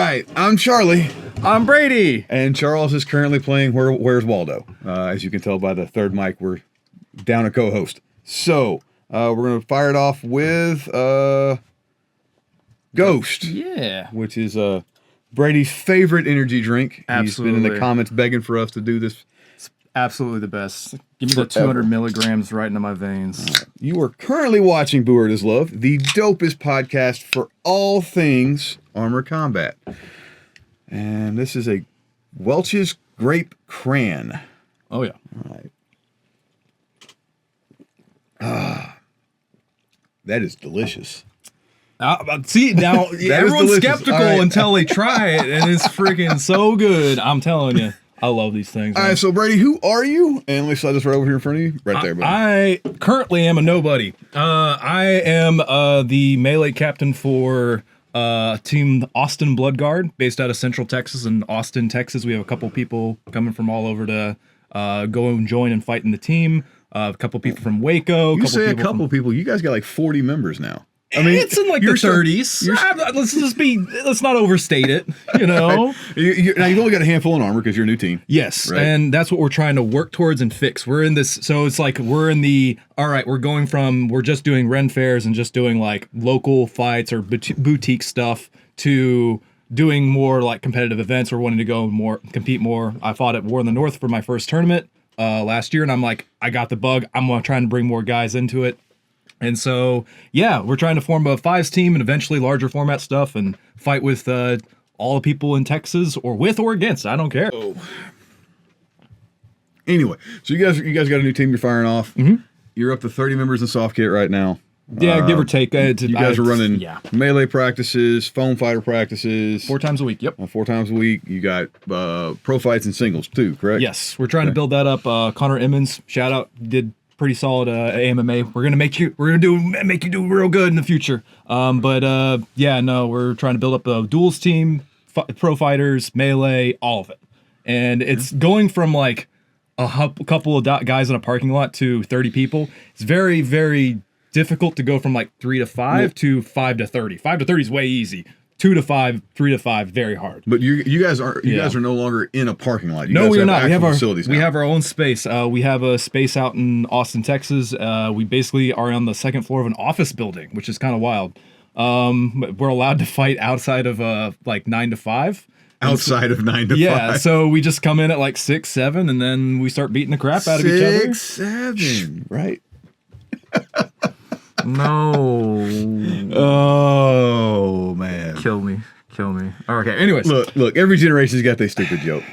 right, I'm Charlie. I'm Brady. And Charles is currently playing Where's Waldo? As you can tell by the third mic, we're down a co-host. So, we're going to fire it off with Ghost. Yeah. Which is Brady's favorite energy drink. Absolutely. He's been in the comments begging for us to do this. It's absolutely the best. Give me the 200 milligrams right into my veins. You are currently watching Board is Love, the dopest podcast for all things armor combat. And this is a Welch's Grape Crayon. Oh, yeah. All right. That is delicious. See, now everyone's skeptical until they try it, and it's freaking so good. I'm telling you. I love these things. All right, so Brady, who are you? And let me slide this right over here in front of you. Right there, buddy. I currently am a nobody. I am the melee captain for team Austin Bloodgard, based out of Central Texas and Austin, Texas. We have a couple people coming from all over to go and join and fight in the team. A couple people from Waco. You say a couple people. You guys got like 40 members now. I mean, it's in like the 30s. Let's not overstate it. You know. Now you've only got a handful in armor because you're a new team. Yes, right? And that's what we're trying to work towards and fix. We're in this, so it's like we're in the. All right, we're just doing Ren fairs and just doing like local fights or boutique stuff to doing more like competitive events. We're wanting to go compete more. I fought at War in the North for my first tournament last year, and I'm like, I got the bug. I'm trying to bring more guys into it. And so, yeah, we're trying to form a fives team and eventually larger format stuff and fight with all the people in Texas, or with or against. I don't care. Oh. Anyway, so you guys got a new team you're firing off. Mm-hmm. You're up to 30 members in soft kit right now. Yeah, give or take. You guys are running melee practices, foam fighter practices. 4 times a week, yep. 4 times a week. You got pro fights and singles too, correct? Yes, we're trying to build that up. Connor Emmons, shout out, did pretty solid AMMA. We're gonna make you do real good in the future. Yeah, no, we're trying to build up a duels team, pro fighters, melee, all of it, and it's going from like a couple of guys in a parking lot to 30 people. It's very, very difficult to go from like 3 to 5 to 5 to 30. 5 to 30 is way easy. 2 to 5, 3 to 5, very hard. But you guys are no longer in a parking lot. No, we are not. We have our facilities now. We have our own space. We have a space out in Austin, Texas. We basically are on the second floor of an office building, which is kind of wild. We're allowed to fight outside of like 9 to 5. Outside of 9 to 5. Yeah, so we just come in at like 6, 7, and then we start beating the crap out of each other. 6, 7, right? No. Oh man. Kill me. Okay. Anyways, look. Every generation's got their stupid joke.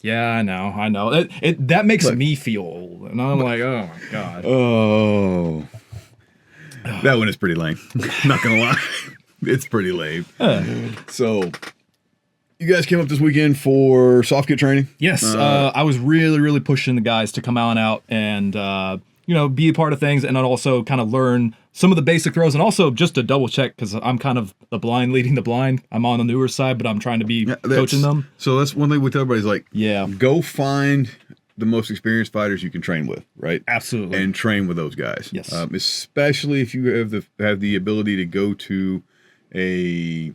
Yeah, I know. That makes me feel old, and I'm like, oh my god. Oh. That one is pretty lame. Not gonna lie, it's pretty lame. So, you guys came up this weekend for soft kit training. Yes. I was really pushing the guys to come out and be a part of things, and then also kind of learn some of the basic throws, and also just to double check, because I'm kind of the blind leading the blind. I'm on the newer side, but I'm trying to be coaching them. So that's one thing we tell everybody is like, yeah, go find the most experienced fighters you can train with, right? Absolutely. And train with those guys. Yes. Especially if you have the ability to go to a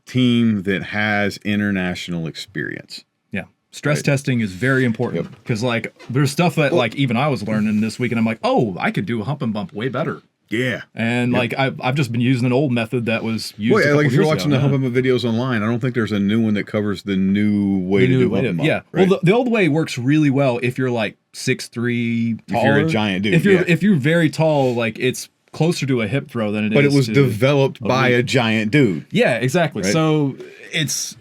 team that has international experience. Stress testing is very important, because like there's stuff that like even I was learning this week, and I'm like, oh, I could do a hump and bump way better. Yeah. And like I've just been using an old method that was used. Well, like if you're watching the hump and bump videos online, I don't think there's a new one that covers the new way to do hump and bump. Yeah. Right? Well, the old way works really well if you're like 6'3", taller. If you're a giant dude. If you're very tall, like it's closer to a hip throw than it is. But it was developed by a giant dude. Yeah, exactly. Right? So it's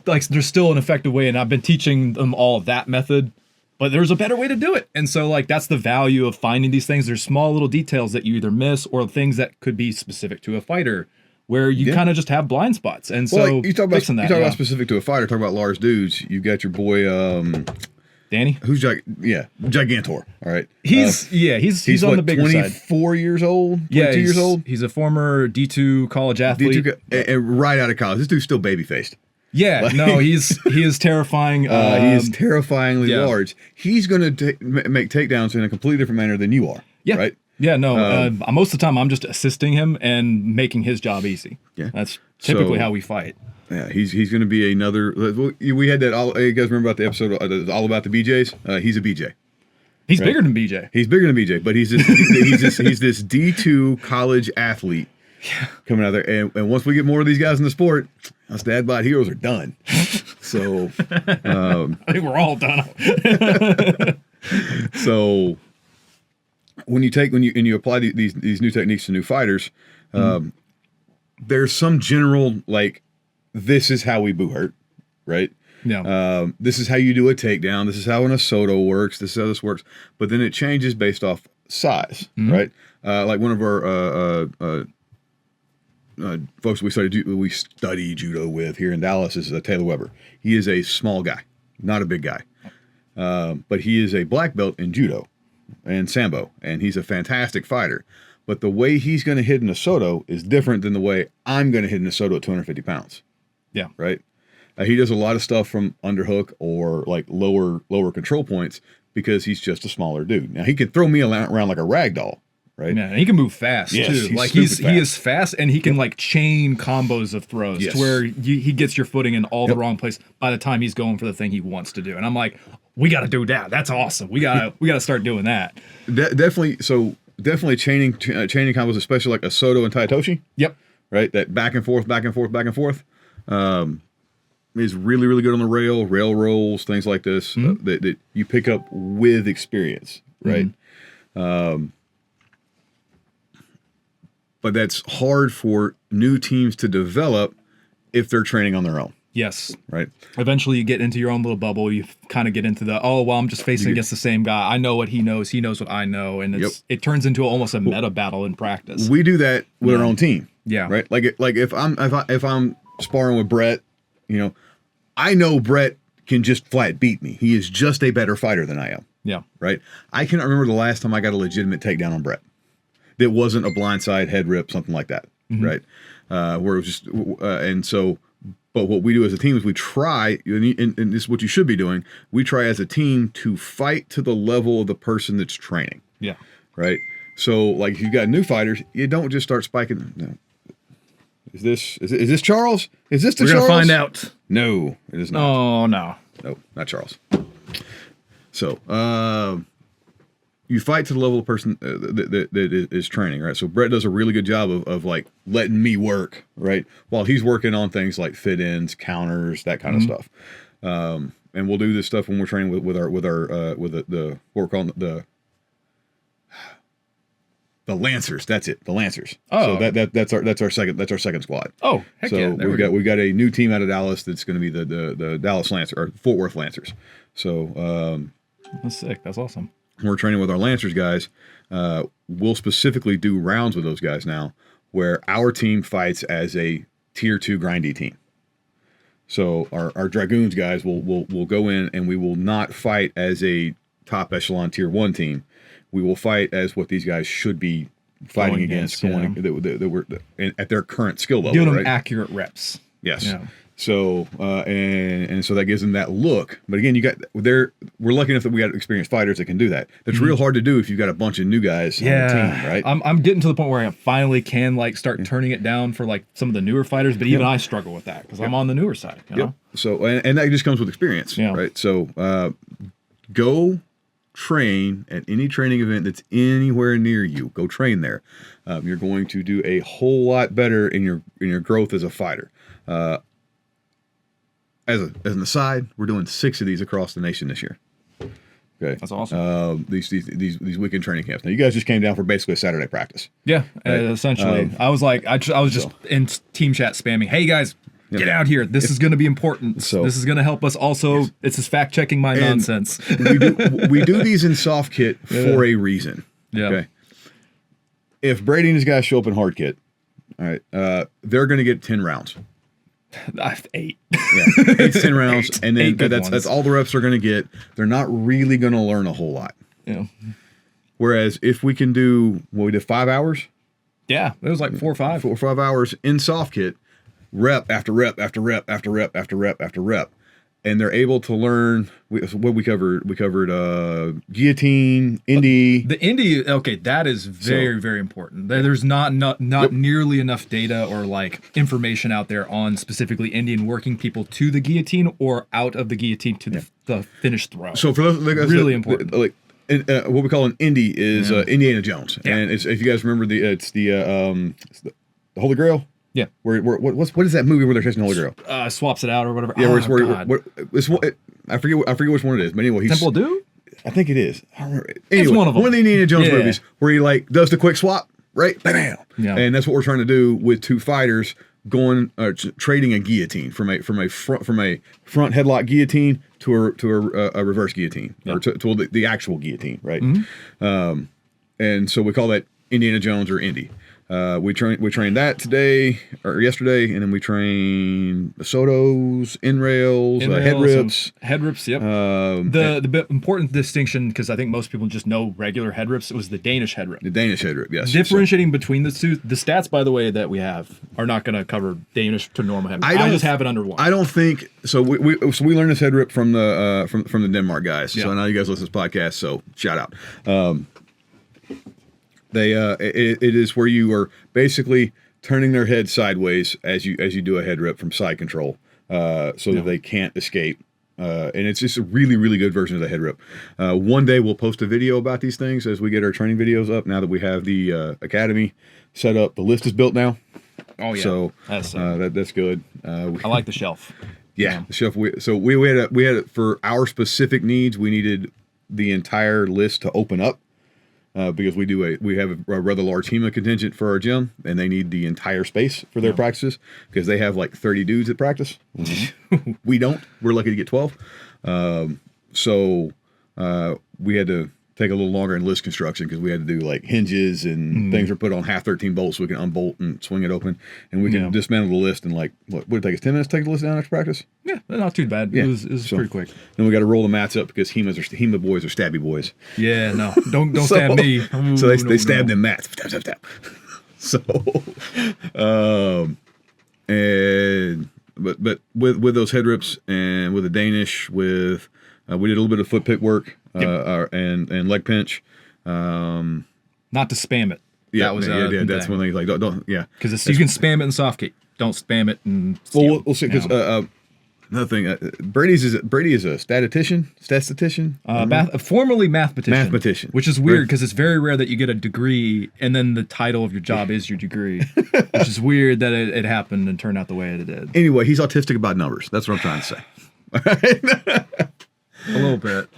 like there's still an effective way, and I've been teaching them all that method, but there's a better way to do it. And so like that's the value of finding these things. There's small little details that you either miss, or things that could be specific to a fighter where you kind of just have blind spots. And so like, you talk about specific to a fighter, talk about large dudes. You got your boy Danny, who's Gigantor. All right, he's on the bigger 24 side. years old. 22 years old. He's a former D2 college athlete, and right out of college. This dude's still baby faced. Yeah, no, he is terrifying. He is terrifyingly large. He's going to make takedowns in a completely different manner than you are. Yeah. Right. Yeah, no. Most of the time, I'm just assisting him and making his job easy. Yeah. That's typically how we fight. Yeah, he's going to be another. We had that. You guys remember about the episode all about the BJs? He's a BJ. He's bigger than BJ. He's bigger than BJ, but he's this D2 college athlete coming out there. And once we get more of these guys in the sport, us dad bod heroes are done. So I think we're all done. So when you apply these new techniques to new fighters, there's some general like, this is how we boo hurt, right? Yeah. This is how you do a takedown. This is how an Asoto works. This is how this works. But then it changes based off size, right? Like one of our folks we study judo with here in Dallas is Taylor Weber. He is a small guy, not a big guy, but he is a black belt in judo and sambo, and he's a fantastic fighter. But the way he's going to hit an Asoto is different than the way I'm going to hit an Asoto at 250 pounds. Yeah. Right. He does a lot of stuff from underhook or like lower control points because he's just a smaller dude. Now he can throw me around like a rag doll, right? Yeah, and he can move fast Yes, too. he's Like stupid he fast. is fast, and he can like chain combos of throws Yes. to where he gets your footing in all the wrong place by the time he's going for the thing he wants to do. And I'm like, we got to do that. That's awesome. We got to start doing that. Definitely. So definitely chaining combos, especially like Asoto and Taitoshi. Yep. Right. That back and forth. Is really, really good on the rail rolls, things like this that you pick up with experience, right? But that's hard for new teams to develop if they're training on their own, Yes. right? Eventually, you get into your own little bubble. You kind of get into the, I'm just facing against the same guy. I know what he knows. He knows what I know, and it turns into almost a meta battle in practice. We do that with our own team, Yeah. right? Like if I'm sparring with Brett, I know Brett can just flat beat me. He is just a better fighter than I am. Yeah. Right? I cannot remember the last time I got a legitimate takedown on Brett. That wasn't a blindside head rip, something like that. Right? Where it was just, but what we do as a team is we try, and this is what you should be doing, we try as a team to fight to the level of the person that's training. Yeah. Right? So, like, if you've got new fighters, you don't just start spiking. No. Is this Charles? Is this the We're Charles? going to find out. No, it is not. Oh, no. No, not Charles. So, you fight to the level of person that is training, right? So Brett does a really good job of like letting me work, right? While he's working on things like fit ins, counters, that kind of stuff. And we'll do this stuff when we're training with the what we're calling the Lancers. That's it, the Lancers. Oh, so that's our second squad. Oh, heck so yeah. we've got a new team out of Dallas that's going to be the Dallas Lancers or Fort Worth Lancers. So that's sick. That's awesome. We're training with our Lancers guys. We'll specifically do rounds with those guys now, where our team fights as a tier 2 grindy team. So our Dragoons guys will go in and we will not fight as a top echelon tier 1 team. We will fight as what these guys should be fighting against that we're at their current skill level. Giving them right? accurate reps. Yes. Yeah. So and so that gives them that look. But again, we're lucky enough that we got experienced fighters that can do that. That's real hard to do if you've got a bunch of new guys on the team, right? I'm getting to the point where I finally can like start turning it down for like some of the newer fighters, but even I struggle with that because I'm on the newer side. You know? So and that just comes with experience, right? So go train at any training event that's anywhere near you. Go train there. You're going to do a whole lot better in your growth as a fighter. As an aside, we're doing 6 of these across the nation this year. Okay, that's awesome. These weekend training camps. Now you guys just came down for basically a Saturday practice. Yeah, right? Essentially. I was like, I was just in team chat spamming. Hey guys, get out here. This is going to be important. So this is going to help us. Also, it's just fact checking my nonsense. we do these in soft kit for a reason. Yeah. Okay. If Brady and his guys show up in hard kit, all right, they're going to get 10 rounds. 8. Yeah, 8 to 10 rounds, and then that's all the reps they're going to get. They're not really going to learn a whole lot. Yeah. Whereas if we can do we did 5 hours. Yeah, it was like 4 or 5. 4 or 5 hours in soft kit, rep after rep after rep after rep after rep after rep. and they're able to learn what we covered. We covered guillotine, indie. The indie, okay, that is very important. There's not nearly enough data or like information out there on specifically Indian working people to the guillotine or out of the guillotine to the finished throw. So for those, really important. Like what we call an indie is Indiana Jones, and it's, if you guys remember it's the Holy Grail. Yeah. What is that movie where they're chasing the Holy Grail? Swaps it out or whatever. Yeah, I forget which one it is, but anyway, Temple of Doom? I think it is. I don't remember. Anyway, it's one of them. One of the Indiana Jones movies where he like does the quick swap, right? Bam. Yeah. And that's what we're trying to do with two fighters going trading a guillotine from a front headlock guillotine to a reverse guillotine or to the actual guillotine, right? Mm-hmm. And so we call that Indiana Jones or Indy. We trained that today or yesterday, and then we trained the Sotos, in rails, head rips. Head rips, yep. The important distinction, because I think most people just know regular head rips, it was the Danish head rip. The Danish head rip, yes. Differentiating between the two, the stats, by the way, that we have are not going to cover Danish to normal head rip. I just have it under one. I don't think so. We learned this head rip from the Denmark guys. Yeah. So now you guys listen to this podcast. So shout out. It is where you are basically turning their head sideways as you do a head rip from side control, so that they can't escape. And it's just a really good version of the head rip. One day we'll post a video about these things as we get our training videos up. Now that we have the academy set up, the list is built now. Oh yeah, so that's good. I like the shelf. Yeah, the shelf. We had it for our specific needs. We needed the entire list to open up. Because we have a rather large HEMA contingent for our gym, and they need the entire space for their practices because they have like 30 dudes that practice. Mm-hmm. We don't. We're lucky to get 12. So we had to take a little longer in list construction because we had to do like hinges and things were put on half 13 bolts so we can unbolt and swing it open, and we can dismantle the list in like what would it take us 10 minutes to take the list down after practice? Yeah, not too bad. Yeah. It was pretty quick. Then we got to roll the mats up because HEMA boys are stabby boys. Yeah, no, don't stab me. Ooh, so they stabbed them mats. Stab, stab, stab. So, but with those head rips and with the Danish, we did a little bit of foot pick work and leg pinch. Not to spam it. Yeah, that's one thing. Like don't because you can spam it in soft kick. Don't spam it in. Well, we'll see because another thing. Brady is a statistician. Formerly mathematician. Mathematician, which is weird because it's very rare that you get a degree and then the title of your job is your degree, which is weird that it happened and turned out the way it did. Anyway, he's autistic about numbers. That's what I'm trying to say. A little bit.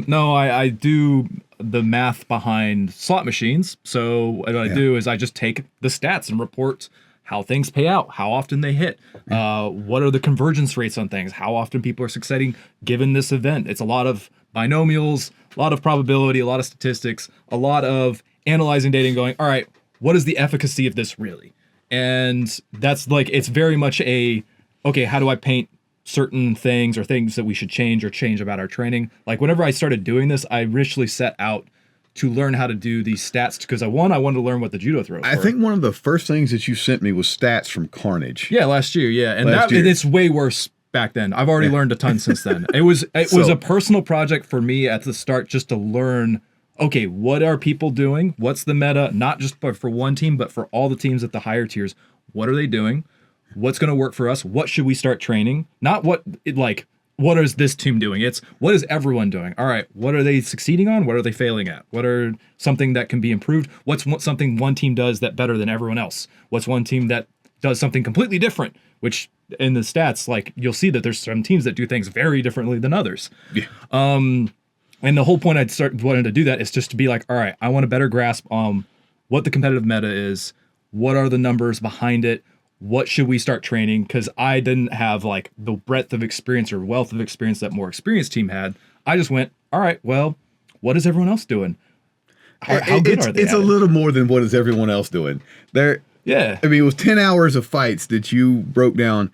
No, I do the math behind slot machines. So what I do is I just take the stats and report how things pay out, how often they hit, what are the convergence rates on things, how often people are succeeding given this event. It's a lot of binomials, a lot of probability, a lot of statistics, a lot of analyzing data and going, all right, what is the efficacy of this really? And that's like, it's very much okay, how do I paint certain things or things that we should change about our training? Like whenever I started doing this, I initially set out to learn how to do these stats because I wanted to learn what the judo throws were. I think one of the first things that you sent me was stats from Carnage. Yeah, last year. Yeah, and it's way worse back then. I've already learned a ton since then. It was a personal project for me at the start just to learn. Okay, what are people doing? What's the meta? Not just for one team, but for all the teams at the higher tiers. What are they doing? What's going to work for us? What should we start training? Not what is this team doing? It's what is everyone doing? All right, what are they succeeding on? What are they failing at? What are something that can be improved? What's something one team does that better than everyone else? What's one team that does something completely different? Which in the stats, like you'll see that there's some teams that do things very differently than others. Yeah. And the whole point wanted to do that is just to be like, all right, I want a better grasp on what the competitive meta is. What are the numbers behind it? What should we start training? Because I didn't have like the breadth of experience or wealth of experience that more experienced team had. I just went, all right, well, what is everyone else doing? How good are they? It's a little more than what is everyone else doing. Yeah. I mean, it was 10 hours of fights that you broke down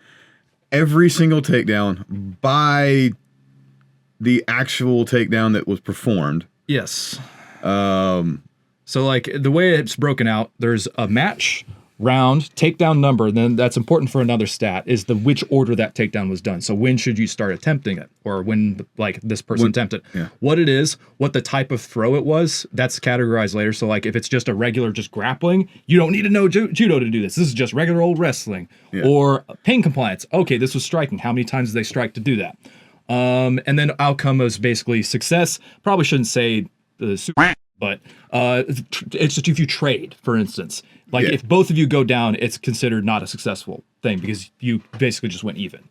every single takedown by the actual takedown that was performed. Yes. So like the way it's broken out, there's a match, round, takedown number, then that's important for another stat, is the which order that takedown was done. So when should you start attempting it? Or when, like, this person attempted. Yeah. What it is, what the type of throw it was, that's categorized later. So, like, if it's just a regular just grappling, you don't need to know judo to do this. This is just regular old wrestling. Yeah. Or pain compliance. Okay, this was striking. How many times did they strike to do that? And then outcome is basically success. Probably shouldn't say the super, but it's just if you trade, for instance. Like, if both of you go down, it's considered not a successful thing because you basically just went even.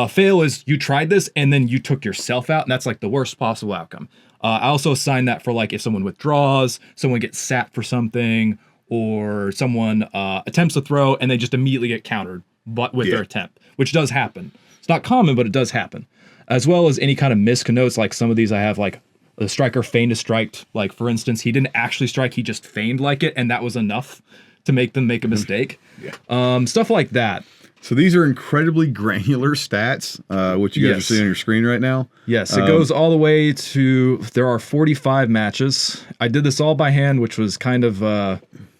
Fail is you tried this and then you took yourself out, and that's like the worst possible outcome. I also assign that for like if someone withdraws, someone gets sat for something, or someone attempts to throw and they just immediately get countered but with their attempt, which does happen. It's not common, but it does happen. As well as any kind of misconnotes, like some of these I have like the striker feigned to strike. Like, for instance, he didn't actually strike, he just feigned like it, and that was enough to make them make a mistake. Stuff like that. So these are incredibly granular stats, which you guys are seeing on your screen right now. Yes, it goes all the way to, there are 45 matches. I did this all by hand, which was kind of,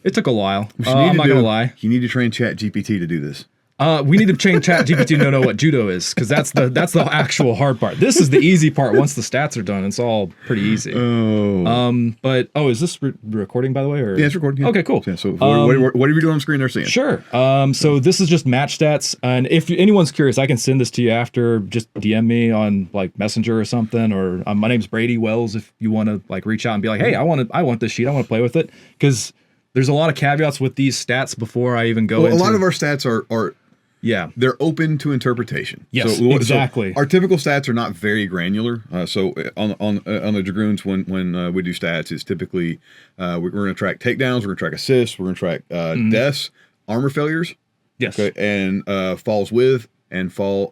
it took a while. I'm not going to lie. You need to train ChatGPT to do this. We need to change ChatGPT to know what judo is, because that's the actual hard part. This is the easy part. Once the stats are done, it's all pretty easy. But is this recording, by the way? Or? Yeah, it's recording. Yeah. Okay, cool. Yeah, so what are you doing on screen there seeing? Sure. So this is just match stats, and if anyone's curious, I can send this to you after. Just DM me on like Messenger or something, or my name's Brady Wells. If you want to like reach out and be like, hey, I want this sheet. I want to play with it, because there's a lot of caveats with these stats before I even go into. A lot of our stats are they're open to interpretation. Yes, exactly. So our typical stats are not very granular. So on the Dragoons, when we do stats, it's typically we're going to track takedowns, we're going to track assists, we're going to track deaths, armor failures, okay, and falls with and fall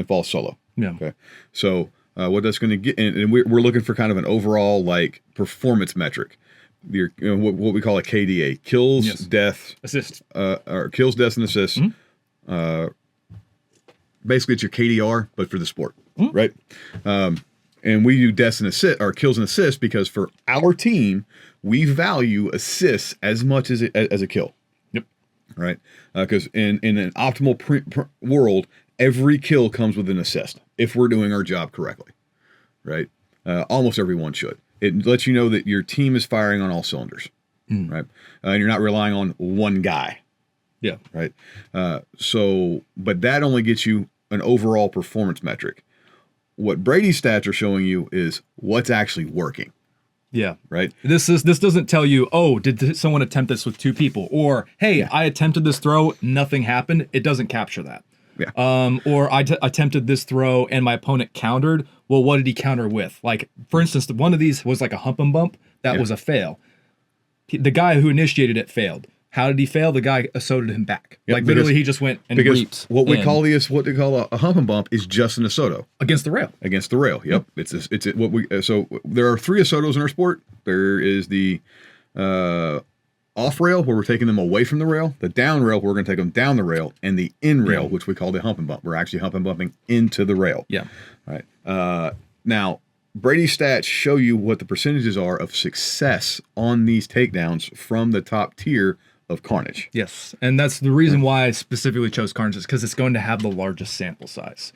falls solo. Yeah. Okay. So what that's going to get, and we're looking for kind of an overall like performance metric. What we call a KDA, kills, deaths, assists, or kills, deaths, and assists. Basically, it's your KDR, but for the sport, right? And we do deaths and assists, or kills and assists, because for our team, we value assists as much as a kill. Yep. Right? Because in an optimal world, every kill comes with an assist if we're doing our job correctly, right? Almost everyone should. It lets you know that your team is firing on all cylinders, right? And you're not relying on one guy. Yeah. Right. But that only gets you an overall performance metric. What Brady's stats are showing you is what's actually working. Yeah. Right. This doesn't tell you, oh, did someone attempt this with two people? Or, hey, I attempted this throw, nothing happened. It doesn't capture that. Yeah. Or I attempted this throw and my opponent countered. Well, what did he counter with? Like, for instance, one of these was like a hump and bump. That was a fail. The guy who initiated it failed. How did he fail? The guy assoted him back. Like, literally, he just went and reaped. What they call a hump and bump is just an asoto against the rail. Against the rail. Yep. So there are 3 asotos in our sport. There is the off rail, where we're taking them away from the rail, the down rail, where we're going to take them down the rail, and the in rail, which we call the hump and bump. We're actually hump and bumping into the rail. Yeah. Right. Now, Brady's stats show you what the percentages are of success on these takedowns from the top tier of Carnage. Yes, and that's the reason why I specifically chose Carnage, is because it's going to have the largest sample size.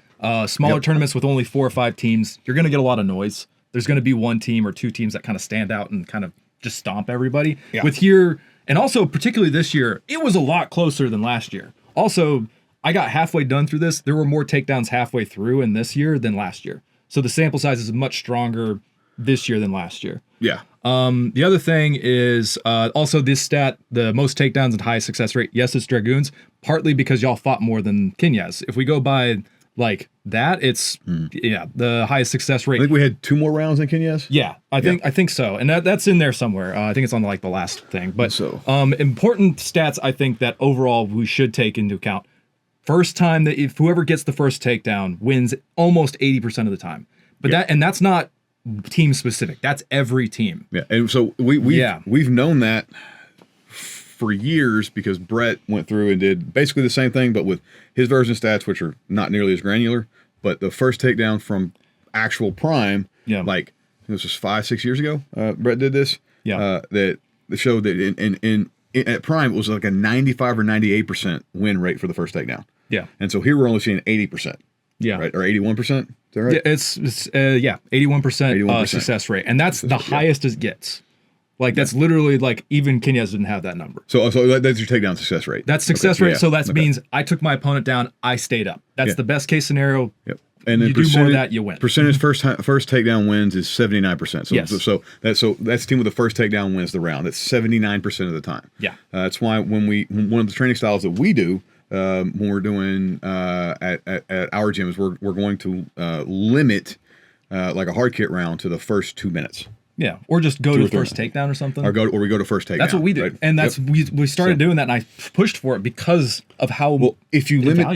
Smaller tournaments with only 4 or 5 teams, you're going to get a lot of noise. There's going to be 1 team or 2 teams that kind of stand out and kind of just stomp everybody. Yeah. With here, and also particularly this year, it was a lot closer than last year. Also, I got halfway done through this. There were more takedowns halfway through in this year than last year. So the sample size is much stronger this year than last year. Yeah. The other thing is also this stat, the most takedowns and highest success rate. Yes, it's Dragoons, partly because y'all fought more than Kenyas. If we go by like that, it's the highest success rate. I think we had 2 more rounds than Kenyas. Yeah, I think so, and that's in there somewhere. I think it's on like the last thing. But important stats, I think that overall we should take into account. First time that if whoever gets the first takedown wins almost 80% of the time. But that's not team specific. That's every team. Yeah, and so we've known that for years, because Brett went through and did basically the same thing, but with his version stats, which are not nearly as granular. But the first takedown from actual prime, this was 5-6 years ago. Brett did this. Yeah, that showed that in at Prime, it was like a 95 or 98% win rate for the first takedown. Yeah. And so here we're only seeing 80%. Yeah. Right? Or 81%. Is that right? Yeah, it's 81% success rate. And that's the highest it gets. Like, that's literally like, even Kenyas didn't have that number. So that's your takedown success rate. That's success rate. So that means I took my opponent down, I stayed up. That's the best case scenario. Yep. And then you do more of that, you win. Percentage first takedown wins is 79%. So, Yes. so that's the team with the first takedown wins the round. That's 79% of the time. Yeah. That's why one of the training styles that we do when we're doing at our gym is we're going to limit like a hard kit round to the first 2 minutes. Yeah, or just go to first takedown or something. Or we go to first takedown. That's what we do, right? and that's we started doing that, and I pushed for it because of how if you limit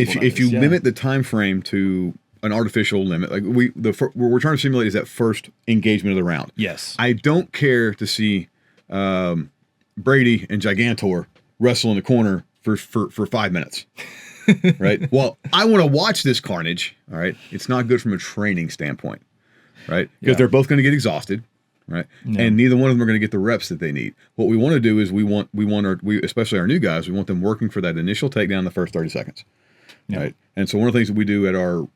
limit the time frame to an artificial limit, like what we're trying to simulate is that first engagement of the round. Yes, I don't care to see Brady and Gigantor wrestle in the corner for 5 minutes. Right. Well, I want to watch this carnage. All right. It's not good from a training standpoint. Right. Because they're both going to get exhausted. Right. Yeah. And neither one of them are going to get the reps that they need. What we want to do is we want especially our new guys, we want them working for that initial takedown in the first 30 seconds. Yeah. Right. And so one of the things that we do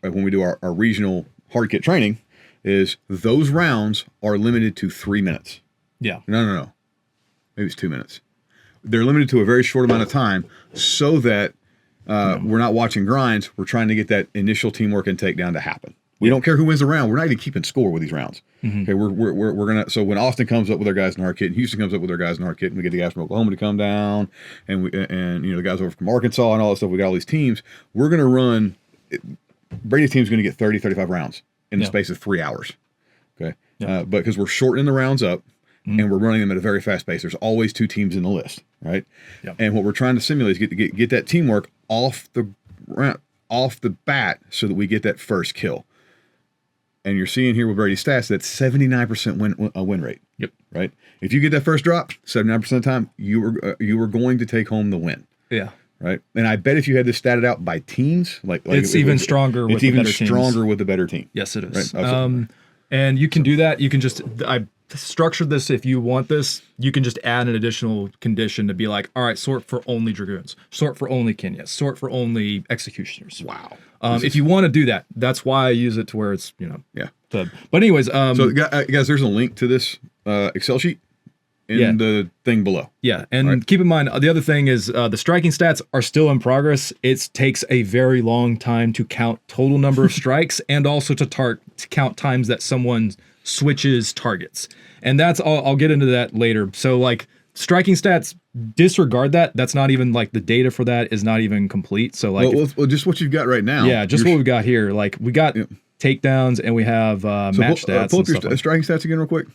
when we do our regional hard kit training is those rounds are limited to 3 minutes. Yeah. No. Maybe it's 2 minutes. They're limited to a very short amount of time so that we're not watching grinds. We're trying to get that initial teamwork and takedown to happen. We don't care who wins the round. We're not even keeping score with these rounds. Mm-hmm. Okay, we're gonna. So when Austin comes up with their guys in hard kit, and Houston comes up with their guys in hard kit, and we get the guys from Oklahoma to come down, and the guys over from Arkansas and all that stuff. We got all these teams. We're gonna run. Brady's team's gonna get 30, 35 rounds in the space of 3 hours. Okay, but because we're shortening the rounds up, and we're running them at a very fast pace. There's always 2 teams in the list, right? Yep. And what we're trying to simulate is get that teamwork off the bat so that we get that first kill. And you're seeing here with Brady's stats that's 79% win rate. Yep. Right. If you get that first drop, 79% of the time you were going to take home the win. Yeah. Right. And I bet if you had this statted out by teams, like it's even stronger. It's even stronger with the better team. Yes, it is. Right? And you can do that. You can just structured this. If you want this, you can just add an additional condition to be like, all right, sort for only dragoons, sort for only Kenyas, sort for only executioners. Wow. If you want to do that, that's why I use it to where it's but anyways, so guys, there's a link to this Excel sheet in the thing below. Yeah, and keep in mind the other thing is the striking stats are still in progress. It takes a very long time to count total number of strikes and also to count times that someone switches targets. And that's I'll get into that later. So like striking stats, disregard that. That's not even like the data for that is not even complete. So like well, just what you've got right now. Yeah, just what we've got here. Like we got takedowns and we have match stats. Pull up your striking stats again real quick.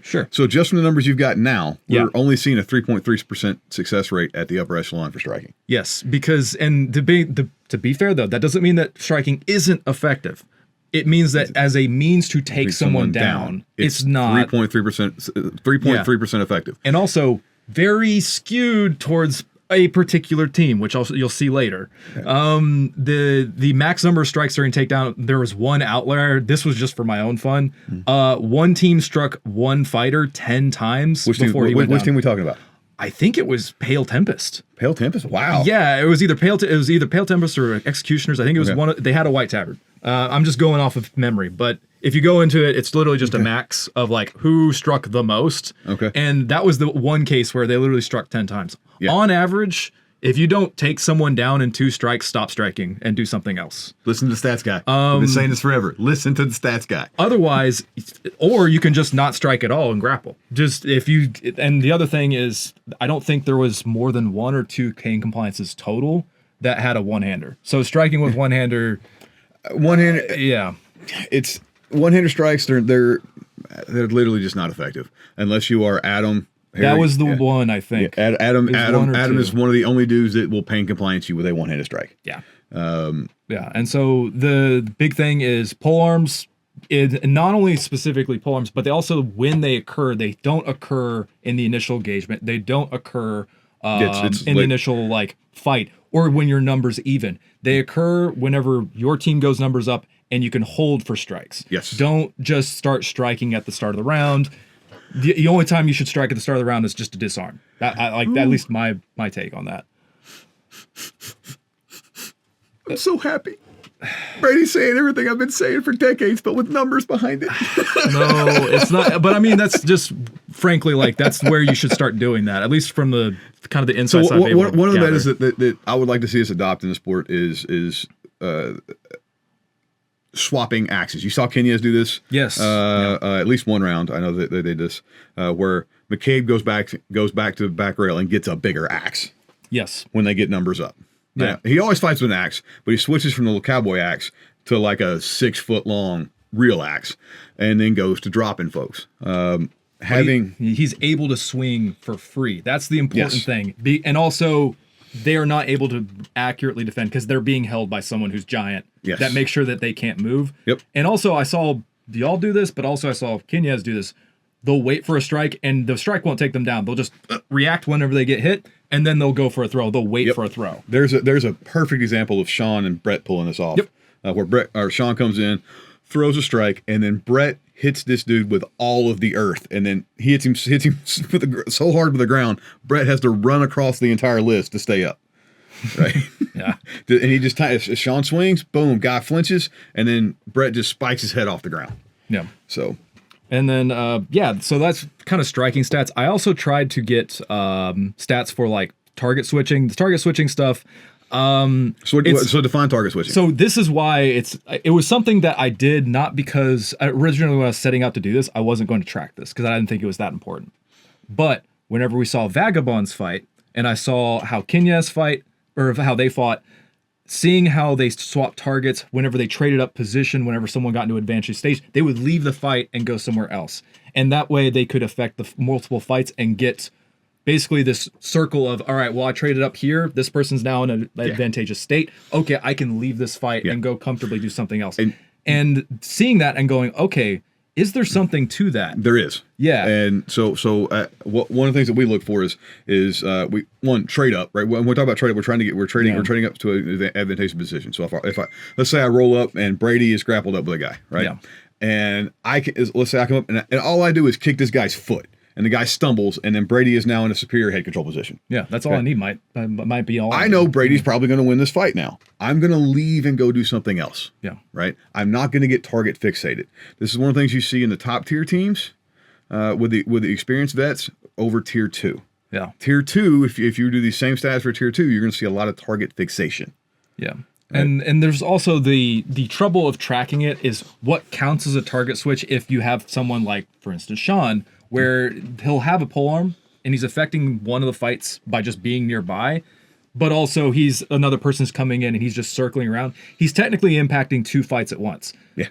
Sure. So just from the numbers you've got now, we're only seeing a 3.3% success rate at the upper echelon for striking. Yes, because and to be fair though, that doesn't mean that striking isn't effective. It means that as a means to take someone down, it's not 3.3% effective. And also very skewed towards a particular team, which also you'll see later. Okay. The max number of strikes during takedown, there was one outlier. This was just for my own fun. One team struck one fighter 10 times which before he went down. Which team are we talking about? I think it was Pale Tempest. Pale Tempest? Wow. Yeah, it was either Pale Tempest or Executioners. I think it was they had a white tabard. I'm just going off of memory, but if you go into it, it's literally just a max of like who struck the most. Okay. And that was the one case where they literally struck 10 times. Yeah. On average, if you don't take someone down in 2 strikes, stop striking and do something else. Listen to the stats guy. I've been saying this forever. Listen to the stats guy. Otherwise, or you can just not strike at all and grapple. And the other thing is, I don't think there was more than 1 or 2 cane compliances total that had a one-hander. So striking with one-hander. One-hander. Yeah. It's one-hander strikes. They're literally just not effective unless you are Adam. Harry, that was the one, I think. Yeah, Adam is one of the only dudes that will pain compliance you with a one-handed strike. Yeah. And so the big thing is polearms, not only specifically polearms, but they also, when they occur, they don't occur in the initial engagement. They don't occur in the initial like fight or when your number's even. They occur whenever your team goes numbers up and you can hold for strikes. Yes. Don't just start striking at the start of the round. The only time you should strike at the start of the round is just to disarm. At least my take on that. I'm so happy. Brady's saying everything I've been saying for decades, but with numbers behind it. No, it's not. But I mean, that's just frankly like that's where you should start doing that. At least from the kind of the insights. So one of that is that I would like to see us adopt in the sport is swapping axes. You saw Kenyas do this. Yes. At least one round. I know that they did this where McCabe goes back to the back rail and gets a bigger axe. Yes. When they get numbers up. Yeah. He always fights with an axe, but he switches from the little cowboy axe to like a 6 foot long real axe, and then goes to dropping folks. He's able to swing for free. That's the important Yes. thing. And also, they are not able to accurately defend because they're being held by someone who's giant. Yes. That makes sure that they can't move. Yep. And also, I saw y'all do this, but also I saw Kenyas do this. They'll wait for a strike, and the strike won't take them down. They'll just react whenever they get hit, and then they'll go for a throw. They'll wait for a throw. There's a perfect example of Sean and Brett pulling this off. Yep. Where Sean comes in, throws a strike, and then Brett hits this dude with all of the earth, and then he hits him so hard with the ground, Brett has to run across the entire list to stay up. Right. Yeah. And he just as Sean swings, boom, guy flinches, and then Brett just spikes his head off the ground. Yeah. So. And then, so that's kind of striking stats. I also tried to get stats for like target switching. The target switching stuff. So define target switching. So this is why it was something that I did not because originally when I was setting out to do this, I wasn't going to track this because I didn't think it was that important. But whenever we saw Vagabonds fight and I saw how Kenyas fight or how they fought, seeing how they swapped targets whenever they traded up position, whenever someone got into advantage stage, they would leave the fight and go somewhere else. And that way they could affect the multiple fights and get basically this circle of, all right, well, I traded up here. This person's now in an advantageous state. Okay, I can leave this fight and go comfortably do something else. And seeing that and going, okay, is there something to that? There is. Yeah. And so one of the things that we look for is we trade up, right? When we talk about trade up, we're trading up to an advantageous position. So if I let's say I roll up and Brady is grappled up with a guy, right? Yeah. And let's say I come up and all I do is kick this guy's foot. And the guy stumbles, and then Brady is now in a superior head control position. Yeah, that's all I need. Might be all. I know Brady's probably going to win this fight now. I'm going to leave and go do something else. Yeah. Right? I'm not going to get target fixated. This is one of the things you see in the top tier teams with the experienced vets over tier 2. Yeah. Tier 2, if you do these same stats for tier 2, you're going to see a lot of target fixation. Yeah. Right. And there's also the trouble of tracking it is what counts as a target switch if you have someone like, for instance, Sean, where he'll have a polearm and he's affecting one of the fights by just being nearby, but also another person's coming in and he's just circling around. He's technically impacting 2 fights at once. Yeah.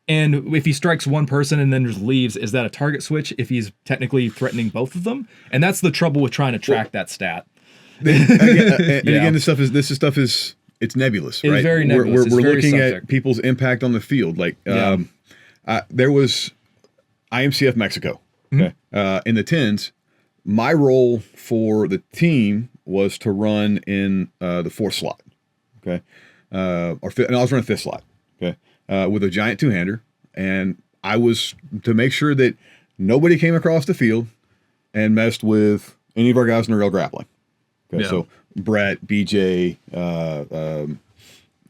And if he strikes one person and then just leaves, is that a target switch if he's technically threatening both of them? And that's the trouble with trying to track that stat. Again, this stuff is it's nebulous, right? It's very nebulous. We're looking at people's impact on the field. Like there was IMCF Mexico. Okay. In the 10s, my role for the team was to run in the 4th slot. Okay. And I was running 5th slot. Okay. With a giant 2-hander. And I was to make sure that nobody came across the field and messed with any of our guys in the rail grappling. Okay. So Brett, BJ,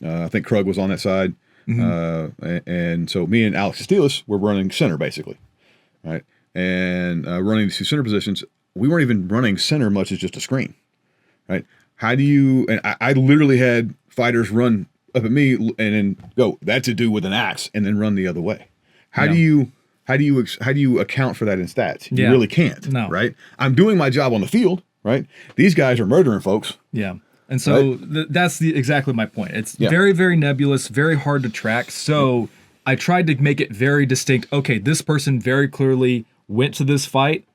I think Krug was on that side. And so me and Alex Steelis were running center basically. Right. And running these 2 center positions, we weren't even running center much as just a screen, right? How do you? And I literally had fighters run up at me and then go, "That's a dude with an axe," and then run the other way. How do you account for that in stats? You really can't, right? I'm doing my job on the field, right? These guys are murdering folks. Yeah. And so that's exactly my point. It's very, very nebulous, very hard to track. So I tried to make it very distinct. Okay, this person very clearly went to this fight,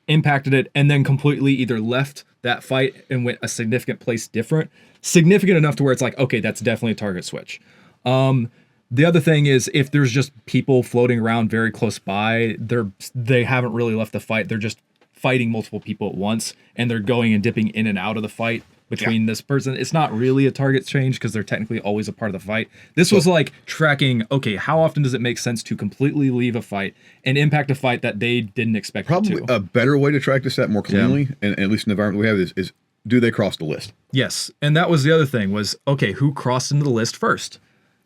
impacted it, and then completely either left that fight and went a significant place significant enough to where it's like, okay, that's definitely a target switch. The other thing is if there's just people floating around very close by, they haven't really left the fight. They're just fighting multiple people at once, and they're going and dipping in and out of the fight between this person. It's not really a target change because they're technically always a part of the fight. This was like tracking, okay, how often does it make sense to completely leave a fight and impact a fight that they didn't expect Probably it to? a better way to track this stat more cleanly, and at least in the environment we have, is do they cross the list? Yes. And that was the other thing was, okay, who crossed into the list first?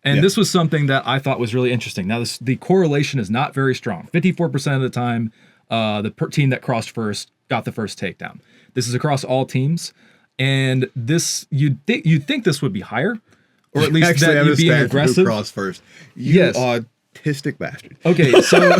And this was something that I thought was really interesting. Now, the correlation is not very strong. 54% of the time, the team that crossed first got the first takedown. This is across all teams. And this, you'd think this would be higher, or at least Actually, that you'd be aggressive. Cross first. You autistic bastard. Okay, so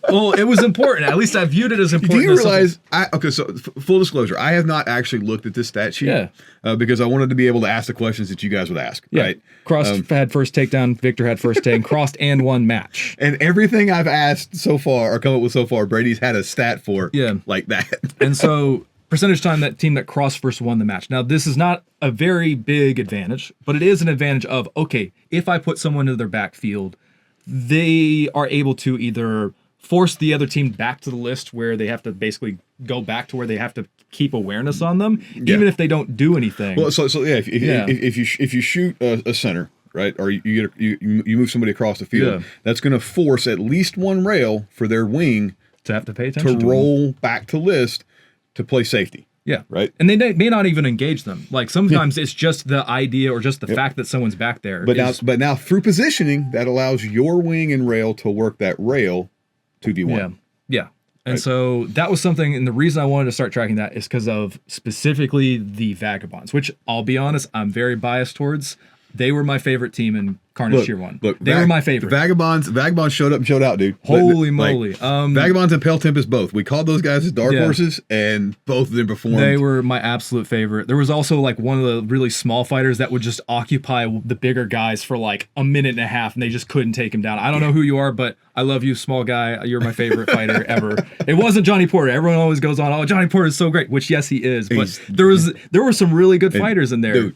well, it was important. At least I viewed it as important. Do you realize? Okay, so full disclosure, I have not actually looked at this stat sheet because I wanted to be able to ask the questions that you guys would ask. Yeah. Right? Crossed had first takedown. Victor had first take. Crossed and won match. And everything I've asked so far or come up with so far, Brady's had a stat for like that. And so percentage time that team that crossed first won the match. Now, this is not a very big advantage, but it is an advantage of, okay, if I put someone into their backfield, they are able to either force the other team back to the list where they have to basically go back to where they have to keep awareness on them, even if they don't do anything. Well, so yeah, if you shoot a center, right, or you move somebody across the field, that's going to force at least one rail for their wing to have to pay attention to roll back to list to play safety. Yeah. Right. And they may not even engage them. Like sometimes it's just the idea or just the fact that someone's back there. But now through positioning, that allows your wing and rail to work that rail 2v1. Yeah. And so that was something, and the reason I wanted to start tracking that is because of specifically the Vagabonds, which I'll be honest, I'm very biased towards. They were my favorite team in Carnage Tier 1. They were my favorite. Vagabonds showed up and showed out, dude. Holy moly. Vagabonds and Pale Tempest both. We called those guys as dark horses, and both of them performed. They were my absolute favorite. There was also like one of the really small fighters that would just occupy the bigger guys for like a minute and a half, and they just couldn't take him down. I don't know who you are, but I love you, small guy. You're my favorite fighter ever. It wasn't Johnny Porter. Everyone always goes on, oh, Johnny Porter is so great, which yes, he is. But there were some really good fighters in there.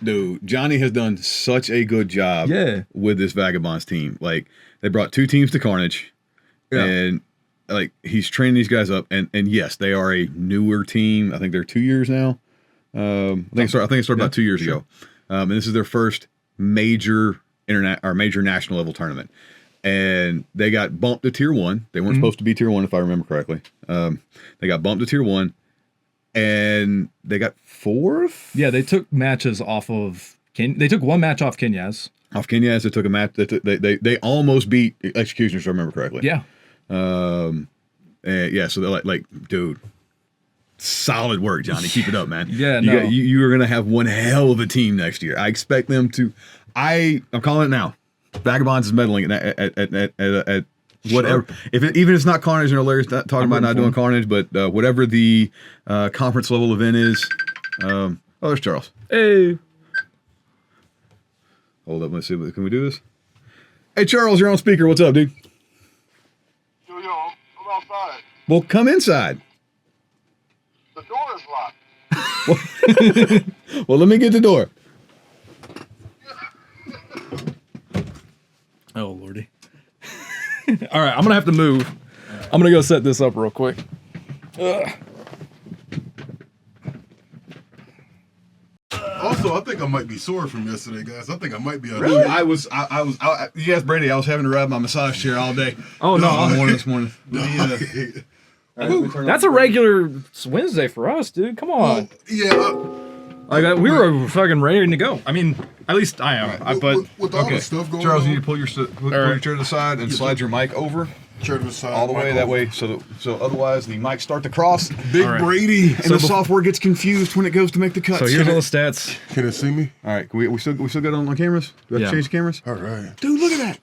Dude, Johnny has done such a good job with this Vagabonds team. Like, they brought 2 teams to Carnage, and like he's training these guys up. And yes, they are a newer team. I think they're 2 years now. I think it started about 2 years ago. And this is their first major major national level tournament. And they got bumped to Tier 1. They weren't supposed to be Tier 1, if I remember correctly. They got bumped to Tier 1. And they got 4th? Yeah, they took matches off of they took one match off Kenyaz. Off Kenyaz, they took a match. They almost beat Executioners, if I remember correctly. Yeah. And so they're like, dude, solid work, Johnny. Keep it up, man. You are gonna have one hell of a team next year. I expect them to. I'm calling it now. Vagabonds is meddling at whatever. Even if it's not Carnage, and Larry's talking about not doing Carnage, but whatever the conference level event is. There's Charles. Hey. Hold up, let's see. Can we do this? Hey, Charles, you're on speaker. What's up, dude? Yo, I'm outside. Well, come inside. The door is locked. Well, let me get the door. Oh, Lordy. All right, I'm going to have to move. I'm going to go set this up real quick. Also, I think I might be sore from yesterday, guys. I think I might be. Really? You asked Brady. I was having to ride my massage chair all day. Oh no! This morning. That's a regular Wednesday for us, dude. Come on. We were fucking ready to go. I mean, at least I am. Right. With all the stuff going Charles, on, you need to pull your chair to the side and slide your mic over. Chair to the side, all the way that way, so otherwise the mics start to cross. Big Brady, and the software gets confused when it goes to make the cuts. So here's all the stats. Can it see me? All right, we still got it on cameras. Do we have to change the cameras? All right, dude, look at that.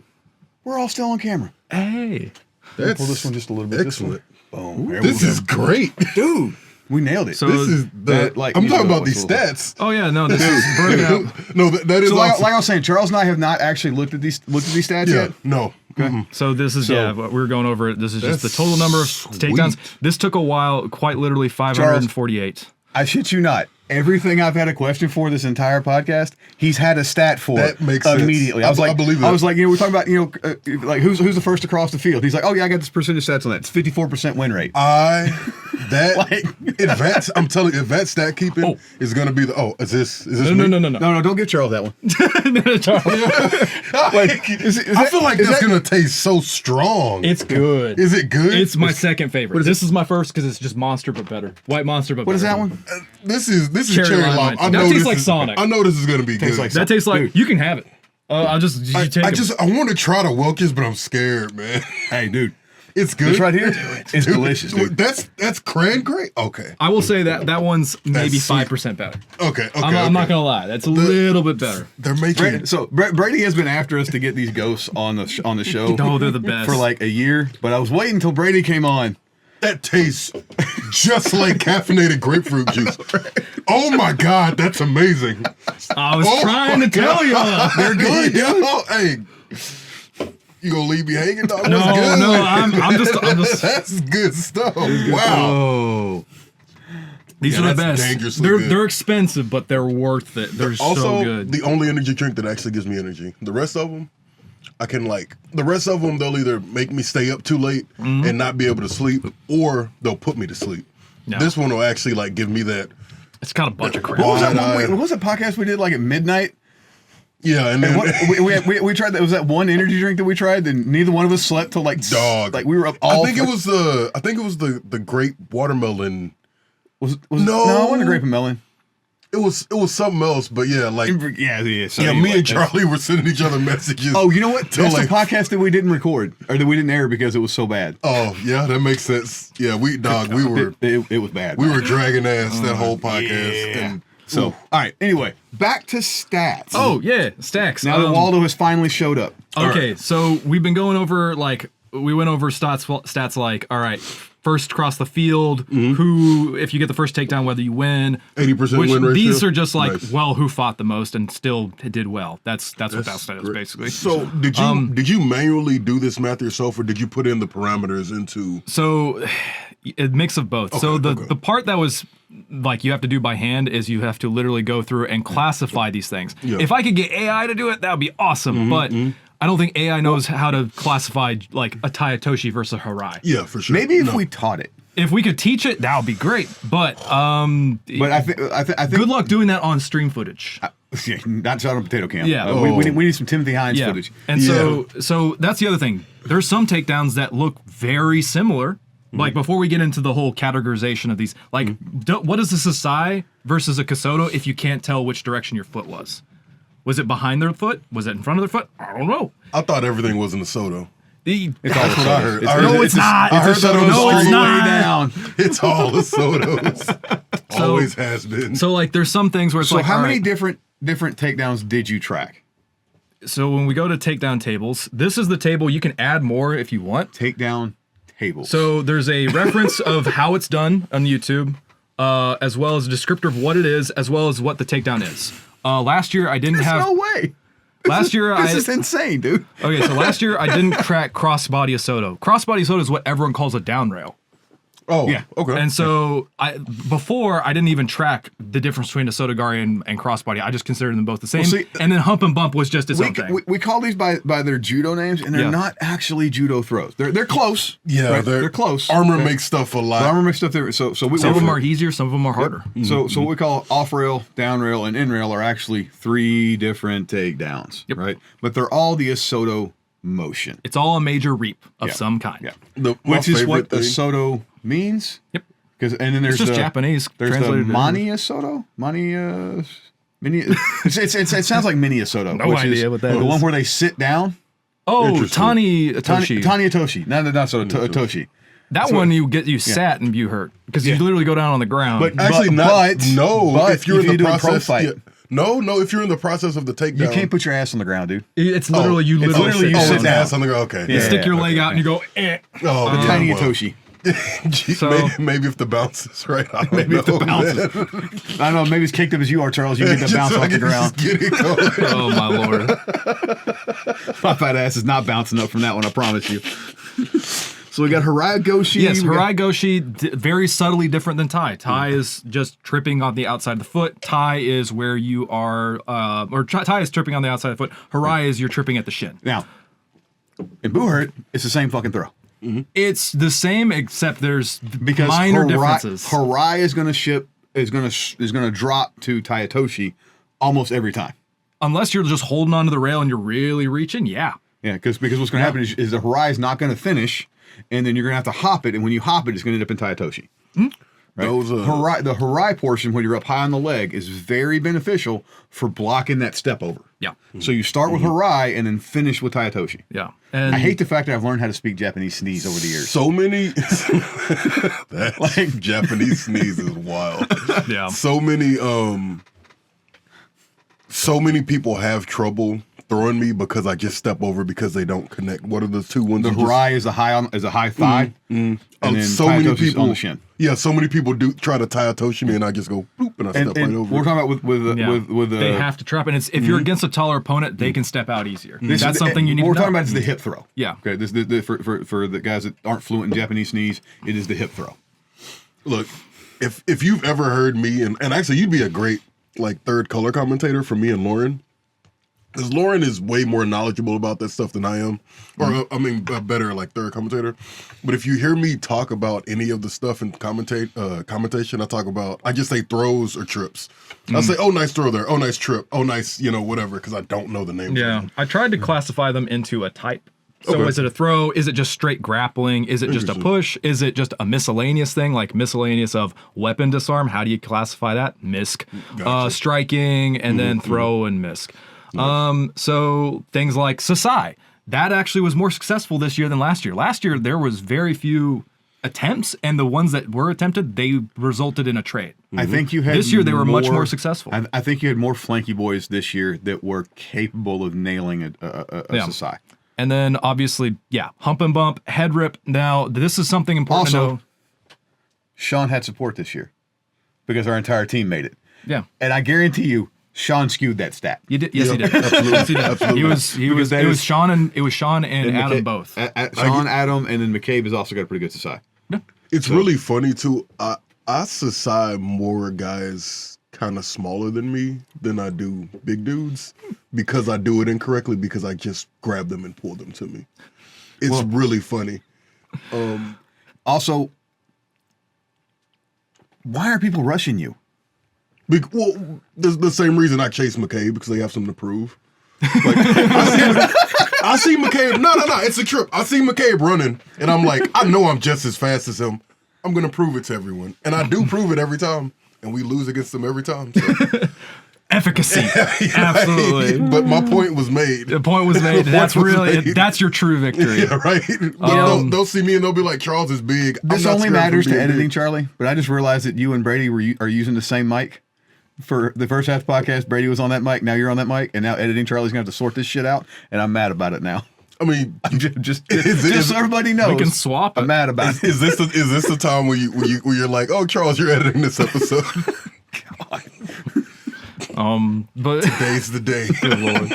We're all still on camera. Hey, that's pull this one just a little bit. Excellent. Boom. This is great, dude. We nailed it. So this is I'm talking about these stats. Oh yeah, no, this is broken out. No, that is so awesome. like I was saying, Charles and I have not actually looked at these stats yet. No. Okay. Mm-hmm. So this is we're going over it. This is just the total number of takedowns. This took a while, quite literally 548. Charles, I shit you not. Everything I've had a question for this entire podcast, he's had a stat for. That makes immediately. Sense. I believe that. I was like, we're talking about, like who's the first to cross the field. He's like, oh yeah, I got this percentage stats on that. It's 54% win rate. I That Like- advanced, I'm telling you, advanced stat keeping is gonna be the. Oh, is this? No, me? No, don't give Charles that one. I feel like that's gonna taste so strong. It's good. Is it good? It's my second favorite. This is my first because it's just Monster but better. White Monster but better. What is that one? This is Cherry cherry lime lime. ice. That tastes like Sonic. I know this is gonna be good. like That tastes like Dude. you can have it. I'll just you take I it. want to try the Welch's, but I'm scared, man. Hey, dude. It's good. This right here is delicious, dude. That's cran great. Okay. I will say that one's maybe sweet. 5% better. Okay. I'm not gonna lie. That's a little bit better. They're making. Brady has been after us to get these ghosts on the show. Oh, they're the best. For like a year, but I was waiting until Brady came on. That tastes just like caffeinated grapefruit juice. Oh my God, that's amazing. I was trying to tell y'all. They're good, dude. Yo, hey, you gonna leave me hanging? Dog? No, What's good? no, I'm just. That's good stuff. Wow. Oh. These are the that's best. dangerously They're good. expensive, but they're worth it. They're Also, so good. the only energy drink that actually gives me energy. The rest of them, I can like. The rest of them, they'll either make me stay up too late and not be able to sleep, or they'll put me to sleep. No. This one will actually like give me that. It's got a bunch of crap. What was that? Wide-eyed. What was that podcast we did like at midnight? Yeah, and then What, we tried that. Was that one energy drink that we tried? And neither one of us slept till like Dog. Like we were up all. I think it was the grape watermelon. Was it No. it wasn't a grape and melon. It was something else, but yeah, like Yeah. So yeah, anyway, me and that's- Charlie were sending each other messages. Oh, you know what? till, That's like, the podcast that we didn't record or that we didn't air because it was so bad. Oh yeah, that makes sense. Yeah, we were It was bad. we were dragging ass that whole podcast. Yeah. And So all right. Anyway, back to stats. Oh yeah, stacks. now that Waldo has finally showed up. Okay, so we've been going over we went over stats like, all right, first across the field, who, if you get the first takedown, whether you win. 80% which win ratio. These are just like, Nice. well, who fought the most and still did well. That's what that stat is basically. So did you manually do this math yourself, or did you put in the parameters into? So a mix of both. So Okay, the part that was like you have to do by hand is you have to literally go through and classify these things. Yeah. If I could get AI to do it, that would be awesome. But I don't think AI knows how to classify like a Takedown versus a Harai. Yeah, for sure. Maybe if No. we taught it. If we could teach it, that would be great. But But I think good luck doing that on stream footage. Yeah, not shot on potato camp. Yeah. We need some Timothy Hines Yeah. footage. And so that's the other thing. There's some takedowns that look very similar. Like before we get into the whole categorization of these, like what is a Sasai versus a Kasoto if you can't tell which direction your foot was? Was it behind their foot? Was it in front of their foot? I don't know. I thought everything was in the soda. The- That's what I heard. No, it's not. I heard that on No, the it's street. not. down. It's all the sodas. Always has been. so like there's some things where it's So like, how all many right, different takedowns did you track? so when we go to takedown tables, this is the table. You can add more if you want. Takedown tables. So there's a reference of how it's done on YouTube, as well as a descriptor of what it is, as well as what the takedown is. Last year I didn't There's have. no way. Last year This I. is insane, dude. Okay, so last year I didn't crack crossbody Asoto. Crossbody Asoto is what everyone calls a down rail. oh, Yeah. okay. And so before I didn't even track the difference between a Sotogari and crossbody. I just considered them both the same. Well, see, and then hump and bump was just its own thing. We call these by their judo names, and they're Yeah. not actually judo throws. They're close. yeah, right? They're close. Armor makes stuff a lot. The armor makes stuff there. So we Some of them are easier, some of them are harder. So what we call off rail, down rail, and in rail are actually 3 different takedowns, Yep. right? But they're all the Asoto motion. It's all a major reap of Yeah. some kind. Yeah. My Which is what favorite thing- Asoto means. Yep. And then there's It's just the, Japanese There's the translated. Mani Asoto. Mini. It sounds like Mini Asoto. No which idea is what that the is. one where they sit down. Oh, Interesting. Tani Atoshi. Tani Atoshi. No, Asoto. Atoshi. That one you sat and you hurt because you literally go down on the ground. But- Actually, But if you're if in you the do a pro process, fight- yeah. No, if you're in the process of the takedown, You can't put your ass on the ground, dude. it's literally you it's literally literally sit you down. sit down. ass on the ground. Okay, You Yeah. stick your leg out and you go, eh. Oh, yeah, Tiny well. Atoshi. So- maybe if the bounce is right, I don't Maybe know. if the bounce is- man. I don't know. Maybe as kicked up as you are, Charles. You can get the bounce Just so I off the can ground. just get it going. Oh my lord. My fat ass is not bouncing up from that one. I promise you. So we got Harai Goshi. Yes, we got- Harai Goshi, very subtly different than Tai. Tai is just tripping on the outside of the foot. Tai is where you are, Tai is tripping on the outside of the foot. Harai is you're tripping at the shin. Now, in Boo Hurt, it's the same fucking throw. It's the same, except there's because minor differences. Harai is going to drop to Tayatoshi almost every time. Unless you're just holding onto the rail and you're really reaching, yeah. Yeah, because what's going to happen is the Harai is not going to finish, and then you're going to have to hop it, and when you hop it, it's going to end up in Tayatoshi. Right? The Harai portion, when you're up high on the leg, is very beneficial for blocking that step over. Yeah. So you start with Harai and then finish with Tayatoshi. Yeah. And I hate the fact that I've learned how to speak Japanese sneeze over the years. So many, that like Japanese sneeze is wild. Yeah. So many people have trouble throwing me because I just step over because they don't connect. What are the two ones? The Harai is a high thigh, and then so many Tayatoshi's people on the shin. Yeah, so many people do try to Tayatoshi me, and I just go bloop, and I step right over. We're talking about with they have to trap, and it's if you're against a taller opponent, they can step out easier. That's something you need. What we're to know. talking about is the hip throw. Yeah. Okay. For the guys that aren't fluent in Japanese sneeze, it is the hip throw. Look, if you've ever heard me, and actually you'd be a great like third color commentator for me and Lauren. Because Lauren is way more knowledgeable about that stuff than I am. Or, I mean, a better, like, third commentator. But if you hear me talk about any of the stuff in commentation, I just say throws or trips. I'll say, oh, nice throw there. Oh, nice trip. Oh, nice, whatever, because I don't know the names. Yeah. I tried to classify them into a type. So is it a throw? Is it just straight grappling? Is it just a push? Is it just a miscellaneous thing, like miscellaneous of weapon disarm? How do you classify that? MISC. Gotcha. Striking, and then throw and MISC. So things like Sasai, that actually was more successful this year than last year. Last year, there was very few attempts, and the ones that were attempted, they resulted in a trade. I think you had this year they were much more successful. I think you had more flanky boys this year that were capable of nailing a Sasai. And then obviously, hump and bump, head rip. Now, this is something important to know. Sean had support this year because our entire team made it. Yeah. And I guarantee you, Sean skewed that stat. You did, yes, he did. Absolutely. Yes, he did. Absolutely. It was Sean and Adam both. Sean, Adam, and then McCabe has also got a pretty good Sasai. Yeah. It's really funny too. I Sasai more guys kind of smaller than me than I do big dudes because I do it incorrectly because I just grab them and pull them to me. It's really funny. Also, why are people rushing you? Well, the same reason I chase McCabe, because they have something to prove. Like, I see McCabe. No, it's a trip. I see McCabe running, and I'm like, I know I'm just as fast as him. I'm going to prove it to everyone. And I do prove it every time, and we lose against them every time. So. Efficacy. Absolutely. But my point was made. The point was made. That's your true victory. Yeah, right. But they'll see me and they'll be like, Charles is big. This only matters to editing, Charlie, but I just realized that you and Brady are using the same mic. For the first half of the podcast, Brady was on that mic. Now you're on that mic, and now editing, Charlie's gonna have to sort this shit out, and I'm mad about it now. I mean, just so everybody knows, we can swap. I'm mad about it. Is this the time where you're like, oh, Charles, you're editing this episode? But today's the day. Good Lord.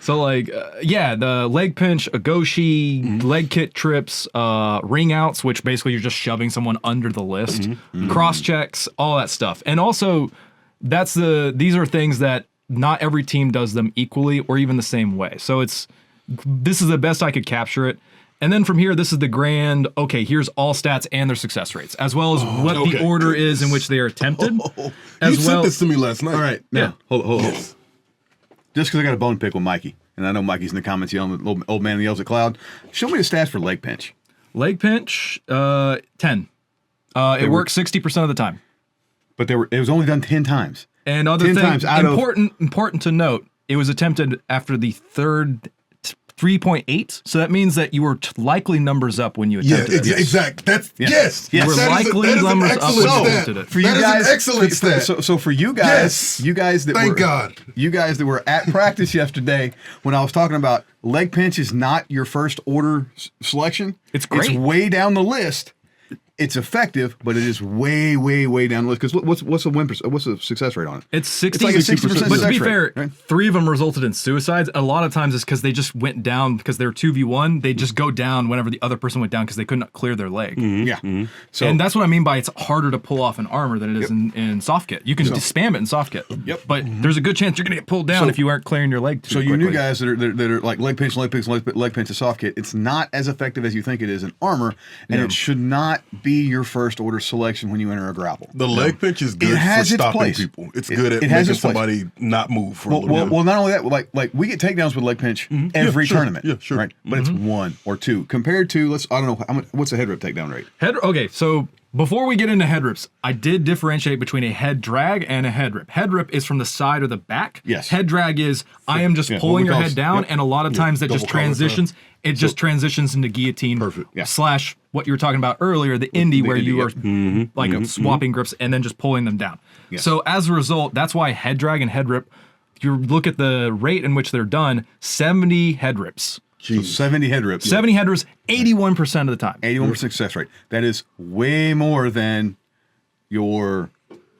So the leg pinch, a goshi, leg kick trips, ring outs, which basically you're just shoving someone under the list, cross checks, all that stuff, and also. These are things that not every team does them equally or even the same way. So this is the best I could capture it. And then from here, this is the grand, here's all stats and their success rates, as well as what the order is in which they are attempted. You sent this to me last night. All right. Now, hold. Just because I got a bone pick with Mikey, and I know Mikey's in the comments yelling, the old man that yells at Cloud. Show me the stats for leg pinch. Leg pinch, 10. It works 60% of the time. But it was only done 10 times. And other things, important to note, it was attempted after the third 3.8. So that means that you were likely numbers up when you attempted it. Exactly. Yes. You were likely numbers up when you attempted it. For you guys, an excellent stat. So for you guys, you guys that were at practice yesterday, when I was talking about leg pinch is not your first order selection. It's great. It's way down the list. it's effective, but it is way, way, way down the list. Because what's the success rate on it? It's 60. It's like a 60% But to be success fair, rate, right? 3 of them resulted in suicides. A lot of times it's because they just went down because they were 2v1. They just go down whenever the other person went down because they couldn't clear their leg. Yeah. So And that's what I mean by it's harder to pull off an armor than it is in soft kit. You can just spam it in soft kit. Yep. But there's a good chance you're going to get pulled down if you aren't clearing your leg too So you quickly. new guys that are like leg pinch, leg pinch, and soft kit, it's not as effective as you think it is in armor, and it should not be your first order selection when you enter a grapple. The leg pinch is good It has for its stopping place. people. It's good at it has making its place. somebody not move for a little bit. Well, not only that, like we get takedowns with leg pinch every sure. tournament, Yeah, sure. right? But it's 1 or 2 compared to I don't know how much, what's the head rip takedown rate? Okay, so before we get into head rips, I did differentiate between a head drag and a head rip. Head rip is from the side or the back. Yes. Head drag is I am just what pulling we your call head down, and a lot of times that just double collar transitions. It just transitions into guillotine. Perfect. Yeah. Slash what you were talking about earlier, the indie where indie, you yep. are like swapping grips and then just pulling them down. Yes. So as a result, that's why head drag and head rip. If you look at the rate in which they're done, 70 head rips. So 70 head rips. 70 head rips, 81% of the time. 81% success rate. That is way more than your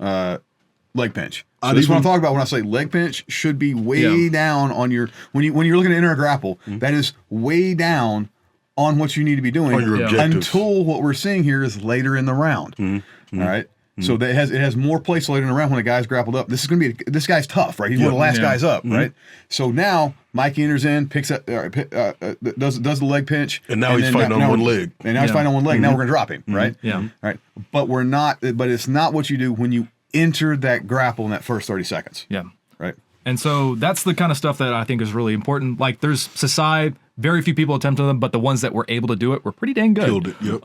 leg pinch. So this is what I'm talking about when I say leg pinch should be way down on your when you're looking to enter a grapple. That is way down on what you need to be doing On your objectives. until what we're seeing here is later in the round. All right. So that it has more place later in the round when a guy's grappled up. This is going to be this guy's tough, right? He's one of the last guys up, right? So now Mikey enters in, picks up, does the leg pinch, And now he's fighting on one leg. And now he's fighting on one leg. Now we're going to drop him, right? Yeah. All right. But we're not. But it's not what you do when you enter that grapple in that first 30 seconds. Yeah. Right. And so that's the kind of stuff that I think is really important. Like there's Sasai, very few people attempted them, but the ones that were able to do it were pretty dang good. Killed it, yep.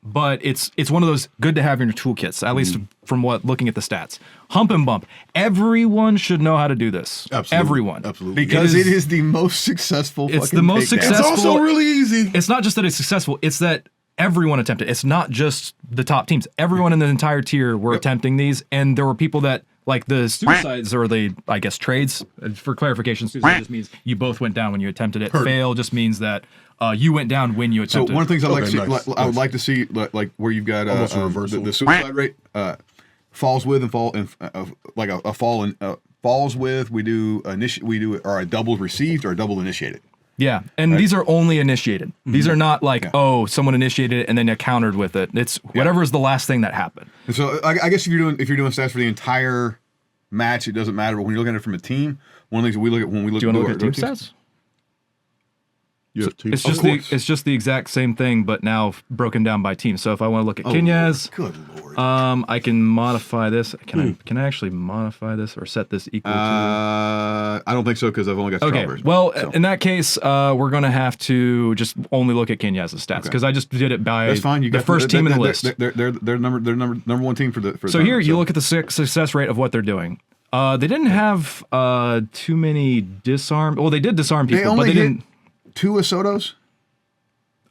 But it's one of those good to have in your toolkits, at least from what looking at the stats. Hump and bump. Everyone should know how to do this. Absolutely. Everyone. Absolutely. Because it is the most successful. It's fucking the most takedown. successful. It's also really easy. It's not just that it's successful, it's that everyone attempted. It's not just the top teams. Everyone in the entire tier were attempting these, and there were people that like the suicides or the, I guess, trades. For clarification, suicide just means you both went down when you attempted it. Fail just means that you went down when you So attempted one of the things I like Okay, to see, nice, I would like to see, like where you've got Almost a reversal. the suicide rate falls with and fall and like a fall and falls with. We do or a double received or a double initiated. Yeah, and these are only initiated. These are not like, oh, someone initiated it and then they countered with it. It's whatever is the last thing that happened. And so I guess if you're doing stats for the entire match, it doesn't matter. But when you're looking at it from a team, one of the things that we look at when we look. Do you want to at look at team stats? You have two. It's Of just course. it's just the exact same thing, but now broken down by team. So if I want to look at Kenyaz, Good lord. I can modify this. Can I actually modify this or set this equal to? I don't think so because I've only got Okay. strawberries. Well, So, in that case, we're gonna have to just only look at Kenyaz's stats because I just did it by that's fine. You the got first team in the list. They're number one team for the. So here you look at the success rate of what they're doing. They didn't have too many disarm. Well, they did disarm people, They only but they hit didn't. 2 Asotos.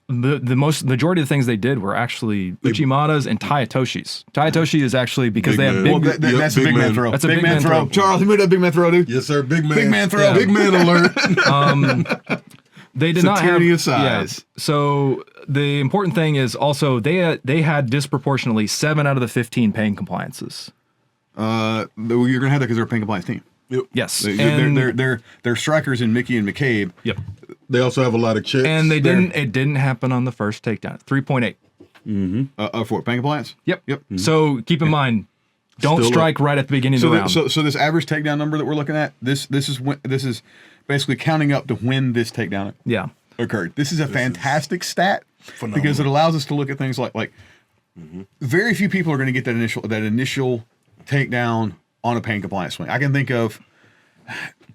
The majority of the things they did were actually Uchimadas and Tayatoshis. Taitoshi is actually because Big they have man. big. Well, that's a big man throw. That's a big man throw. Charles, you made that big man throw, dude. Yes, sir. Big man. Big man throw. Big man alert. They did It's a not have tyranny of size. Yeah. So the important thing is also they had disproportionately 7 out of the 15 paying compliances. You're gonna have that because they're a paying compliance team. Yes, They're strikers in Mickey and McCabe. Yep. They also have a lot of checks. And they didn't. It didn't happen on the first takedown. 3.8. For paying compliance. Yep. Yep. So keep in mind, don't Still strike right at the beginning So, of the round. so this average takedown number that we're looking at, this is basically counting up to when this takedown yeah. occurred. This is a fantastic stat phenomenal. because it allows us to look at things like very few people are going to get that initial takedown on a paying compliance swing. I can think of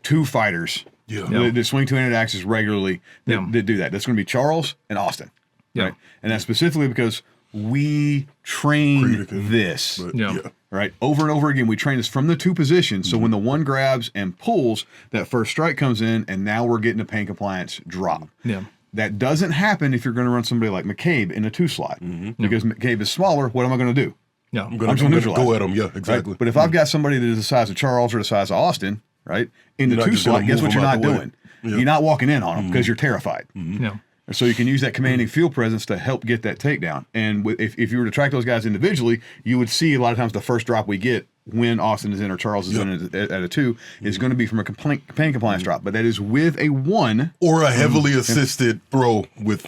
2 fighters that swing 2-handed axes regularly that do that. That's going to be Charles and Austin. Yeah. Right? And that's specifically because we train Predicated, this. but Yeah. Right, over and over again, we train this from the 2 positions. So when the one grabs and pulls, that first strike comes in, and now we're getting a pain compliance drop. Yeah. That doesn't happen if you're going to run somebody like McCabe in a 2 slot because McCabe is smaller. What am I going to do? Yeah. I'm gonna neutralize go it. at them. Yeah, Right? exactly. But if I've got somebody that is the size of Charles or the size of Austin, right, in the You're not 2 just gonna slot, guess move what them you're out not the way. doing? Yeah. You're not walking in on them because you're terrified. Yeah. So you can use that commanding field presence to help get that takedown. And if you were to track those guys individually, you would see a lot of times the first drop we get when Austin is in or Charles is in at a 2 is going to be from a command compliance drop. But that is with a 1. Or a heavily assisted throw with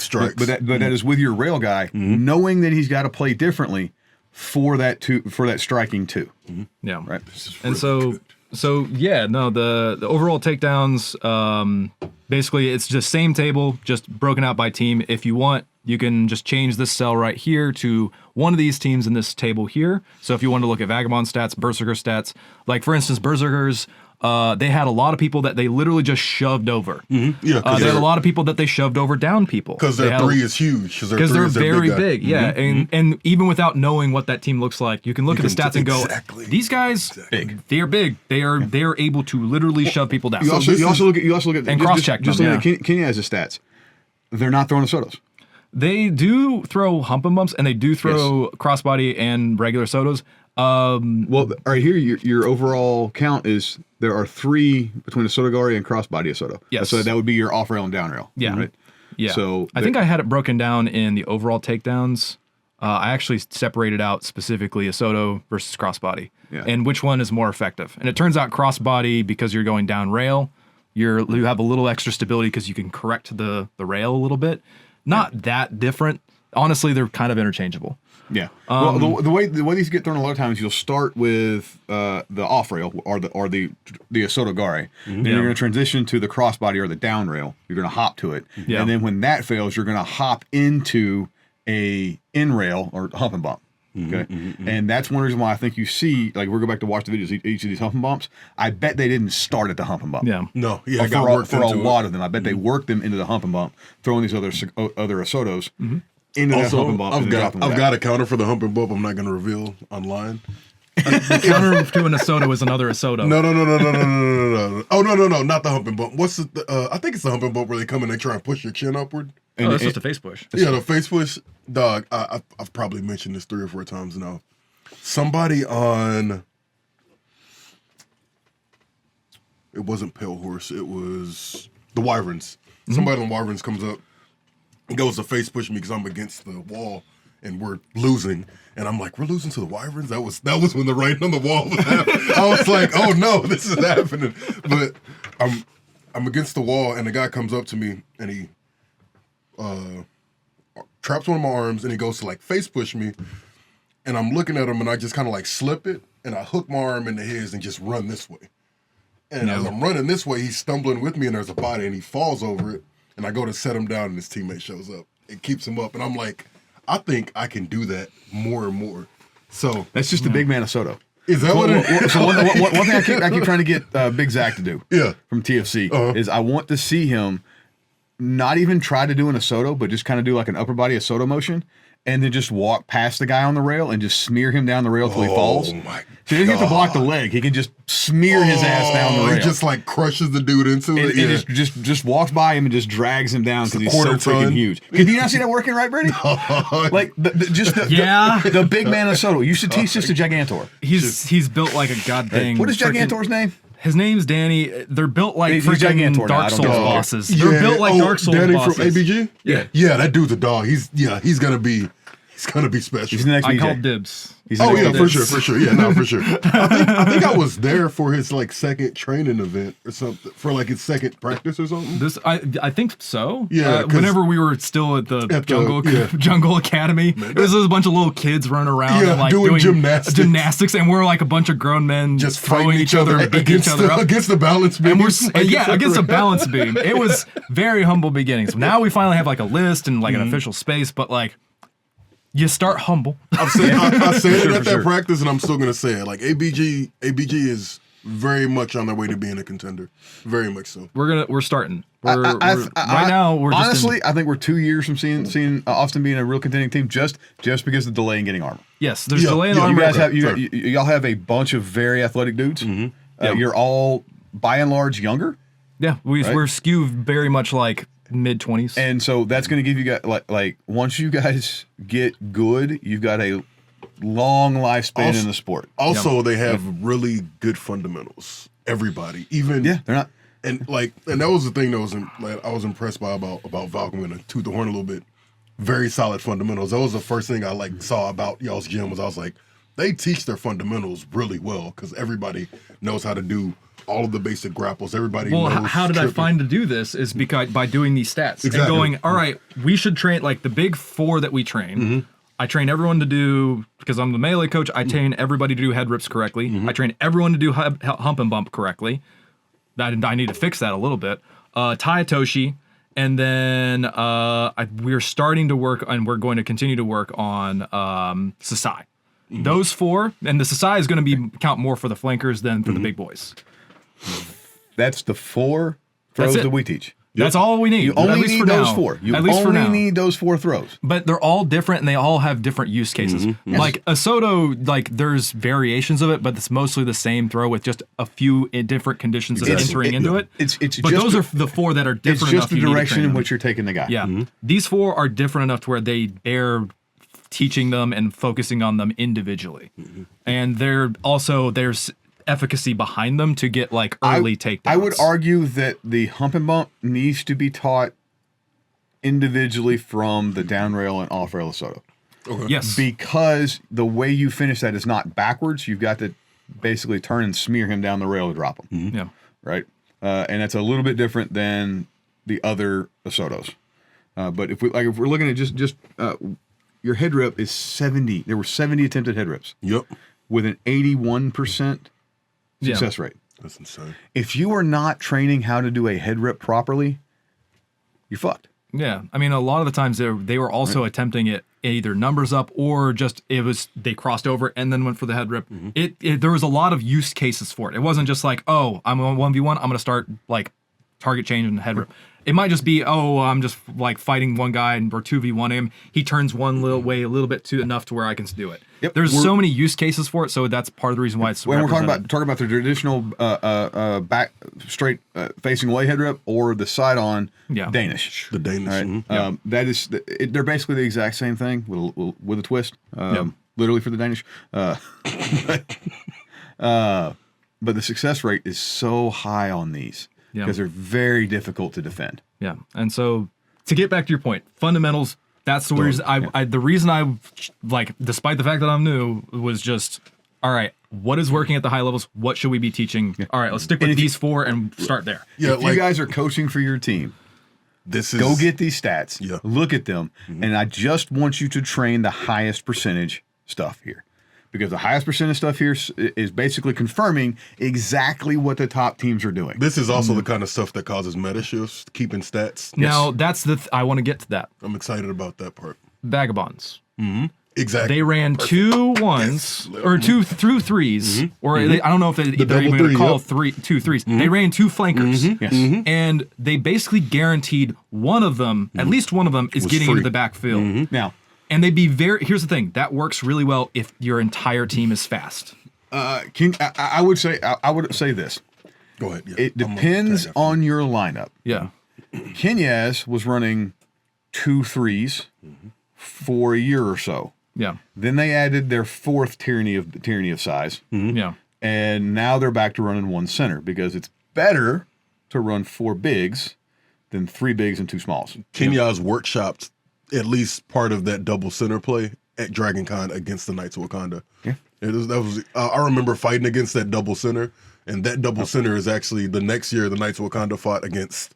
strikes. But that is with your rail guy, knowing that he's got to play differently for that striking 2. Yeah. Right. And the overall takedowns, basically it's just same table, just broken out by team. If you want, you can just change this cell right here to one of these teams in this table here. So if you want to look at Vagabond stats, Berserker stats, like for instance, Berserkers, they had a lot of people that they literally just shoved over. Yeah, they had a lot of people that they shoved over down people. Because their 3 is huge. Because they're very big, yeah. And even without knowing what that team looks like, you can look at the stats and go, these guys, they're big. They are able to literally shove people down. You also look at and cross-check them. Just look at Kenya has the stats. They're not throwing the Sotos. They do throw hump and bumps, and they do throw crossbody and regular Sotos. Well, right here, your overall count is there are 3 between a Sotogari and crossbody of Soto. Yes. So that would be your off rail and down rail. Yeah. Right? Yeah. So I think I had it broken down in the overall takedowns. I actually separated out specifically a Soto versus crossbody and which one is more effective. And it turns out crossbody, because you're going down rail, you have a little extra stability because you can correct the rail a little bit. Not that different. Honestly, they're kind of interchangeable. Yeah. Well, the way these get thrown a lot of times, you'll start with the off rail or the Sotogari. Then you're going to transition to the crossbody or the down rail. You're going to hop to it, and then when that fails, you're going to hop into a in rail or hump and bump. Okay, and that's one reason why I think you see, like, we'll go back to watch the videos, each of these hump and bumps. I bet they didn't start at the hump and bump. Yeah, no, yeah, for a lot of them, I bet they worked them into the hump and bump, throwing these other Asotos into that hump and bump. I've got a counter for the hump and bump. I'm not going to reveal online. The counter to an Asoto is another Asoto. No. Oh no, not the hump and bump. What's the? I think it's the hump and bump where they come and they try and push your chin upward. That's just a face push. Yeah, the face push. Dog, I've probably mentioned this 3 or 4 times now. Somebody on, it wasn't Pale Horse, it was the Wyverns. Somebody on Wyverns comes up and goes to face push me because I'm against the wall and we're losing. And I'm like, we're losing to the Wyverns? That was when the writing on the wall was happening. I was like, oh no, this is happening. But I'm against the wall and the guy comes up to me and he traps one of my arms and he goes to like face push me, and I'm looking at him and I just kind of like slip it and I hook my arm into his and just run this way. And as I'm running this way, he's stumbling with me and there's a body and he falls over it, and I go to set him down and his teammate shows up. It keeps him up and I'm like, I think I can do that more and more. So that's just the big man of Soto. Is that what it is? So one thing I keep trying to get Big Zach to do from TFC is I want to see him not even try to do an Asoto, but just kind of do like an upper body Asoto motion, and then just walk past the guy on the rail and just smear him down the rail till he falls. Oh my! So he doesn't have to block the leg; he can just smear his ass down the rail. He just like crushes the dude into it. And just walks by him and just drags him down because he's so freaking huge. Can you not see that working right, Brady? Like the big man of Soto. You should teach this to Gigantor. He's built like a goddamn. What is Gigantor's name? His name's Danny. They're built like freaking Dark Souls bosses. They're built like Dark Souls Danny bosses. Danny from ABG? Yeah, that dude's a dog. He's gonna be special. He's the next I BJ. call dibs. For sure. Yeah, no, for sure. I think I was there for his like second training event or something, for like his second practice or something. I think so. Yeah, whenever we were still at the Jungle Academy, it was a bunch of little kids running around and like doing gymnastics, and we're like a bunch of grown men just throwing each other and beating each other up against the balance beam. And against a balance beam. It was very humble beginnings. Now we finally have like a list and like an official space, but like, you start humble. I said it at that practice, and I'm still gonna say it. Like ABG is very much on their way to being a contender. Very much so. We're starting. Right now, we're honestly, I think we're 2 years from seeing Austin being a real contending team just because of the delay in getting armor. Yes, there's delay in armor. Y'all have a bunch of very athletic dudes. You're all by and large younger. Yeah, we're skewed very much like mid-20s, and so that's going to give you guys like once you guys get good, you've got a long lifespan in the sport. Also, they have really good fundamentals. Everybody, even they're not. And that was the thing that I was impressed by about Valk. I'm gonna toot the horn a little bit. Very solid fundamentals. That was the first thing I saw about y'all's gym was I was like, they teach their fundamentals really well because everybody knows how to do all of the basic grapples. Everybody knows. How did I find to do this is because by doing these stats and going, all right, we should train like the big 4 that we train. I train everyone to do, because I'm the melee coach, I train everybody to do head rips correctly. I train everyone to do hump and bump correctly. I need to fix that a little bit. Taetoshi, and then we're starting to work, and we're going to continue to work on Sasai. Those 4, and the Sasai is going to count more for the flankers than for the big boys. That's the 4 throws that we teach. That's all we need. You only need those 4. You only need those 4 throws. But they're all different, and they all have different use cases. Like a Soto, there's variations of it, but it's mostly the same throw with just a few different conditions of entering into it. But those are the 4 that are different. It's just the direction in which you're taking the guy. Yeah, these 4 are different enough to where they bear teaching them and focusing on them individually, and there's efficacy behind them to get early takedowns. I would argue that the hump and bump needs to be taught individually from the down rail and off rail of Soto. Okay. Yes. Because the way you finish that is not backwards. You've got to basically turn and smear him down the rail to drop him. Yeah. Right? And that's a little bit different than the other Sotos. But if we're looking at just your head rip is 70. There were 70 attempted head rips. Yep. With an 81% success rate. That's insane. If you are not training how to do a head rip properly, you're fucked. Yeah, I mean, a lot of the times they were also attempting it either numbers up or just they crossed over and then went for the head rip. There was a lot of use cases for it. It wasn't just like, oh, I'm on 1v1, I'm gonna start target change and head rip. It might just be, oh, I'm just fighting one guy and we're 2v1 him. He turns one little way a little bit enough to where I can do it. Yep. There's so many use cases for it, so that's part of the reason why it's when we're talking about the traditional back straight facing away head rip or the side on Danish. The Danish. Right? That is they're basically the exact same thing with a twist. Literally for the Danish. But the success rate is so high on these because they're very difficult to defend. Yeah, and so to get back to your point, fundamentals. That's the reason the reason I despite the fact that I'm new, was just, all right, what is working at the high levels? What should we be teaching? All right, let's stick with these 4 and start there. Yeah, if you guys are coaching for your team, go get these stats, look at them, and I just want you to train the highest percentage stuff here. Because the highest percentage stuff here is basically confirming exactly what the top teams are doing. This is also the kind of stuff that causes meta shifts, keeping stats. Now, that's I want to get to that. I'm excited about that part. Vagabonds. Exactly. They ran 2 1s or 2 through 3s, or I don't know if they're even going to call 2 3s. They ran 2 flankers, and they basically guaranteed one of them, at least one of them, is getting into the backfield. Now, and they'd be here's the thing, that works really well if your entire team is fast. I would say this. Go ahead. Yeah. It depends on your lineup. Yeah. Kenyaz was running 2 3s for a year or so. Yeah. Then they added their 4th tyranny of size. Yeah. And now they're back to running 1 center because it's better to run 4 bigs than 3 bigs and 2 smalls. Kenyaz workshopped at least part of that double center play at Dragon Con against the Knights of Wakanda. Yeah. I remember fighting against that double center, and that double center is actually the next year the Knights of Wakanda fought against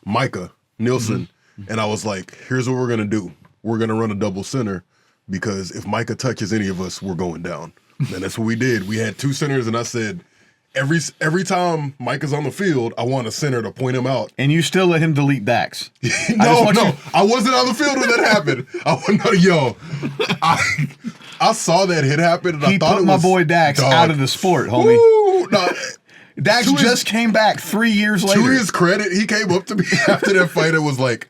Micah Nielsen, and I was like, here's what we're going to do. We're going to run a double center because if Micah touches any of us, we're going down. And that's what we did. We had 2 centers, and I said, every time Mike is on the field, I want a center to point him out. And you still let him delete Dax. No, I wasn't on the field when that happened. I saw that hit happen, and I thought put my boy Dax out of the sport, homie. Dax just came back 3 years later. To his credit, he came up to me after that fight and was like,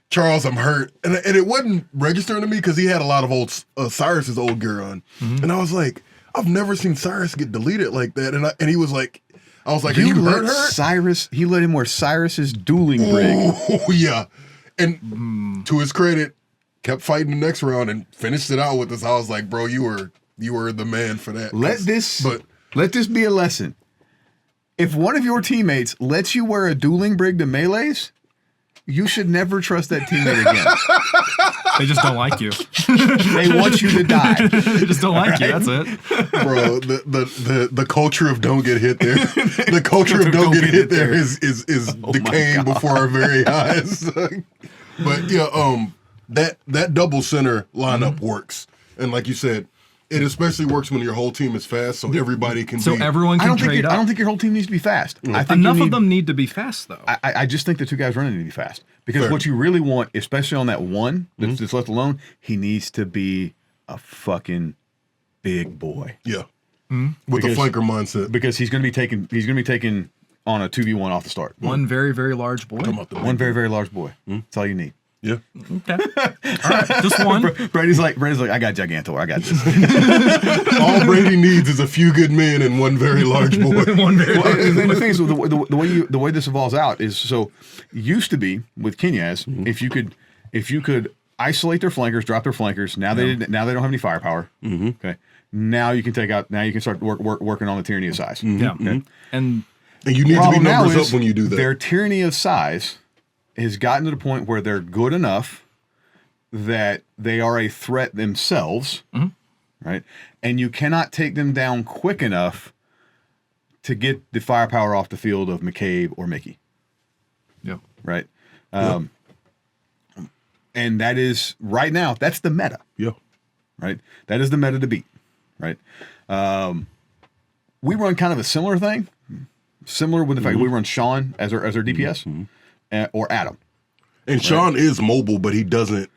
Charles, I'm hurt. And it wasn't registering to me because he had a lot of old Cyrus's old gear on. And I was like, I've never seen Cyrus get deleted like that. And he was like, I was like, you hurt? Cyrus, he let him wear Cyrus's dueling brig. Oh, yeah. And to his credit, kept fighting the next round and finished it out with us. I was like, bro, you were the man for that. Let this be a lesson. if one of your teammates lets you wear a dueling brig to melees, you should never trust that teammate again. They just don't like you. They want you to die. They just don't like you. That's it. Bro, the culture of don't get hit there. The culture of don't get hit there is decaying before our very eyes. But yeah, that double center lineup works. And like you said, it especially works when your whole team is fast, so everybody can So be... everyone can trade up. I don't think your whole team needs to be fast. I think Enough of them need to be fast, though. I just think the two guys running need to be fast. Because Fair. what you really want, especially on that one that's left alone, he needs to be a fucking big boy. Yeah. With the flanker mindset. Because he's gonna be taken on a 2v1 off the start. One very, very large boy. One very, very large boy. That's all you need. Yeah. Okay. All right. Just one. Brady's like, I got Gigantor. I got this. All Brady needs is a few good men and one very large boy. One very Well, and the thing is, the way this evolves out is, so used to be with Kenyas, if you could isolate their flankers, drop their flankers. Now they don't have any firepower. Okay. Now you can start working on the tyranny of size. Yeah. Okay. And And you need to be numbers up when you do that. Their tyranny of size has gotten to the point where they're good enough that they are a threat themselves, right? And you cannot take them down quick enough to get the firepower off the field of McCabe or Mickey, yeah. right? And that is, right now, that's the meta, Yeah. right? That is the meta to beat, right? We run kind of a similar thing, similar with the fact we run Sean as our DPS. Or Adam. And Sean is mobile, but he doesn't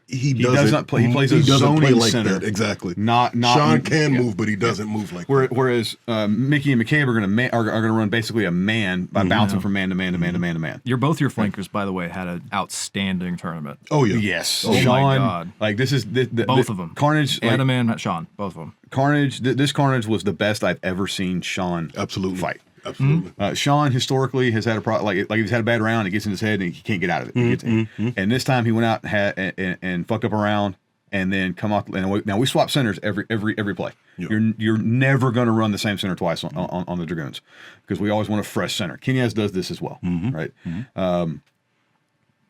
play. He plays a zoning like center. that. Exactly. Not Sean can move, but he doesn't move like that. Whereas Mickey and McCabe are gonna run basically a man by bouncing from man to man to man to man to man. Both your flankers, by the way, had an outstanding tournament. Oh yeah. Yes. Oh, Sean, my God. Like this is Both of them. Carnage. Adam and Sean, both of them. Carnage. This Carnage was the best I've ever seen Sean Absolutely fight. Absolutely. Sean historically has had a problem, like he's had a bad round. It gets in his head and he can't get out of it. And this time he went out and fucked up a round and then come off. And now we swap centers every play. Yep. You're never going to run the same center twice on the Dragoons because we always want a fresh center. Kenyas does this as well, right?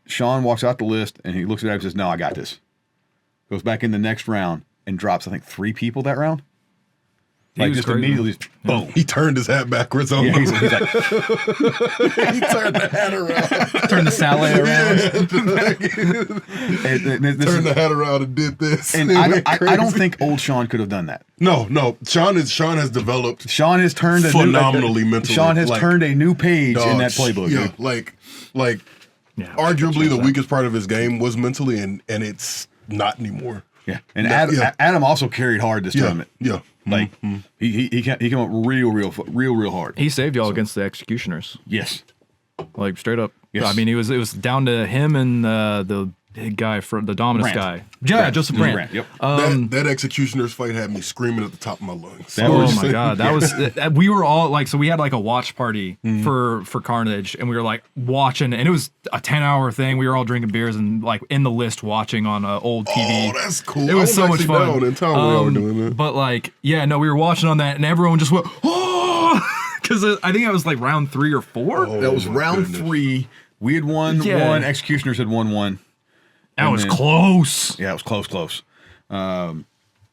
Sean walks out the list and he looks at it and says, "No, I got this." Goes back in the next round and drops, I think, 3 people that round. Like just immediately, boom. He turned his hat backwards on Yeah, them. he's like, He turned the hat around. Turn the salad around. Turned the hat around and did this. and I don't think old Sean could have done that. No. Sean has developed Sean has turned phenomenally mentally. Sean has Like, turned a new page in that dogs. playbook. Yeah, Dude. like Yeah, arguably the weakest part of his game was mentally, and it's not anymore. Yeah, and Adam also carried hard this tournament. Yeah. Like he came up real hard. He saved y'all against the Executioners. Yes. Like straight up. Yes. I mean, it was down to him and the big guy for the Dominus Brandt. guy. Yeah, Joseph Brandt. Brandt, yep. That Executioner's fight had me screaming at the top of my lungs. That Oh was- my god, that was we were all like, so we had like a watch party for Carnage, and we were like watching, and it was a 10-hour thing. We were all drinking beers and like in the list watching on an old TV. Oh, that's cool. It was so much fun. Down in town when y'all were doing that. But like, yeah, no, we were watching on that, and everyone just went, oh, because I think it was like round 3 or 4. Oh, That was my round goodness. 3. We had won Yeah. one. Executioners had won one. That was then- close. Yeah, it was close.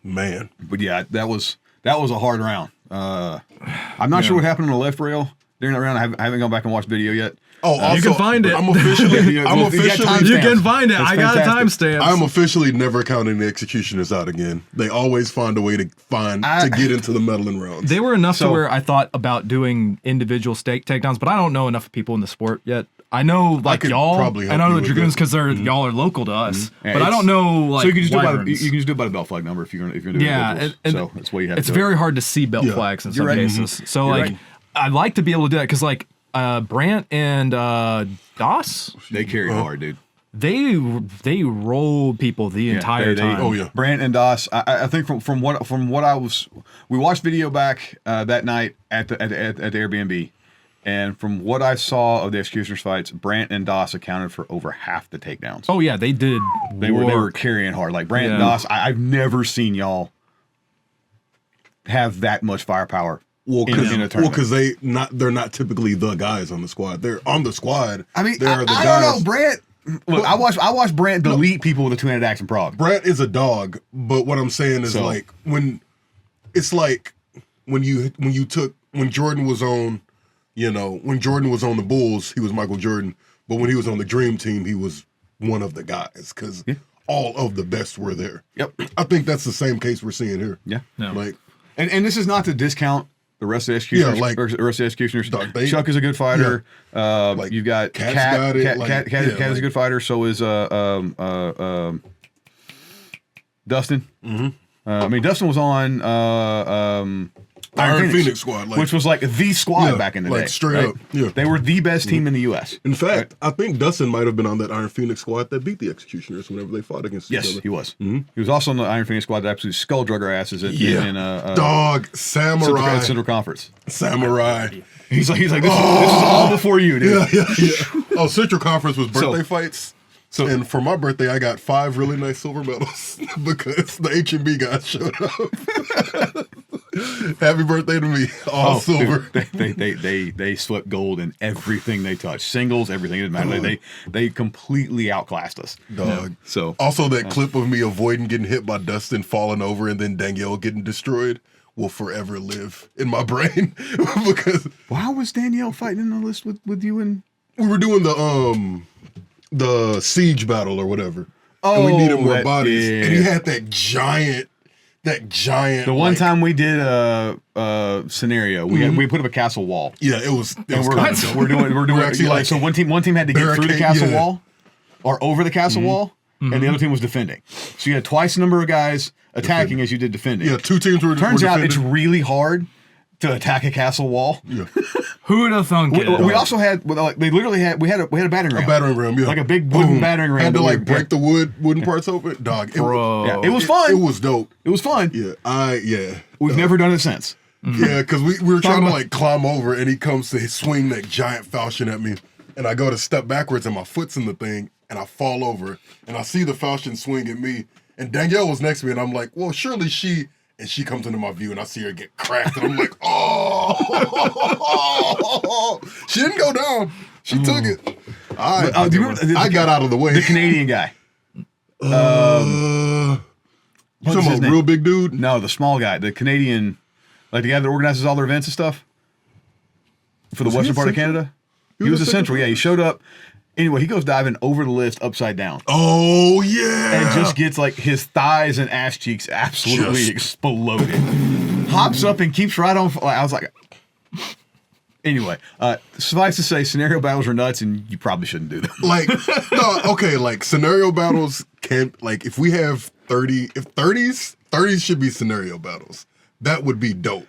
Man. But yeah, that was a hard round. I'm not sure what happened on the left rail during that round. I haven't gone back and watched video yet. Oh, also, You can find it. I'm officially. Yeah, I'm well, you got officially. time You stamps. can find it. That's I got fantastic. timestamps. I'm officially never counting the Executioners out again. They always find a way to get into the medaling rounds. They were enough So- to where I thought about doing individual takedowns, but I don't know enough people in the sport yet. I know like could y'all, probably I help know you the with Dragoons that. because y'all are local to us, Yeah, but I don't know like. So you can just do it by the, wyverns. you can just do it by the belt flag number if you're gonna do Yeah, individuals. and So that's why you have. It's to do very it. hard to see belt Yeah. flags in You're some right. cases. So You're like, right. I'd like to be able to do that because like Brandt and Doss, They carry hard, dude. they rolled people the entire time. Oh yeah. Brandt and Doss. I think from what I was, we watched video back that night at the Airbnb, and from what I saw of the Executioners fights, Brandt and Doss accounted for over half the takedowns. Oh yeah, they did. They were carrying hard. Like Brandt and Yeah. Doss, I've never seen y'all have that much firepower Well, in a tournament. because they're not typically the guys on the squad. They're on the squad. I mean, they're the I guys. don't know, Brant. Look, I watched Brant delete people with a two-handed axe and prog. Brant is a dog, but what I'm saying is like when Jordan was on, when Jordan was on the Bulls, he was Michael Jordan, but when he was on the Dream Team, he was one of the guys because all of the best were there. Yep. I think that's the same case we're seeing here. Yeah. No. Like, and this is not to discount the rest of the executioners. The rest of the executioners. Chuck is a good fighter. Like, You've got Cat's Cat. got it, Cat is a good fighter. So is Dustin. Mm-hmm. I mean, Dustin was on Iron Phoenix squad, which was like the squad back in the day. Straight up. Yeah. They were the best team in the U.S. In fact, I think Dustin might have been on that Iron Phoenix squad that beat the Executioners whenever they fought against each other. Yes, he was. Mm-hmm. He was also on the Iron Phoenix squad that absolutely skull drug our asses in Samurai. Central Conference. Samurai. He's like, this is all before you, dude. Yeah. Oh, Central Conference was birthday fights. And for my birthday, I got 5 really nice silver medals because the H&B guys showed up. Happy birthday to me. All silver. Dude, they swept gold in everything they touched. Singles, everything. It didn't matter. They completely outclassed us. Dog. Yeah. So also that clip of me avoiding getting hit by Dustin, falling over, and then Danielle getting destroyed will forever live in my brain. Because why was Danielle fighting in the list with you and we were doing the siege battle or whatever. Oh, and we needed more bodies. Yeah. And he had that giant. The one time we did a scenario, we put up a castle wall. Yeah, it was we're doing actually like so one team had to get through the castle wall or over the castle wall, and the other team was defending. So you had twice the number of guys attacking as you did defending. Yeah, 2 teams were. Turns out it's really hard to attack a castle wall. Yeah. Who would have thunk it? We also had they literally had we had a battering ram. A battering ram, yeah. Like a big wooden battering ram. Had to like break the wooden parts open. Dog. It was fun. It was dope. It was fun. Yeah. We've never done it since. Yeah, because we were trying to like climb over and he comes to swing that giant falchion at me. And I go to step backwards and my foot's in the thing and I fall over and I see the falchion swing at me. And Danielle was next to me and I'm like, well, surely she... And she comes into my view, and I see her get cracked, and I'm like, oh! She didn't go down. She took it. I got out of the way. The Canadian guy. You talking about real big dude? No, the small guy. The Canadian, like the guy that organizes all their events and stuff for the western part of Canada. He was a central. Yeah, he showed up. Anyway, he goes diving over the list upside down. Oh, yeah. And just gets like his thighs and ass cheeks absolutely exploded. Hops up and keeps right on. I was like, anyway, suffice to say, scenario battles are nuts and you probably shouldn't do them. Like, no, okay, like scenario battles can't, like if we have 30s should be scenario battles. That would be dope.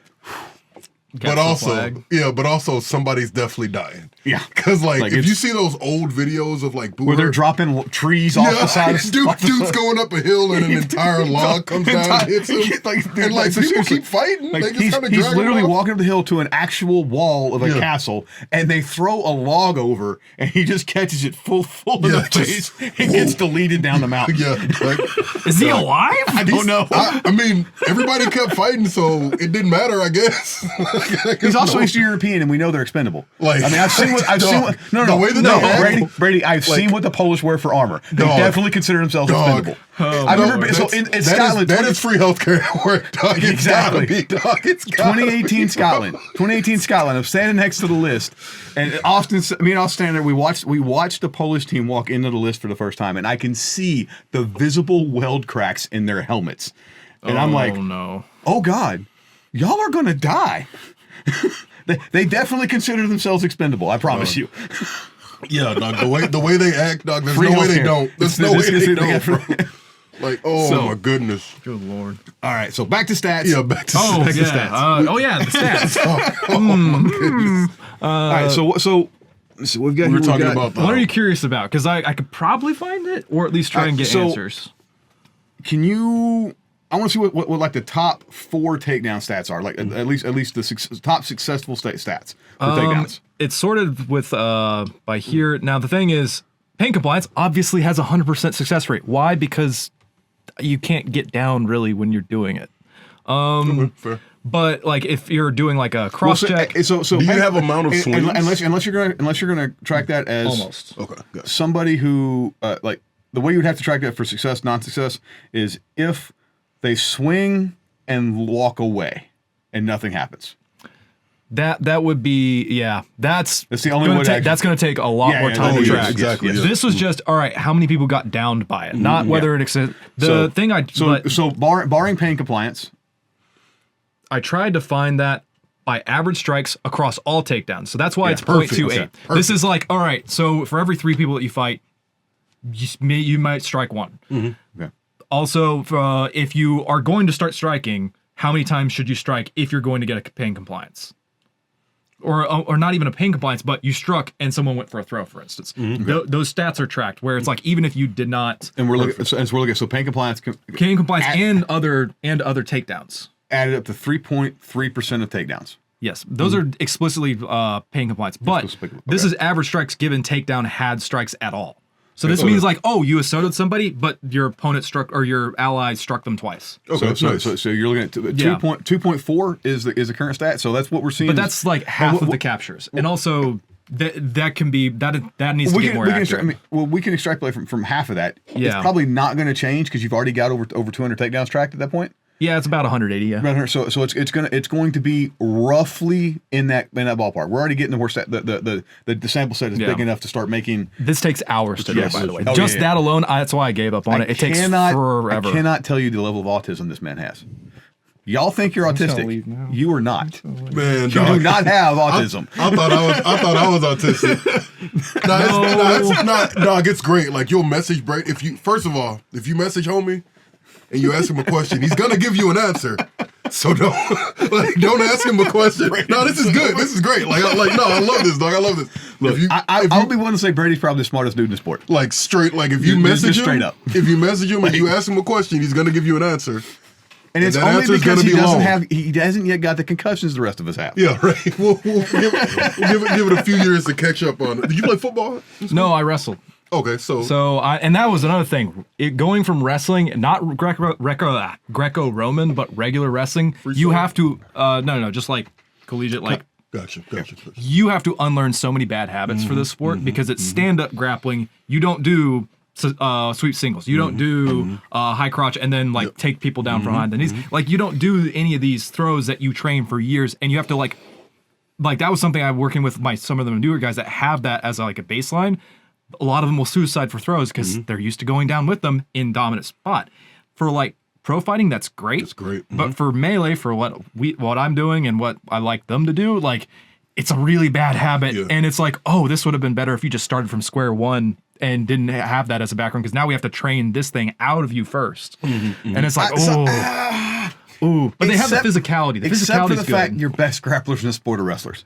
But also somebody's definitely dying. Yeah. Because, like if you see those old videos of, like, where they're dropping trees off the side of dude's going up a hill and an entire log comes down and hits him. And people keep fighting. Like, they just kind of he's literally walking up the hill to an actual wall of a castle, and they throw a log over, and he just catches it full in the face and gets deleted down the mountain. Yeah. Like, is he alive? I don't know. I mean, everybody kept fighting, so it didn't matter, I guess. He's also Eastern European, and we know they're expendable. Like, I mean, I've seen what Brady. I've seen what the Polish wear for armor. They definitely consider themselves expendable. I remember. So in Scotland, that is free healthcare at work, dog. Exactly. It's gotta be, dog. It's 2018 Scotland. 2018 Scotland. I'm standing next to the list, and often me and I'll stand there. We watched the Polish team walk into the list for the first time, and I can see the visible weld cracks in their helmets, and I'm like, oh God, y'all are gonna die. They definitely consider themselves expendable. I promise you. Yeah, dog. The way they act, dog. There's no way they don't. There's no way they don't. Bro. Like, my goodness. Good Lord. All right, so back to stats. Yeah, back to stats. The stats. My goodness. All right, so we've got. We're talking about. What are you curious about? Because I could probably find it, or at least try and get answers. Can you? I want to see what like the top 4 takedown stats are. Like at least the top successful stats for takedowns. It's sorted with by here. Now the thing is, pain compliance obviously has 100% success rate. Why? Because you can't get down really when you're doing it. Fair. But like if you're doing like a cross check, So Do you have amount of swings? unless you're gonna track that as almost. Okay, gotcha. somebody who like the way you would have to track that for success, non-success is if they swing and walk away and nothing happens. That would be that's the only gonna way to take, actually- that's going to take a lot Yeah, more yeah, time oh, to yes, track. exactly, yes. This was just all right. How many people got downed by it? Not whether it exists. The thing I barring pain compliance. I tried to find that by average strikes across all takedowns. So that's why it's perfect. 0.28. Okay, This is like, all right, so for every 3 people that you fight, you might strike 1. Okay. Also, if you are going to start striking, how many times should you strike if you're going to get a pain compliance? Or not even a pain compliance, but you struck and someone went for a throw, for instance. Those stats are tracked where it's like even if you did not, And we're looking. So pain compliance pain compliance and other takedowns. added up to 3.3% of takedowns. Yes, those are explicitly pain compliance, but Explicitly, this okay. is average strikes given takedown had strikes at all. So this means like, oh, you assoted somebody, but your opponent struck or your ally struck them twice. Okay, So you're looking at 2.4 is the current stat. So that's what we're seeing. But that's like half of the captures, and also that can be that needs to get more accurate. we can extrapolate from half of that. Yeah. It's probably not going to change because you've already got over 200 takedowns tracked at that point. Yeah, it's about 180. Yeah. So it's going to be roughly in that ballpark. We're already getting to where the sample set is big enough to start making. This takes hours to do, by the way. Oh, Just yeah. that alone, that's why I gave up on it. It takes forever. I cannot tell you the level of autism this man has. Y'all think you're autistic. You are not. Man, You do not have autism. I thought I was autistic. It's not. Dog, it's great. Like you'll message Brady. If you message homie and you ask him a question, he's gonna give you an answer. So don't ask him a question. No, this is good. This is great. I love this, dog. I love this. Look, I'll be willing to say Brady's probably the smartest dude in the sport. Like straight. Like if you message him, straight up. If you message him and you ask him a question, he's gonna give you an answer. And it's that only answer's because gonna be long. he hasn't yet got the concussions the rest of us have. Yeah, right. We'll give it a few years to catch up on it. Did you play football? No, I wrestled. Okay, so and that was another thing. Going from wrestling, not Greco-Roman, but regular wrestling, you have to no, just like collegiate, like gotcha. you have to unlearn so many bad habits for this sport because it's stand-up grappling. You don't do sweep singles. You don't do high crotch and then take people down from behind the knees. Like you don't do any of these throws that you train for years, and you have to like that was something I'm working with some of the newer guys that have that as like a baseline. A lot of them will suicide for throws because they're used to going down with them in dominant spot. For like pro fighting, that's great. That's great. But for melee, for what I'm doing and what I like them to do, like it's a really bad habit. Yeah. And it's like, oh, this would have been better if you just started from square one and didn't have that as a background because now we have to train this thing out of you first. And it's like, but they have the physicality. The Except for physicality's the fact good. your best grapplers in the sport are wrestlers.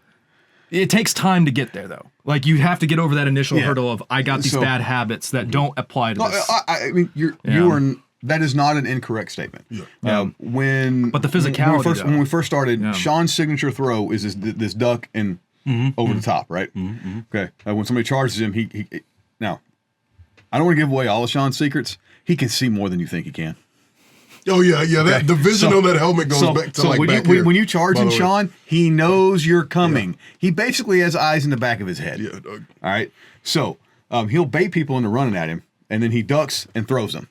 It takes time to get there, though. Like you have to get over that initial hurdle of I got these bad habits that don't apply to this. I mean, you are. That is not an incorrect statement. Yeah. But the physicality, when we first started, Sean's signature throw is this duck and over the top, right? Okay. When somebody charges him, he now, I don't want to give away all of Sean's secrets. He can see more than you think he can. Oh yeah. That the vision on that helmet goes back to when you charge him, Sean, he knows you're coming. Yeah. He basically has eyes in the back of his head. Yeah, Doug. All right. So he'll bait people into running at him, and then he ducks and throws them.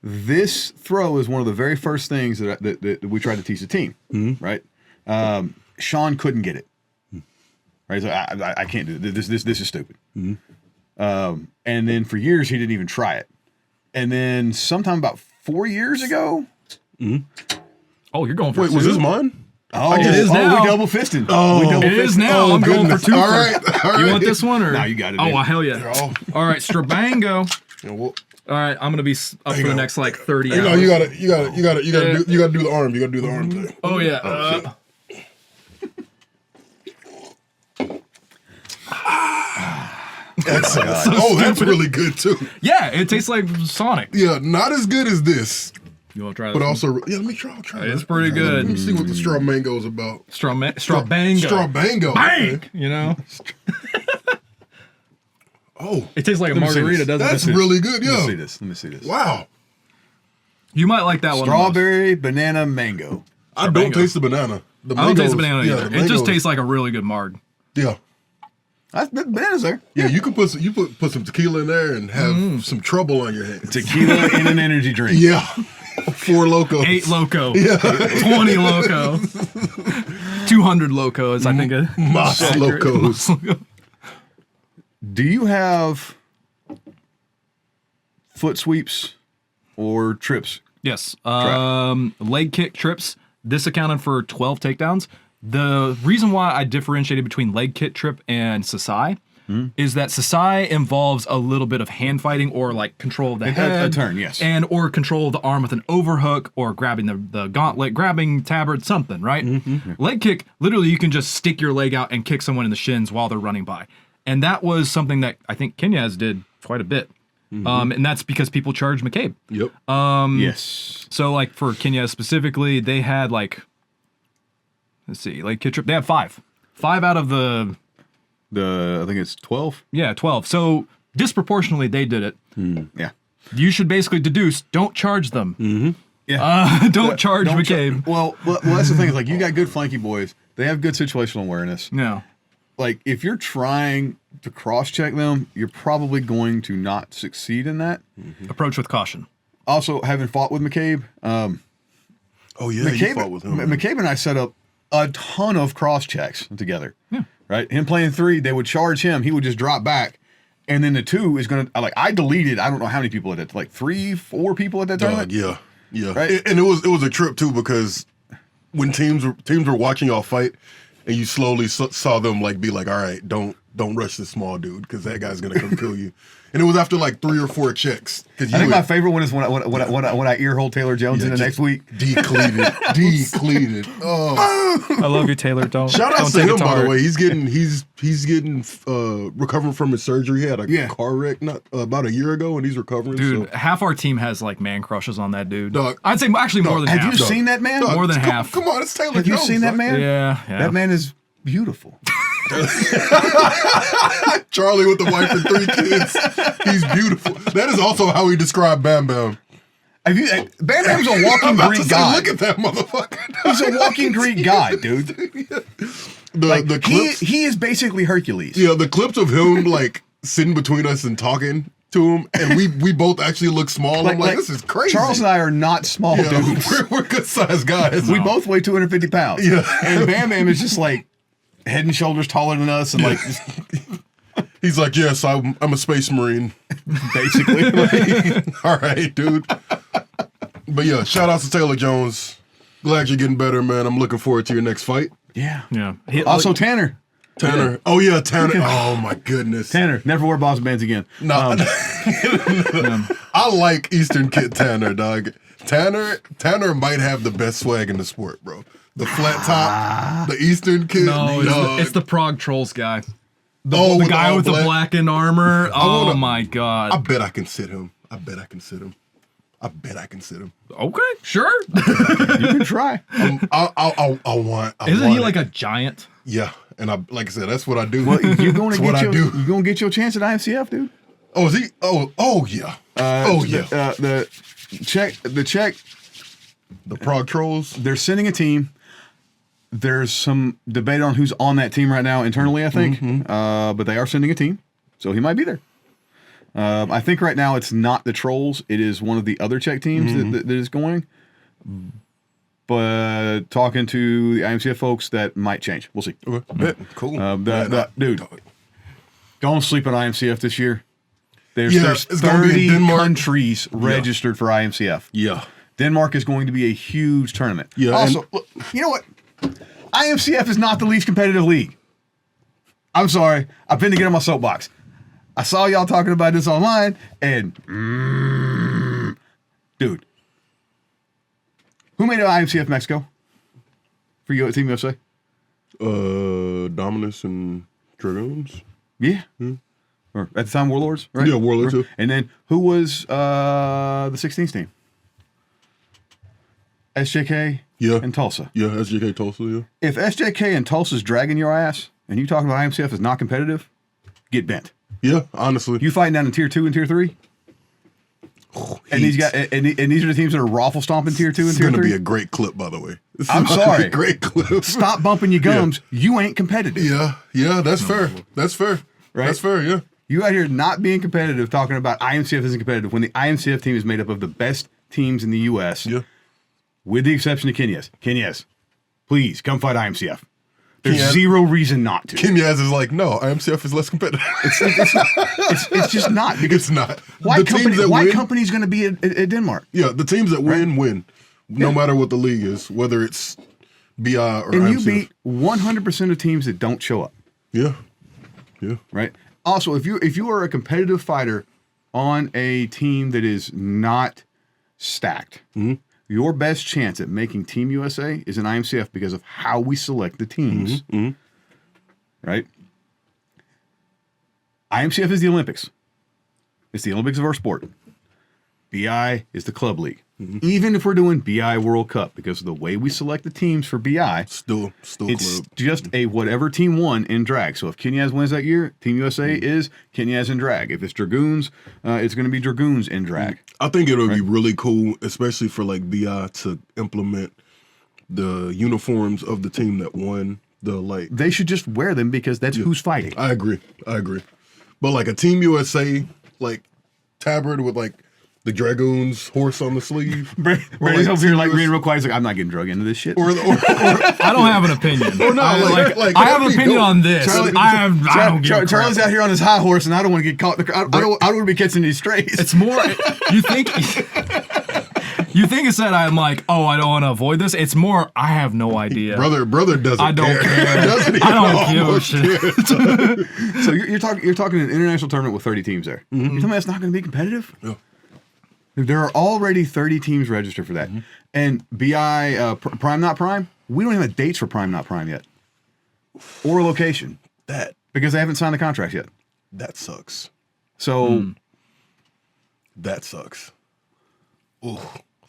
This throw is one of the very first things that we tried to teach the team. Right. Sean couldn't get it. Right. So I can't do it. This is stupid. And then for years he didn't even try it. And then sometime about 4 years ago. Oh, you're going for Wait, was this mine? Oh, it is now. We double fisting. It is now. I'm going for 2. All right. You want this one or? No, you got it. Oh, well, hell yeah. All right, Strabango. Yeah, All right, I'm gonna be up for the next like 30 hours. You gotta do the arm. You gotta do the arm thing. Oh yeah. Excellent. That's really good too. Yeah, it tastes like Sonic. Yeah, not as good as this, You want to try this? but one? also let me try. It's pretty good. Let me see what the straw mango is about. Strabango. Strabango. Bang! Okay. You know. Oh, It tastes like a me see margarita, this. doesn't that's it? really good. Let Yeah. me see this. Wow. You might like that one. Strawberry, banana, mango. I don't taste the banana. the I don't taste the mangoes- banana either. the It just mangoes- tastes like a really good marg. Yeah. That's the bananas there. Yeah, you can put some tequila in there and have some trouble on your hands. Tequila in an energy drink. Yeah. 4 locos. 8 loco. Yeah. 20 loco. 200 locos, I think. Mas locos. Do you have foot sweeps or trips? Yes. Leg kick trips. This accounted for 12 takedowns. The reason why I differentiated between leg kick trip and Sasai is that Sasai involves a little bit of hand fighting or like control of the head. A turn, yes. And or control of the arm with an overhook or grabbing the gauntlet, grabbing tabard, something, right? Leg kick, literally you can just stick your leg out and kick someone in the shins while they're running by. And that was something that I think Kenyaz did quite a bit. And that's because people charge McCabe. Yep. Yes. So like for Kenyaz specifically, they had like, let's see, like kid trip, they had 5. 5 out of the I think it's 12. 12. So disproportionately they did it. Yeah. You should basically deduce, don't charge them. Yeah. Don't charge McCabe. Well, that's the thing. Is like you got good flanky boys. They have good situational awareness. No. Like if you're trying to cross-check them, you're probably going to not succeed in that. Approach with caution. Also, having fought with McCabe, Oh yeah, you fought with him. McCabe and I set up a ton of cross-checks together. Yeah. Right? Him playing 3, they would charge him. He would just drop back. And then the 2 is going to, like, I deleted, I don't know how many people at it, like 3, 4 people at that tournament. Yeah. Right? And it was a trip too, because when teams were watching y'all fight, and you slowly saw them like be like, all right, don't rush this small dude because that guy's gonna come kill you. And it was after like 3 or 4 checks. I think my favorite one is when I earhole Taylor Jones in the next week. Decleated. Oh, I love you, Taylor. Don't shout out don't to take him it to by heart. the way. He's getting recovering from his surgery. He had a car wreck not about a year ago, and he's recovering. Dude, so. half our team has like man crushes on that dude. Dog. I'd say actually more than half. Have you seen that man? More than half. Come on, it's Taylor Have you Jones, seen that dog. man? Yeah. That man is beautiful. Charlie with the wife and 3 kids. He's beautiful. That is also how he described Bam Bam. Bam Bam's a walking Greek god. Look at that motherfucker. He's a walking Greek god, dude. The clips. He is basically Hercules. Yeah, the clips of him like sitting between us and talking to him, and we both actually look small. I'm like, this is crazy. Charles and I are not small dudes. We're good sized guys. We both weigh 250 pounds. Yeah. And Bam Bam is just like head and shoulders taller than us, and like just, He's like, yes, I'm a space marine. basically. All right, dude. But yeah, shout out to Taylor Jones. Glad you're getting better, man. I'm looking forward to your next fight. Yeah. Yeah. Also, Tanner. Tanner. Oh yeah, Tanner. Oh my goodness. Tanner, never wear Boston bands again. No, I like Eastern Kid Tanner, dog. Tanner might have the best swag in the sport, bro. The flat top, the Eastern Kid. No, it's the Prague Trolls guy. The with guy all with the black. blackened armor. Oh my god. I bet I can sit him. Okay, sure. You can try. I want. Isn't he like a giant? Yeah, and like I said, that's what I do. Well, you're going to That's what I do. you're going to get your chance at IMCF, dude. Oh, is he? Oh yeah. The Czech, The Prague Trolls. they're sending a team. There's some debate on who's on that team right now internally, I think. But they are sending a team, so he might be there. I think right now it's not the Trolls. It is one of the other Czech teams that is going. But talking to the IMCF folks, that might change. We'll see. Okay. Cool. Dude, don't sleep on IMCF this year. There's it's gonna be in 30 Denmark. countries registered for IMCF. Yeah. Denmark is going to be a huge tournament. Yeah, Also, look, you know what? IMCF is not the least competitive league. I'm sorry. I've been to get on my soapbox. I saw y'all talking about this online, and dude, who made it IMCF Mexico for you at Team USA? Dominus and Dragoons. Yeah. Or at the time, Warlords, right? Yeah, Warlords, too. And then who was the 16th team? SJK and Tulsa. Yeah, SJK Tulsa, yeah. If SJK and Tulsa's dragging your ass and you talking about IMCF is not competitive, get bent. Yeah, honestly. You fighting down in tier 2 and tier 3? And these guys, and these are the teams that are raffle stomping tier 2 and It's tier going to 3. be a great clip, by the way. I'm sorry. Great clip. Stop bumping your gums. You ain't competitive. Yeah, that's fair. That's fair. Right? That's fair, yeah. You out here not being competitive, talking about IMCF isn't competitive when the IMCF team is made up of the best teams in the U.S. Yeah. With the exception of Kenyas. Kenyas, please come fight IMCF. There's Kenyas- zero reason not to. Kenyas is like, no, IMCF is less competitive. It's just not. Because It's not. why The teams that win, company's going to be at Denmark? yeah, the teams that win, no matter what the league is, whether it's BI or And IMCF. you beat 100% of teams that don't show up. Yeah. Yeah. Right. Also, if you are a competitive fighter on a team that is not stacked, your best chance at making Team USA is an IMCF because of how we select the teams. Right. IMCF is the Olympics. It's the Olympics of our sport. BI is the club league. Even if we're doing BI World Cup, because of the way we select the teams for BI, Still it's club. just a whatever team won in drag. So if Kenyas wins that year, Team USA is Kenyas in drag. If it's Dragoons, it's going to be Dragoons in drag. I think it would be really cool, especially for like BI, to implement the uniforms of the team that won. They should just wear them because that's who's fighting. I agree. But like a Team USA like tabard with like the Dragoons horse on the sleeve. Brady's over here like reading real quiet. He's like, I'm not getting drug into this shit. Or I don't have an opinion. Or no, I have an opinion on this. I don't give a crap. Charlie's out here on his high horse, and I don't want to get caught. I don't want to be catching these strays. It's more. You think it's that I'm like, oh, I don't want to avoid this. It's more, I have no idea. brother doesn't I don't care. Doesn't he? I don't give a shit. So you're talking an international tournament with 30 teams there. You tell me that's not going to be competitive? Yeah. There are already 30 teams registered for that. And BI, Prime Not Prime, we don't even have dates for Prime Not Prime yet. Or a location. Because they haven't signed the contracts yet. That sucks. So That sucks. Ooh.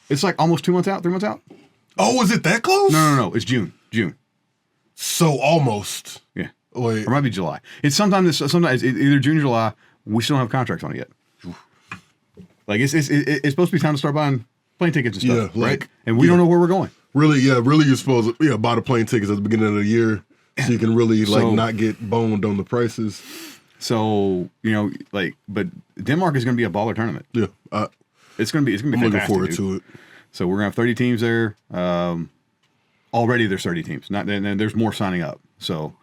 it's like almost 2 months out, 3 months out? Oh, is it that close? No. It's June. So almost. Yeah. Wait. Or it might be July. It's sometimes it's either June or July. We still don't have contracts on it yet. Like it's supposed to be time to start buying plane tickets and stuff, Yeah, right? And we don't know where we're going. Really, you're supposed to buy the plane tickets at the beginning of the year so you can really not get boned on the prices. So but Denmark is going to be a baller tournament. Yeah, It's going to be I'm looking fantastic, forward dude. to it. So we're going to have 30 teams there. Already there's 30 teams. And there's more signing up. So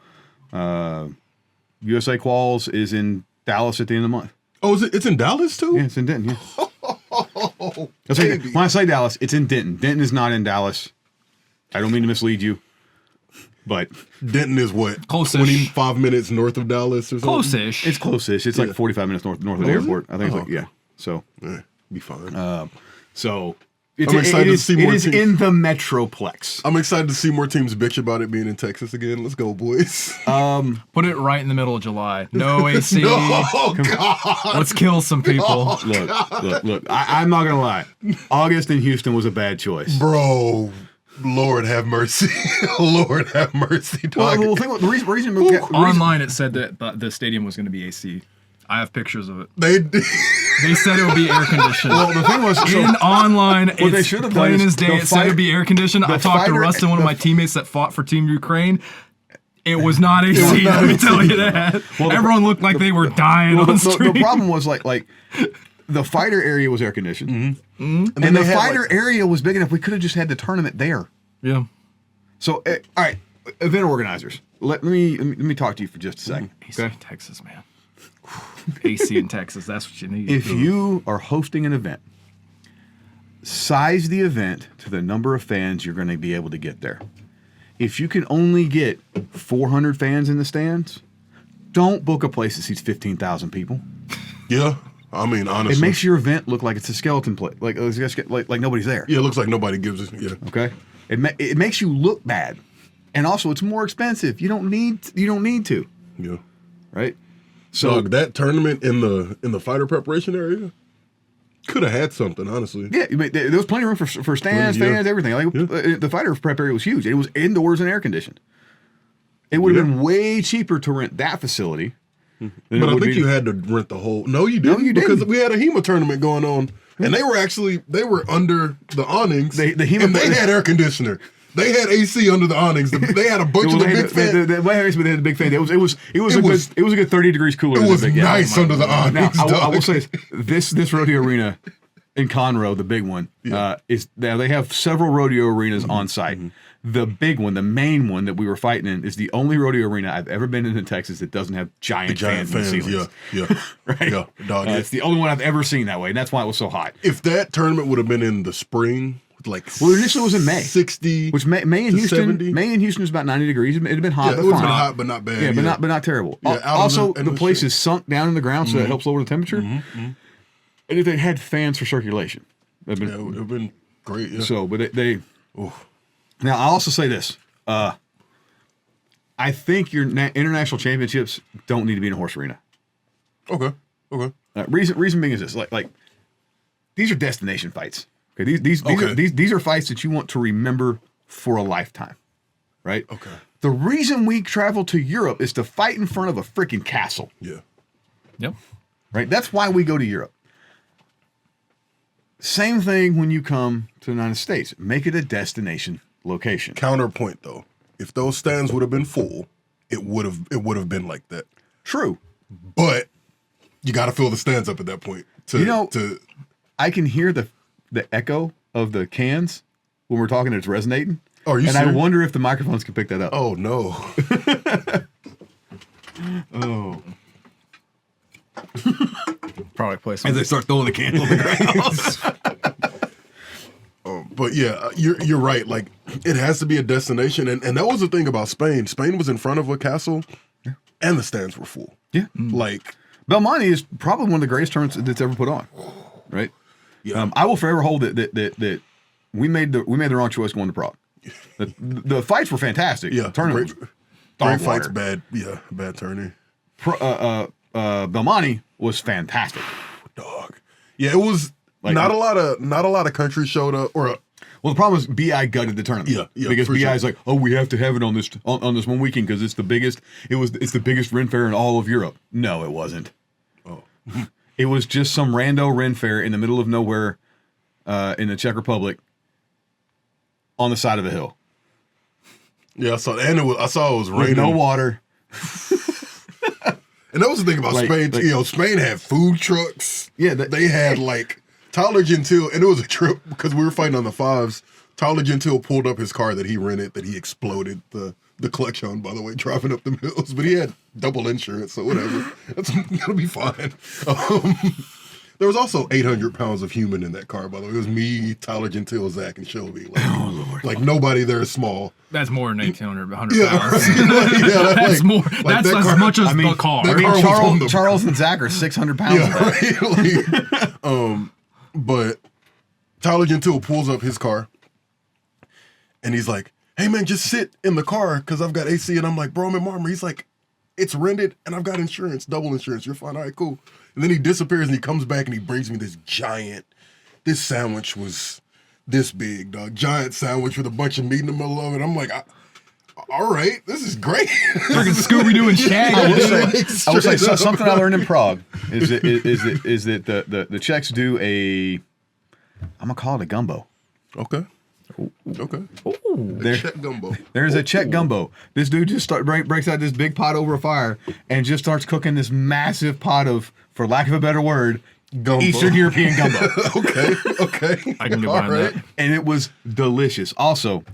USA Quals is in Dallas at the end of the month. Oh, it's in Dallas too? Yeah, it's in Denton. Yeah. When I say Dallas, it's in Denton. Denton is not in Dallas. I don't mean to mislead you, but Denton is what? Close-ish. 25 minutes north of Dallas or something? Close-ish. it's close-ish. It's like 45 minutes north of the airport. I think it's okay. So, Be fine. so I'm excited to see more It is teams. in the Metroplex. I'm excited to see more teams bitch about it being in Texas again. Let's go, boys. Put it right in the middle of July. No AC. Oh, God. Let's kill some people. Look. I'm not gonna lie. August in Houston was a bad choice. Bro, Lord have mercy. Lord have mercy, dog. Well, think about the reason. Online, it said that the stadium was going to be AC. I have pictures of it. They They said it would be air conditioned. Well, the thing was, In online, they it's should have plain done as is day. the It said it would be air conditioned. I talked to fighter- Rustin, one of my teammates that fought for Team Ukraine. It was not AC. Let me tell you that. Everyone looked like they were dying on stream. the problem was like the fighter area was air conditioned, then and the they had, fighter area was big enough. We could have just had the tournament there. Yeah. So, all right, event organizers, let me talk to you for just a second. AC in Texas, man. AC in Texas. That's what you need. If you are hosting an event, size the event to the number of fans you're going to be able to get there. If you can only get 400 fans in the stands, don't book a place that seats 15,000 people. Yeah, I mean, honestly. It makes your event look like it's a skeleton play, like nobody's there. Yeah, it looks like nobody gives it. Yeah. Okay, it makes you look bad, and also it's more expensive. You don't need to, Yeah. right? So Dog, that tournament in the fighter preparation area could have had something, honestly. yeah, there was plenty of room for stands, Yeah. fans, everything. Like the fighter prep area was huge. It was indoors and air conditioned. It would have Yeah. been way cheaper to rent that facility. But I think you had to rent the whole. No, you didn't. you didn't. Because we had a HEMA tournament going on And they were under the awnings. The human and they had air conditioner. They had AC under the awnings. They had a bunch of the big fan. They had the big fan. It was a good 30 degrees cooler. It was nice under the awnings. Now, I will say this rodeo arena in Conroe, the big one, is now they have several rodeo arenas on site. The big one, the main one that we were fighting in, is the only rodeo arena I've ever been in Texas that doesn't have giant fans in the ceilings. Yeah, right. Yeah, dog. It's the only one I've ever seen that way, and that's why it was so hot. If that tournament would have been in the spring, like initially it was in May, 60, which May in Houston, 70. May in Houston was about 90 degrees. It had been hot, Yeah, but it was fine. hot, but not bad. Yeah, but not terrible. Yeah, Also, in the the place shade. is sunk down in the ground, so that helps lower the temperature. And if they had fans for circulation, it would have been great. Yeah. So, but they. Now, I'll also say this. I think your international championships don't need to be in a horse arena. Okay. Reason being is this: like these are destination fights. Okay, these are fights that you want to remember for a lifetime, right? Okay. The reason we travel to Europe is to fight in front of a freaking castle. Yeah. Yep. Right. That's why we go to Europe. Same thing when you come to the United States. Make it a destination location. Counterpoint though, if those stands would have been full, it would have been like that. True. But you got to fill the stands up at that point. I can hear the echo of the cans when we're talking. It's resonating. Oh, are you and serious? I wonder if the microphones can pick that up. Oh no. Oh. Product placement. As they start throwing the cans on the ground. But yeah, you're right. Like it has to be a destination, and that was the thing about Spain. Spain was in front of a castle, and the stands were full. Yeah. Like Belmonte is probably one of the greatest tournaments that's ever put on. Right. Yeah. I will forever hold that we made the wrong choice going to Prague. The fights were fantastic. yeah, The tournament was great dog fights, water. bad turning. Belmonte was fantastic. Dog. Yeah, it was Like- not a lot of countries showed up or. Well, the problem is BI gutted the tournament. Yeah, because for BI is sure. like, oh, we have to have it on this one weekend because it's the biggest. It's the biggest Ren Fair in all of Europe. No, it wasn't. Oh. It was just some rando Ren Fair in the middle of nowhere, in the Czech Republic, on the side of a hill Yeah, I saw it was with raining. no water. And that was the thing about Spain. Spain had food trucks. Yeah, they had like Tyler Gentile, and it was a trip because we were fighting on the fives. Tyler Gentile pulled up his car that he rented that he exploded the clutch on, by the way, driving up the hills. But he had double insurance, so whatever. That's gonna be fine. There was also 800 pounds of human in that car, by the way. It was me, Tyler Gentile, Zach, and Shelby. Like, Oh, Lord. Like nobody there is small. That's more than 1,800 pounds. That's More. That's that as car- much as I mean, the car. that car was on the- Charles and Zach are 600 pounds. Yeah, right. Like, but Tyler Gentile pulls up his car and he's like, hey man, just sit in the car because I've got AC. And I'm like, bro, I'm in Marmor. He's like, it's rented and I've got insurance, double insurance. You're fine. All right, cool. And then he disappears and he comes back and he brings me this sandwich was this big, dog. Giant sandwich with a bunch of meat in the middle of it. I'm like, all right, this is great. Freaking Scooby-Doo and Shaggy. I will say something I learned in Prague is that the Czechs do I'm gonna call it a gumbo. Okay. Okay. There- Czech gumbo. There's a Czech gumbo. This dude just breaks out this big pot over a fire and just starts cooking this massive pot of, for lack of a better word, Gumbo. Eastern European gumbo. Okay. I can get All behind that. And it was delicious. Also,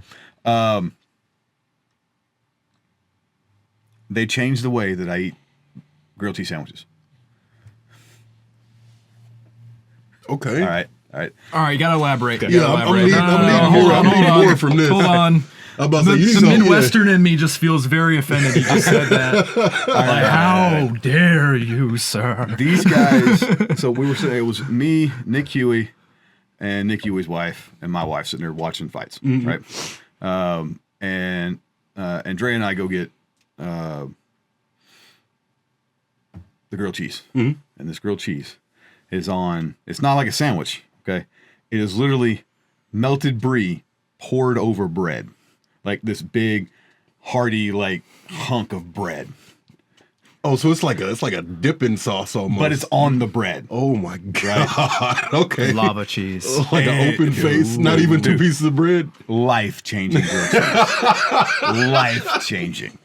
they changed the way that I eat grilled cheese sandwiches. Okay. All right. All right, you gotta elaborate. Yeah, I'm needing more from this. Hold on. I'm about to say, you The saw- Midwestern in me just feels very offended you just said that. Like, how dare you, sir? These guys, so we were sitting, it was me, Nick Huey, and Nick Huey's wife, and my wife sitting there watching fights, right? And Dre and I go get the grilled cheese. And this grilled cheese is it's not like a sandwich, okay? It is literally melted brie poured over bread. Like this big, hearty, like hunk of bread. Oh, so it's like a dipping sauce almost. but it's on the bread. Oh my god. Okay. Lava cheese. Like an open face, not even two pieces of bread. Life-changing groceries. Life-changing.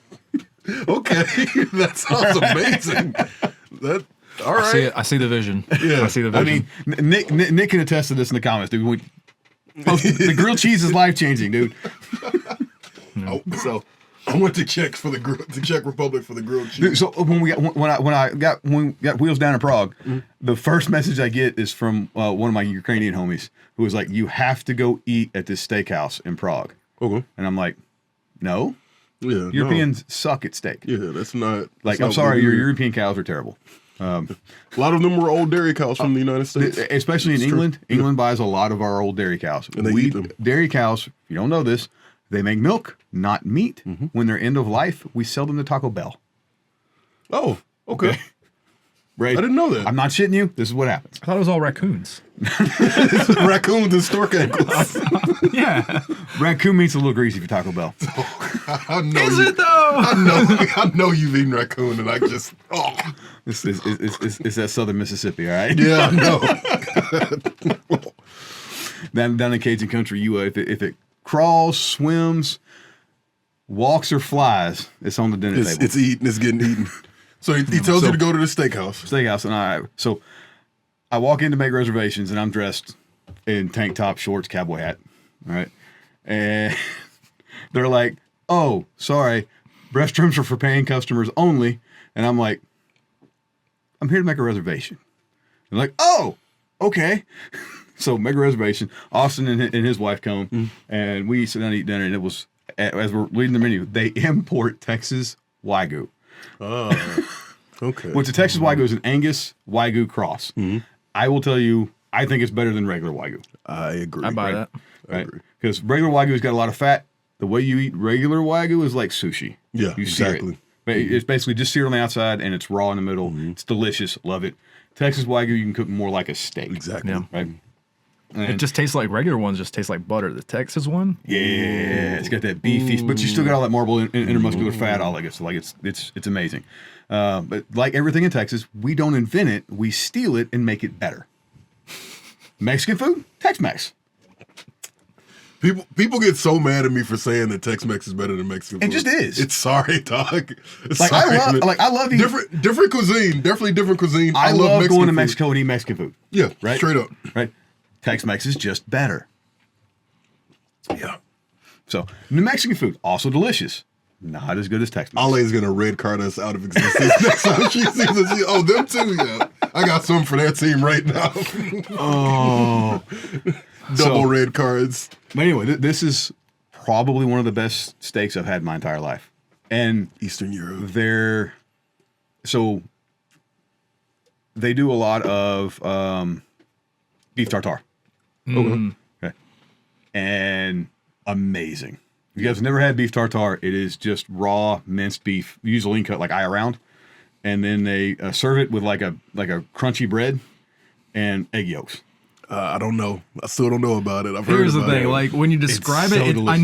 Okay, that sounds amazing. That all right. I see the vision. Yeah. I see the I vision. mean, Nick can attest to this in the comments, dude. The grilled cheese is life-changing, dude. So I went to Czech for the Czech Republic for the grilled cheese. Dude, so when we got wheels down in Prague, the first message I get is from one of my Ukrainian homies who was like, "You have to go eat at this steakhouse in Prague." Okay. And I'm like, "No, Yeah. Europeans suck at steak. No. Yeah, that's not. Like, that's I'm not sorry, what your we do. European cows are terrible." A lot of them were old dairy cows from the United States. Especially in It's true. England. England buys a lot of our old dairy cows. And they eat them. Dairy cows, if you don't know this, they make milk, not meat. Mm-hmm. When they're end of life, we sell them to Taco Bell. Oh, okay. Right? I didn't know that. I'm not shitting you. This is what happens. I thought it was all raccoons. Raccoons and stork ankles. Yeah. Raccoon meat's a little greasy for Taco Bell. I know Is you- it though? I know you've eaten raccoon, and I just It's that southern Mississippi, all right? yeah, I know. Down in Cajun country, if it crawls, swims, walks, or flies, it's on the dinner table. It's eaten. It's getting eaten. So he tells you to go to the steakhouse. Steakhouse, and I walk in to make reservations, and I'm dressed in tank top, shorts, cowboy hat, all right? And they're like, "Oh, sorry, restrooms are for paying customers only," and I'm like, "I'm here to make a reservation." They're like, "Oh, okay." So make a reservation. Austin and his wife come, and we sit down and eat dinner, and it was, as we're reading the menu, they import Texas Wagyu. Okay. Which the Texas Wagyu is an Angus Wagyu cross. I will tell you, I think it's better than regular Wagyu. I agree. I buy that. Right? Because regular Wagyu's got a lot of fat. The way you eat regular Wagyu is like sushi. Yeah, you sear exactly. it. It's basically just seared on the outside, and it's raw in the middle. It's delicious. Love it. Texas Wagyu, you can cook more like a steak. Exactly. Yeah. Right? It just tastes like regular ones. Just tastes like butter. The Texas one. Yeah, it's got that beefy, but you still got all that marble intermuscular fat. All that good. So like it's amazing. But like everything in Texas, we don't invent it. We steal it and make it better. Mexican food, Tex-Mex. People get so mad at me for saying that Tex-Mex is better than Mexican food. It just is. It's sorry, dog. It's Like sorry, I man. love eating. different cuisine. Definitely different cuisine. I love love Mexican going to food. Mexico and eating Mexican food. Yeah, Right? straight up. Right. Tex-Mex is just better. Yeah. So New Mexican food also delicious, not as good as Tex-Mex. Ole's gonna red card us out of existence next time she sees us. Oh, them too. Yeah, I got some for that team right now. Oh, Double red cards. But anyway, this is probably one of the best steaks I've had in my entire life, and Eastern Europe. they do a lot of beef tartare. Okay. And amazing. If you guys have never had beef tartare, it is just raw minced beef, usually cut like eye around, and then they serve it with like a crunchy bread and egg yolks. I don't know. I still don't know about it. I've heard Here's the about thing, it. like when you describe so it, I delicious.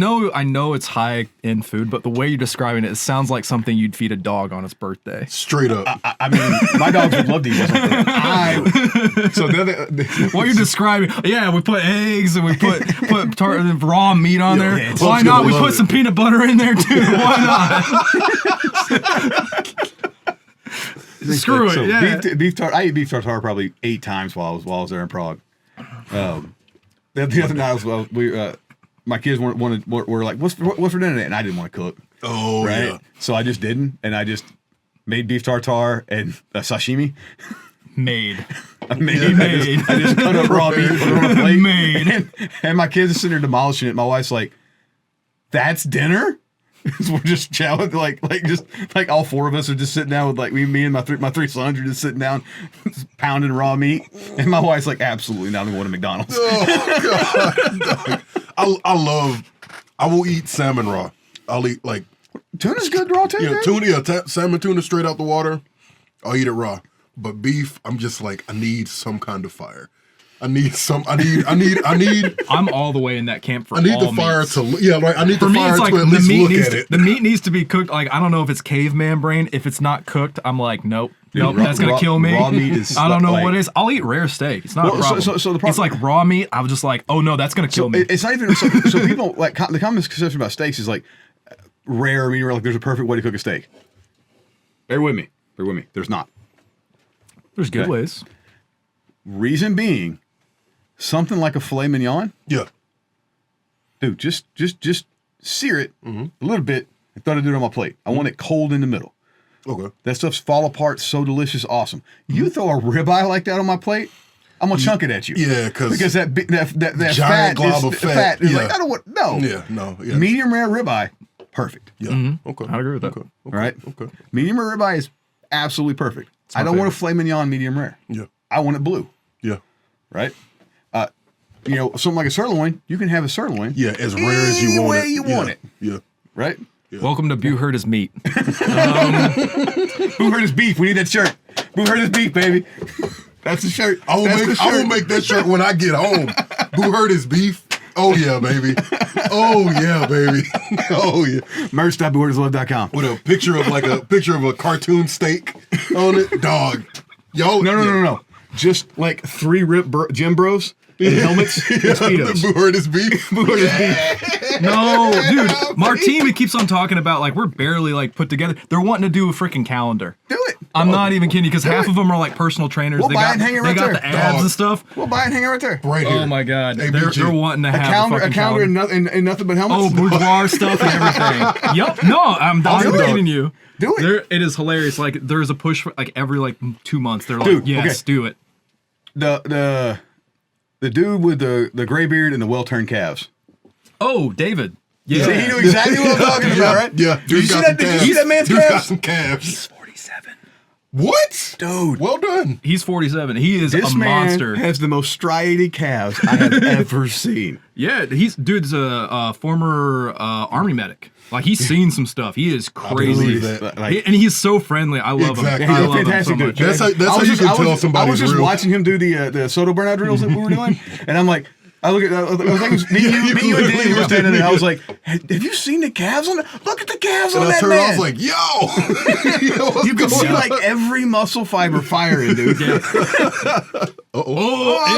know it's high end food, but the way you're describing it, it sounds like something you'd feed a dog on its birthday. Straight up. I mean, my dogs would love to eat something. So What you're describing, yeah, we put eggs and we put raw meat on there. yeah, Why Tom's not? gonna We love put it. some peanut butter in there too. Why not? Screw it. Yeah. Beef tartare. I ate beef tartare probably 8 times while I was there in Prague. The other night, my kids were like, "What's for dinner today?" And I didn't want to cook. Oh, Right. yeah. So I just didn't, and I just made beef tartare and sashimi. Made. I just cut up raw meat, put it on a plate, Made. and my kids are sitting there demolishing it. My wife's like, "That's dinner." So we're just chowing, like all 4 of us are just sitting down with me and my three sons are just sitting down, pounding raw meat, and my wife's like, "Absolutely not. I'm going to McDonald's." Oh, God. I will eat salmon raw. I'll eat like Tuna's good raw too. yeah, dude. tuna, salmon tuna straight out the water. I'll eat it raw. But beef, I'm just like, I need some kind of fire. I need some. I need. I'm all the way in that camp for I need all the fire meats. to. Yeah, right. I need For the me, fire it's to like at least look at it. the meat needs to be cooked. Like, I don't know if it's caveman brain. If it's not cooked, I'm like, nope, that's gonna kill me. Raw meat is. I don't know like, what it is. I'll eat rare steak. It's not a problem. So the problem, it's like raw meat. I was just like, oh no, that's gonna kill me. It's not even. So people like the common misconception about steaks is like rare, medium rare. Like there's a perfect way to cook a steak. Bear with me. There's not. There's good ways. Reason being, something like a filet mignon. Yeah. Dude, just sear it a little bit and throw it on my plate. I want it cold in the middle. Okay. That stuff's fall apart, so delicious, awesome. You throw a ribeye like that on my plate, I'm gonna chunk it at you. Yeah, because that giant fat glob is, of fat. is Yeah. like I don't want no. Yeah. No. Yeah. Medium rare ribeye, perfect. Yeah. Okay. I agree with that. Okay. All right. Okay. Medium rare ribeye is absolutely perfect. I don't want a filet mignon medium rare. Yeah. I want it blue. Yeah. Right. Something like a sirloin, you can have a sirloin. Yeah. As rare as you want it. Any way you want it. Yeah. Right. Yeah. Welcome to Boo Hurt His Meat. Who hurt his beef? We need that shirt. Who hurt his beef, baby? That's the shirt. I will make that shirt when I get home. Who hurt his beef? Oh yeah, baby. Oh yeah, baby. Oh yeah. Merch.booherterslove.com. With a picture of a cartoon steak on it. Dog. Yo. No. Just like 3 gym bros in helmets and Speedos. Who hurt his beef? No, dude. Martine keeps on talking about like we're barely like put together. They're wanting to do a freaking calendar. Do it. I'm not even kidding because half of them are like personal trainers. We'll buy it and hang it right they got there. the abs Dog. and stuff. We'll buy it and hang it right there. Right here. Oh my god, Hey, they're BG. wanting to A have calendar, and nothing but helmets. Oh, boudoir stuff and everything. Yep. No, I'm not do it. kidding you. Do it. It is hilarious. Like there's a push for like every like 2 months. They're like, Dude, yes, okay. do it. The dude with the gray beard and the well-turned calves. Oh, David. Yeah. See, he knew exactly what I'm talking about, right? Yeah. Did you see that? Did you see that man's Dude's got calves? some calves. He's 47. What? Dude. Well done. He's 47. He is This a man monster. has the most striated calves I have ever seen. Yeah, dude's a former army medic. Like he's seen some stuff. He is crazy. believe that. And he's so friendly. I love Exactly. him. I He's a love him so fantastic dude. much. That's how you can tell somebody's I was just real. watching him do the Soto burnout drills that we were doing, and I'm like, I was like, me, you and Danny were standing there. I was like, have you seen the calves on? Look at the calves And on I that turned, man. I was like, yo. What's You can going see on? like every muscle fiber firing, dude. Yeah. Oh,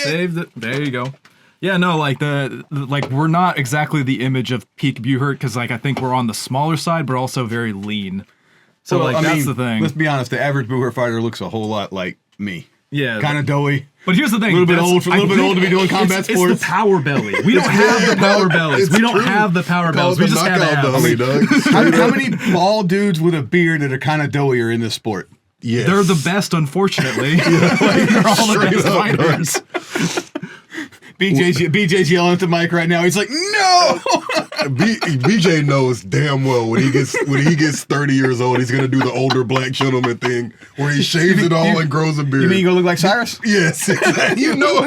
Saved it. There you go. Yeah, no, like like we're not exactly the image of peak Buhurt because like I think we're on the smaller side, but also very lean. So Well, like that's the thing. Let's be honest. The average booher fighter looks a whole lot like me. Yeah, Kind of doughy. But here's the thing: A little bit that's- old to be doing combat it's sports. It's the power belly. We don't have the power bellies. It's We don't true. have the power bellies. We The just have knockout abs. belly, dog. How many bald dudes with a beard that are kind of doughy are in this sport? Yes. They're the best, unfortunately. They're all the best fighters. BJ's yelling at the mic right now. He's like, no. BJ knows damn well when he gets 30 years old, he's gonna do the older black gentleman thing where he shaves it all and grows a beard. You mean you gonna look like Cyrus? Yes, you know.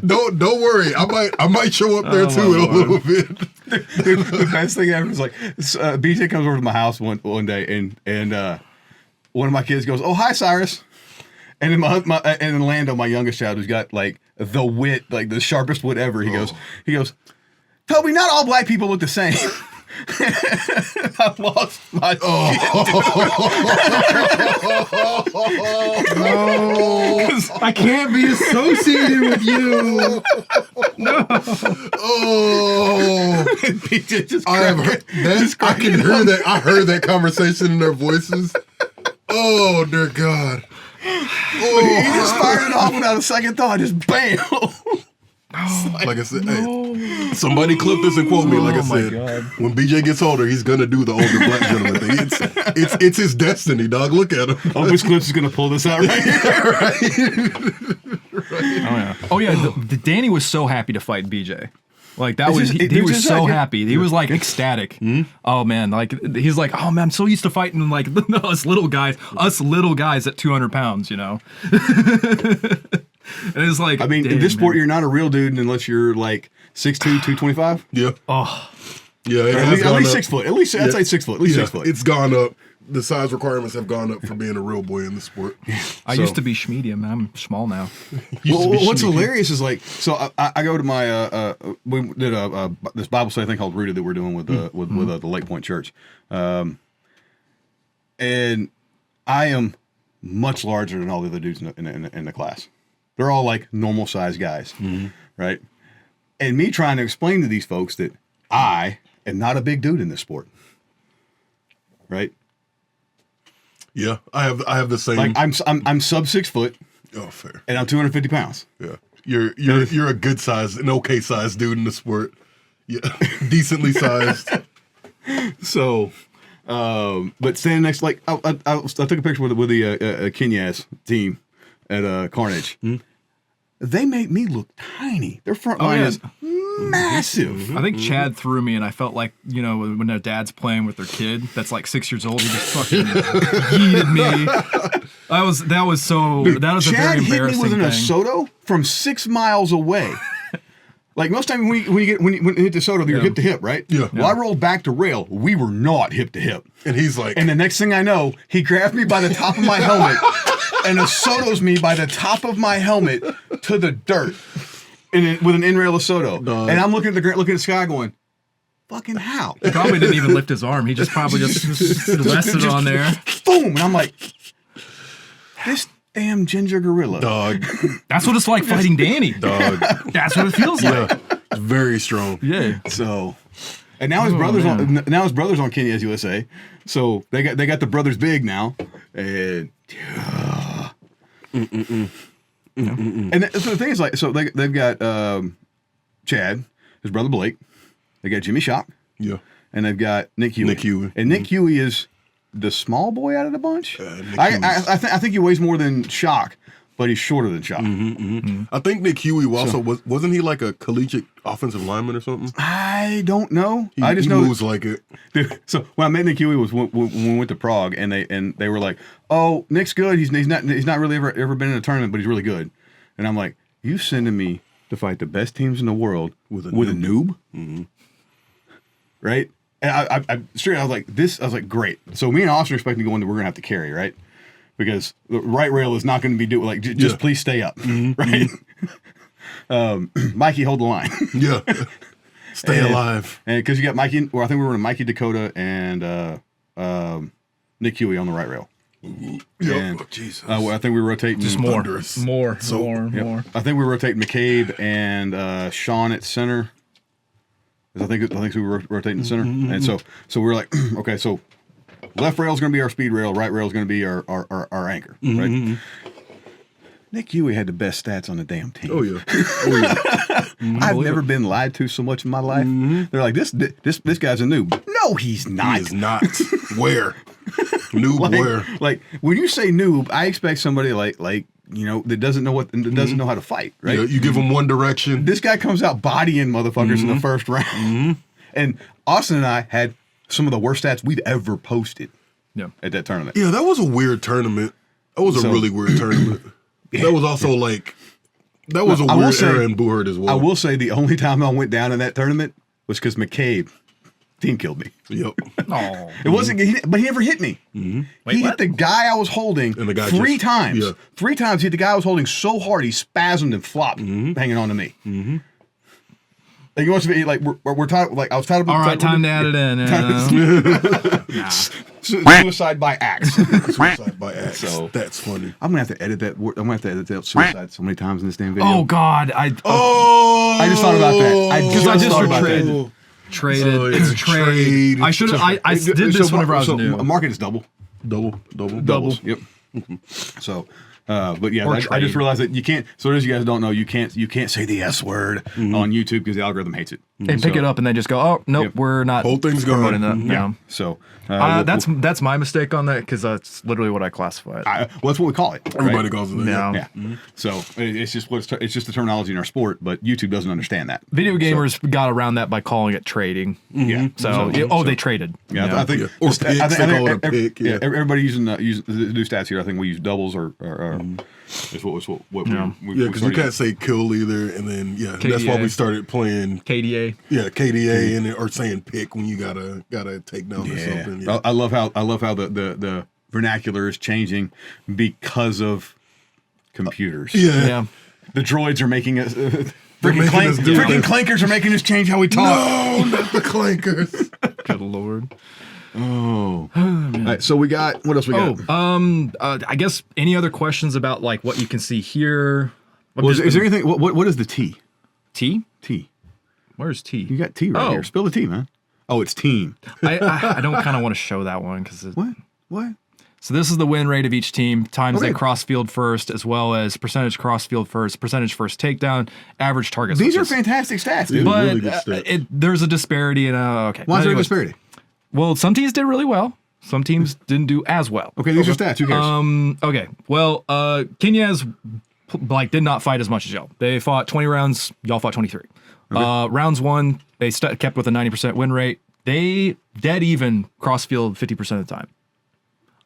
Don't worry. I might show up there too in a little bit. The best thing ever is like BJ comes over to my house one day and one of my kids goes, "Oh, hi, Cyrus," and then and then Lando, my youngest child, who's got like the wit, like the sharpest wit ever, he goes, "Toby, not all black people look the same." I lost my shit. I can't be associated with you. Oh, BJ just I have heard that. I can hear that. I heard that conversation in their voices. Oh dear God. He just fired it off without a second thought. Just bam. Like I said, hey, somebody clip this and quote me. Like I said, when BJ gets older, he's gonna do the older black gentleman thing. It's his destiny, dog. Look at him. Which Clips is gonna pull this out right here. Oh yeah. The Danny was so happy to fight BJ. Like that was just- he was just so like- happy. He was like ecstatic. Oh man, like he's like, oh man, I'm so used to fighting like us little guys at 200 pounds, you know. And it's like, I mean, in this sport, you're not a real dude unless you're like 6'2", 225. Yeah. oh Yeah. It At has least, gone up. 6 foot. At least I'd say 6 foot. At least 6 foot. It's gone up. the size requirements have gone up for being a real boy in the sport. I used to be medium. I'm small now. Well, what's hilarious is like, so I go to my we did this Bible study thing called Rooted that we're doing with the Lake Point Church, and I am much larger than all the other dudes in the class. They're all like normal sized guys, right? And me trying to explain to these folks that I am not a big dude in this sport, right? Yeah, I have the same. Like I'm sub 6 foot. Oh, fair. And I'm 250 pounds. Yeah, you're a good size, an okay sized dude in the sport. Yeah, decently sized. So, but standing next, like I took a picture with the Kenyas team at Carnage. They make me look tiny. Their front line is massive. I think Chad threw me, and I felt like, you know, when their dad's playing with their kid that's like 6 years old, he just fucking yeeted me. That was a Chad very hit me embarrassing with an thing. Asoto from 6 miles away. Like most time when you hit the Soto, you're hip to hip, right? Yeah. Well, I rolled back to rail. We were not hip to hip. And he's like, And the next thing I know, he grabbed me by the top of my helmet and Asotos me by the top of my helmet to the dirt with an in-rail Asoto. And I'm looking at the sky going, fucking how? He probably didn't even lift his arm. He just probably just rested on there. Boom! And I'm like, this damn ginger gorilla. dog, That's what it's like fighting Danny. dog. That's what it feels like. Yeah, it's very strong. Yeah. So, and now his brother's on Kenya's USA. So they got the brothers big now, and and so the thing is, like, so they've got Chad, his brother Blake, they got Jimmy Shock, Yeah, and they've got Nick Huey. Nick Huey. And Nick Huey is the small boy out of the bunch. Nick I think he weighs more than Shock, but he's shorter than Shock. I think Nick Huey also wasn't he like a collegiate offensive lineman or something? I don't know. I just he know moves like it. Dude, so when I met Nick Huey was when we went to Prague, and they were like, "Oh, Nick's good. He's not really ever been in a tournament, but he's really good." And I'm like, "You sending me to fight the best teams in the world with a noob?" Right? And I straight, I was like, great. So me and Austin are expecting to go into, we're gonna have to carry, right? Because the right rail is not going to be doing like just please stay up, right? Mikey, hold the line. Yeah, stay alive. And because you got Mikey, well, I think we were in Mikey Dakota and Nick Huey on the right rail. And, Jesus. I think we were rotating Just more. Thunderous. More. I think we were rotating McCabe and Sean at center. 'Cause I think we were rotating the center, and so we were like, okay, so left rail is going to be our speed rail, right rail is going to be our anchor, right? Nick Huey had the best stats on the damn team. Oh yeah. I've never been lied to so much in my life. They're like, this guy's a noob. No, he's not. He is not. Where? Noob where? Like when you say noob, I expect somebody like you know that doesn't know how to fight, right? You give him one direction. This guy comes out bodying motherfuckers in the first round. And Austin and I had some of the worst stats we've ever posted at that tournament. Yeah, that was a weird tournament. That was a really weird tournament. That was also like, that was a weird era in Boohurt as well. I will say the only time I went down in that tournament was because McCabe team killed me. Yep. Oh. It wasn't, but he never hit me. He hit the guy I was holding And the guy three just- times. yeah. 3 times he hit the guy I was holding so hard he spasmed and flopped, hanging on to me. Like, he wants to be like we're talking like I was talking about. All right, time to add it in. Suicide by axe. Suicide by axe. So- That's funny. I'm gonna have to edit that. I'm gonna have to edit that suicide so many times in this damn video. Oh God, I just thought about that. Because I just thought about traded. that. Traded. Oh, it's a it's trade. trade. I should have. I did this whenever I was new. Market is double. Doubles. Yep. So, but yeah, Or I just trade. realized that you can't. So as you guys don't know, you can't say the S word on YouTube because the algorithm hates it. They pick it up and then just go, oh nope, Yep. we're not. Whole thing's promoting gone. that. Yeah. So That's my mistake on that because that's literally what I classify it. well, that's what we call it. Everybody right? calls it that. Yeah. Yeah. So it's just it's just the terminology in our sport, but YouTube doesn't understand that. Video gamers got around that by calling it trading. Yeah. So, they traded. Yeah, Yeah. I think Yeah. Or picks, they call it a pick, yeah. Everybody using the new stats here. I think we use doubles or Is what we Yeah, because you can't say kill either, and then that's why we started playing KDA. Yeah, KDA, and or saying pick when you gotta take down or something. Yeah. I love how the vernacular is changing because of computers. Yeah. The droids are making us. Freaking clankers are making us change how we talk. No, not the clankers. Good Lord. Oh. All right, so we got, what else we got? I guess any other questions about like what you can see here? Is there anything, what is the T? T? T. Where's T? You got T right here. Spill the T, man. Oh, it's team. I don't kind of want to show that one because What? So this is the win rate of each team, times they cross field first, as well as percentage cross field first, percentage first takedown, average target. These are fantastic stats, dude. But really good stats. There's a disparity in okay. Why is there a disparity? Well, some teams did really well. Some teams didn't do as well. Okay, these are stats. Who cares? Okay. Well, Kenya's did not fight as much as y'all. They fought 20 rounds. Y'all fought 23. Okay. Rounds 1, they kept with a 90% win rate. They dead even cross field 50% of the time.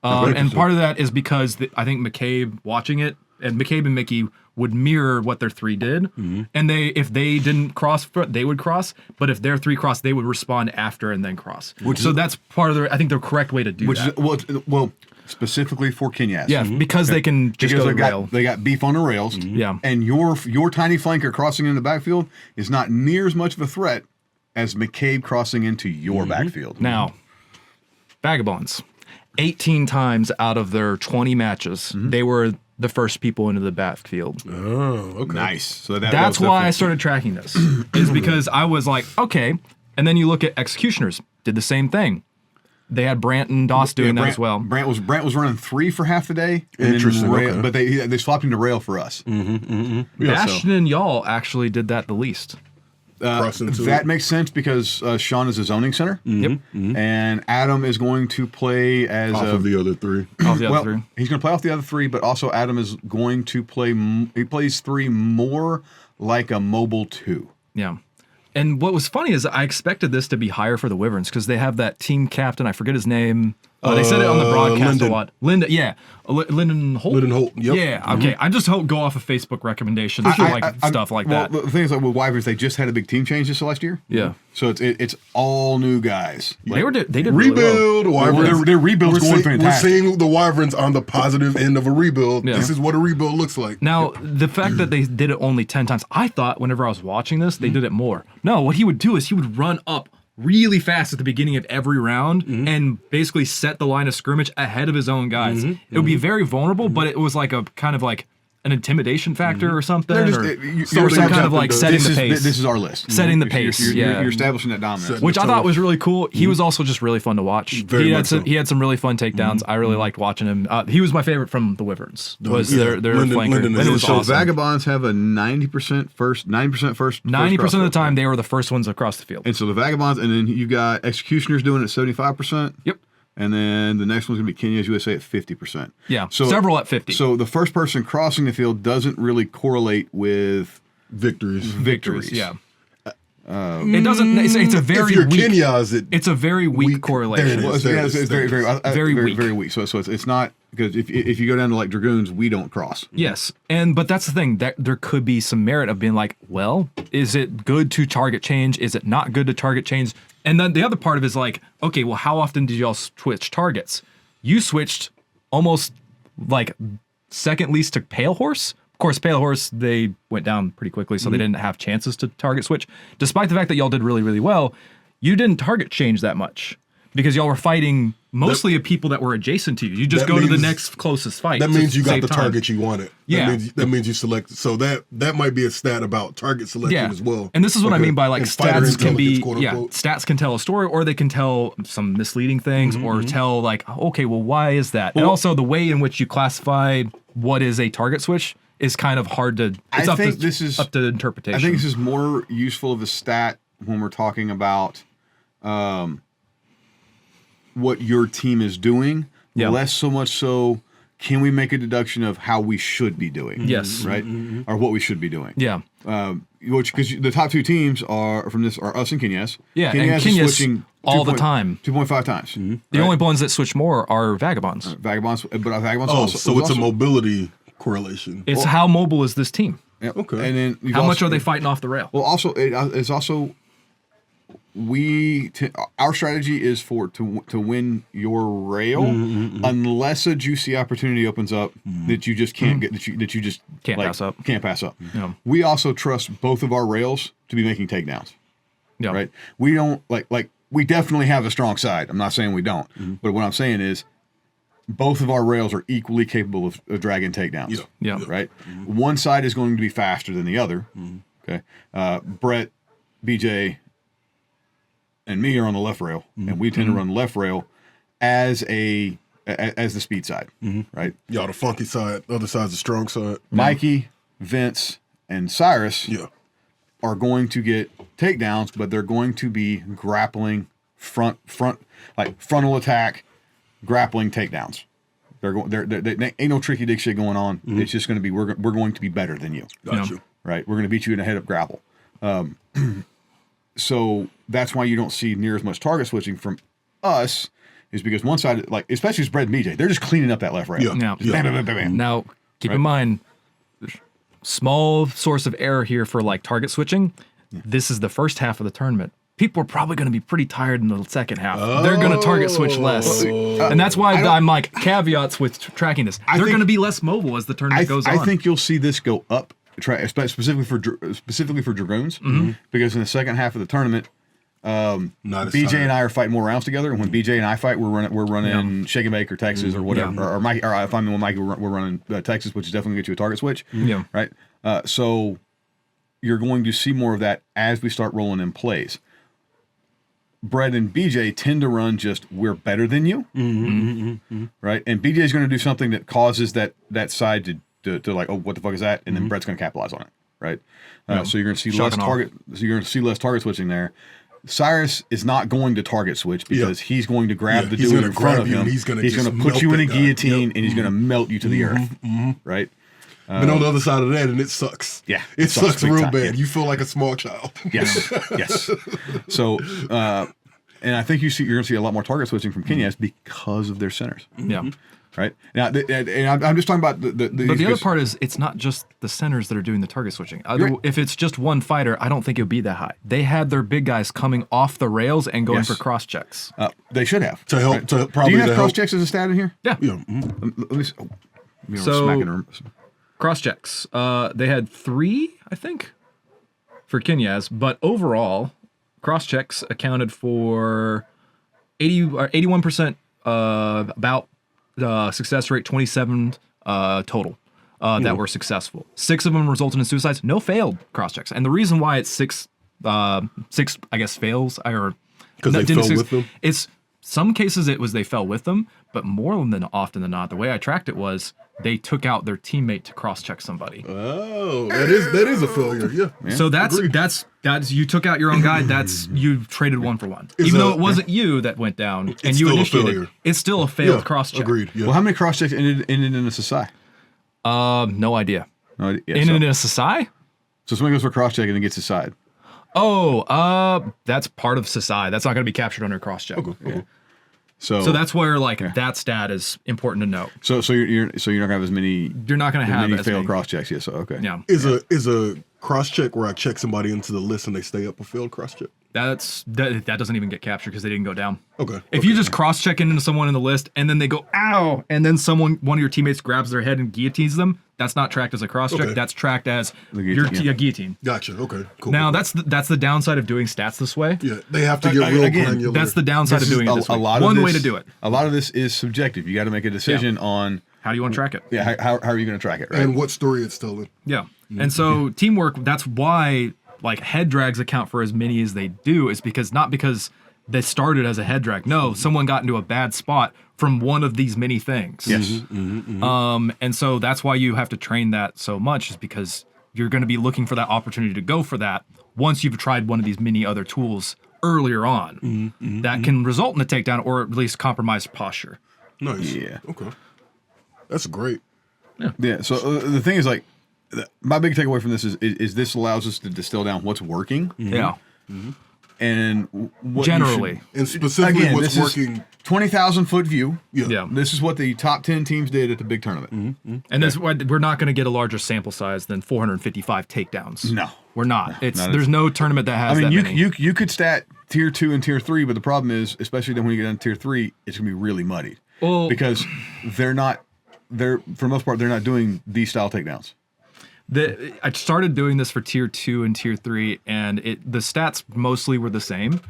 And part of that is because I think McCabe watching it, and McCabe and Mickey would mirror what their 3 did. Mm-hmm. And if they didn't cross, they would cross. But if their 3 crossed, they would respond after and then cross. That's part of the correct way to do that. Well, specifically for Kenyas. Yeah, because they can just go to rail. They got beef on the rails. Mm-hmm. Yeah. And your tiny flanker crossing in the backfield is not near as much of a threat as McCabe crossing into your backfield. Now, Vagabonds. 18 times out of their 20 matches, they were the first people into the backfield. Oh, okay. Nice. So that's why I started tracking this, is because I was like, okay. And then you look at Executioners, did the same thing. They had Brant and Doss doing that as well. Brant was running 3 for half the day. Interesting. Rail, but they swapped him to rail for us. Bastion and Yall actually did that the least. That makes sense because Sean is a zoning center. Yep. And Adam is going to play as off of the other 3. Off the other 3. He's going to play off the other 3, but also Adam is going to play. He plays 3 more like a mobile 2. Yeah. And what was funny is I expected this to be higher for the Wyverns because they have that team captain. I forget his name. They said it on the broadcast a lot. Lyndon Holt. Lyndon Holt. Yep. Yeah. Okay. I just go off of Facebook recommendations stuff like that. The thing is, like with Wyverns, they just had a big team change this last year. Yeah. So it's all new guys. They did rebuild. Really well. Wyverns. Their rebuild's going fantastic. We're seeing the Wyverns on the positive end of a rebuild. Yeah. This is what a rebuild looks like. Now, the fact that they did it only 10 times, I thought whenever I was watching this, they did it more. No, what he would do is he would run up really fast at the beginning of every round and basically set the line of scrimmage ahead of his own guys. It would be very vulnerable, but it was like a kind of like an intimidation factor or something, or some kind of like setting the pace. This is our list. Setting the pace. You're establishing that dominance, which I thought was really cool. He was also just really fun to watch. He had some really fun takedowns. I really liked watching him. He was my favorite from the Wyverns. Was their flanker. And it was so awesome. Vagabonds have a 90% first. 90% of the time they were the first ones across the field. And so the Vagabonds, and then you got Executioners doing it 75%. Yep. And then the next one's going to be Kenya's USA at 50%. Yeah, so several at 50. So the first person crossing the field doesn't really correlate with victories. Yeah. It doesn't. It's a very if you're weak. Kenya's, it's a very weak correlation. It's very weak. So it's not because if you go down to like Dragoons, we don't cross. Yes, but that's the thing, that there could be some merit of being like, well, is it good to target change? Is it not good to target change? And then the other part of it is like, okay, well, how often did y'all switch targets? You switched almost like second least to Pale Horse. Of course, Pale Horse, they went down pretty quickly, so they didn't have chances to target switch. Despite the fact that y'all did really, really well, you didn't target change that much because y'all were fighting mostly people that were adjacent to you. You just go to the next closest fight. That means you got the target you wanted. Yeah. That means you selected. So that might be a stat about target selection as well. And this is what I mean by like stats can be, stats can tell a story, or they can tell some misleading things, or tell like, okay, well, why is that? Well, and also the way in which you classify what is a target switch is kind of hard to, it's up to interpretation. I think this is more useful of a stat when we're talking about what your team is doing, less so much so can we make a deduction of how we should be doing? Yes. Right? Or what we should be doing. Yeah. Which, because the top 2 teams are from this are us and Kenyas. Yeah, Kenyas and Kenyas switching all the time. 2.5 times. The only ones that switch more are Vagabonds. Vagabonds, but Vagabonds also. So it's a mobility correlation. It's how mobile is this team? Yep. Okay. And then How much are they fighting off the rail? Well, also it's also our strategy is to win your rail unless a juicy opportunity opens up that you just can't get that you just Can't pass up. Can't pass up. Yeah. We also trust both of our rails to be making takedowns. Yeah. Right. We don't like we definitely have a strong side. I'm not saying we don't, but what I'm saying is both of our rails are equally capable of dragging takedowns. Yeah. Right. One side is going to be faster than the other. Okay. Brett, BJ, and me are on the left rail, and we tend to run the left rail as the speed side, right? Y'all the funky side, the other side's the strong side. Mikey, Vince, and Cyrus Yeah. are going to get takedowns, but they're going to be grappling frontal attack, grappling takedowns. They ain't no tricky dick shit going on. It's just going to be we're going to be better than you, Got you. right? We're going to beat you in a head up grapple. So that's why you don't see near as much target switching from us, is because one side, like especially as Brett and BJ, they're just cleaning up that left rail. Yeah. Just bam, bam, bam, bam, bam. Now, keep in mind, small source of error here for like target switching. This is the first half of the tournament. People are probably going to be pretty tired in the second half. They're going to target switch less. And that's why I'm like, caveats with tracking this. They're going to be less mobile as the tournament goes on. I think you'll see this go up, specifically for Dragoons, because in the second half of the tournament, Not as BJ tired. and I are fighting more rounds together, and when BJ and I fight, we're running Shake and Bake or Texas or whatever, or Mikey, or if I'm with Mikey, we're running Texas, which is definitely get you a target switch. Yeah. Right. So you're going to see more of that as we start rolling in plays. Brett and BJ tend to run just we're better than you, right? And BJ is going to do something that causes that side to like, oh, what the fuck is that? And then Brett's going to capitalize on it, right? So you're going to see Shock less and awe. target. So you're going to see less target switching there. Cyrus is not going to target switch because he's going to grab the he's dude gonna in front grab of you him. and he's gonna He's just going to put melt you in a that guy. guillotine Yep. and he's going to melt you to the earth, right? Been on the other side of that, and it sucks. Yeah, it sucks big real time, bad. yeah. You feel like a small child. Yes, yes. So, and I think you're going to see a lot more target switching from Kenyas because of their centers, Yeah. right? Now, and I'm just talking about the But the other part is it's not just the centers that are doing the target switching. If it's just one fighter, I don't think it would be that high. They had their big guys coming off the rails and going Yes. for cross checks. They should have To help- right? to Do probably you have to cross help- checks as a stat in here? Yeah. Yeah. Let me. So- smacking her. Cross checks. They had 3, I think, for Kenyas, but overall, cross checks accounted for 81% about success rate, 27 total that were successful. 6 of them resulted in suicides. No failed cross checks, and the reason why it's 6, I guess, fails or 'Cause they didn't fell with them? It's some cases it was they fell with them, but more than often than not, the way I tracked it was they took out their teammate to cross check somebody. Oh, that is a failure. Yeah. So that's you took out your own guy. That's you traded 1 for 1. Is Even a- though it wasn't you that went down and you still a initiated, failure. it's still a failed Yeah. cross check. Agreed. Yeah. Well, how many cross checks ended in a Sasai? No idea. No, yeah, In so, an Sasai? so somebody goes for a cross check and then gets his side. Oh, that's part of Sasai. That's not going to be captured under cross check. So So that's where that stat is important to note. so you're not gonna have as many You're not going to have many as failed many. cross checks. Yeah. So okay. Yeah, Is a cross check where I check somebody into the list and they stay up a failed cross check? that doesn't even get captured because they didn't go down. Okay. If you just cross check into someone in the list and then they go ow, and then one of your teammates grabs their head and guillotines them, that's not tracked as a cross check. Okay. That's tracked as guillotine, your yeah. guillotine. Gotcha. Okay. Cool. Now that's the downside of doing stats this way. yeah, they have to get real Again, granular. That's the downside of doing it this way. One way to do it. A lot of this is subjective. You got to make a decision on How do you want to track it? how are you going to track it, right? and what story it's telling. Yeah. And so teamwork, that's why like head drags account for as many as they do, is not because they started as a head drag. No, someone got into a bad spot from one of these many things. Yes. And so that's why you have to train that so much, is because you're going to be looking for that opportunity to go for that once you've tried one of these many other tools earlier on that can result in a takedown or at least compromised posture. Nice. Yeah. Okay. That's great. Yeah. So the thing is, like, my big takeaway from this is this allows us to distill down what's working Yeah. and what you Generally. should- And specifically Again, what's this is- working 20,000 foot view. Yeah. This is what the top 10 teams did at the big tournament. And that's why we're not going to get a larger sample size than 455 takedowns. No. We're not. not there's no tournament that has I mean, that many. you could stat tier 2 and tier 3, but the problem is, especially when you get down to tier 3, it's going to be really muddy. Well, because for the most part, they're not doing these style takedowns. I started doing this for tier 2 and tier 3, and the stats mostly were the same.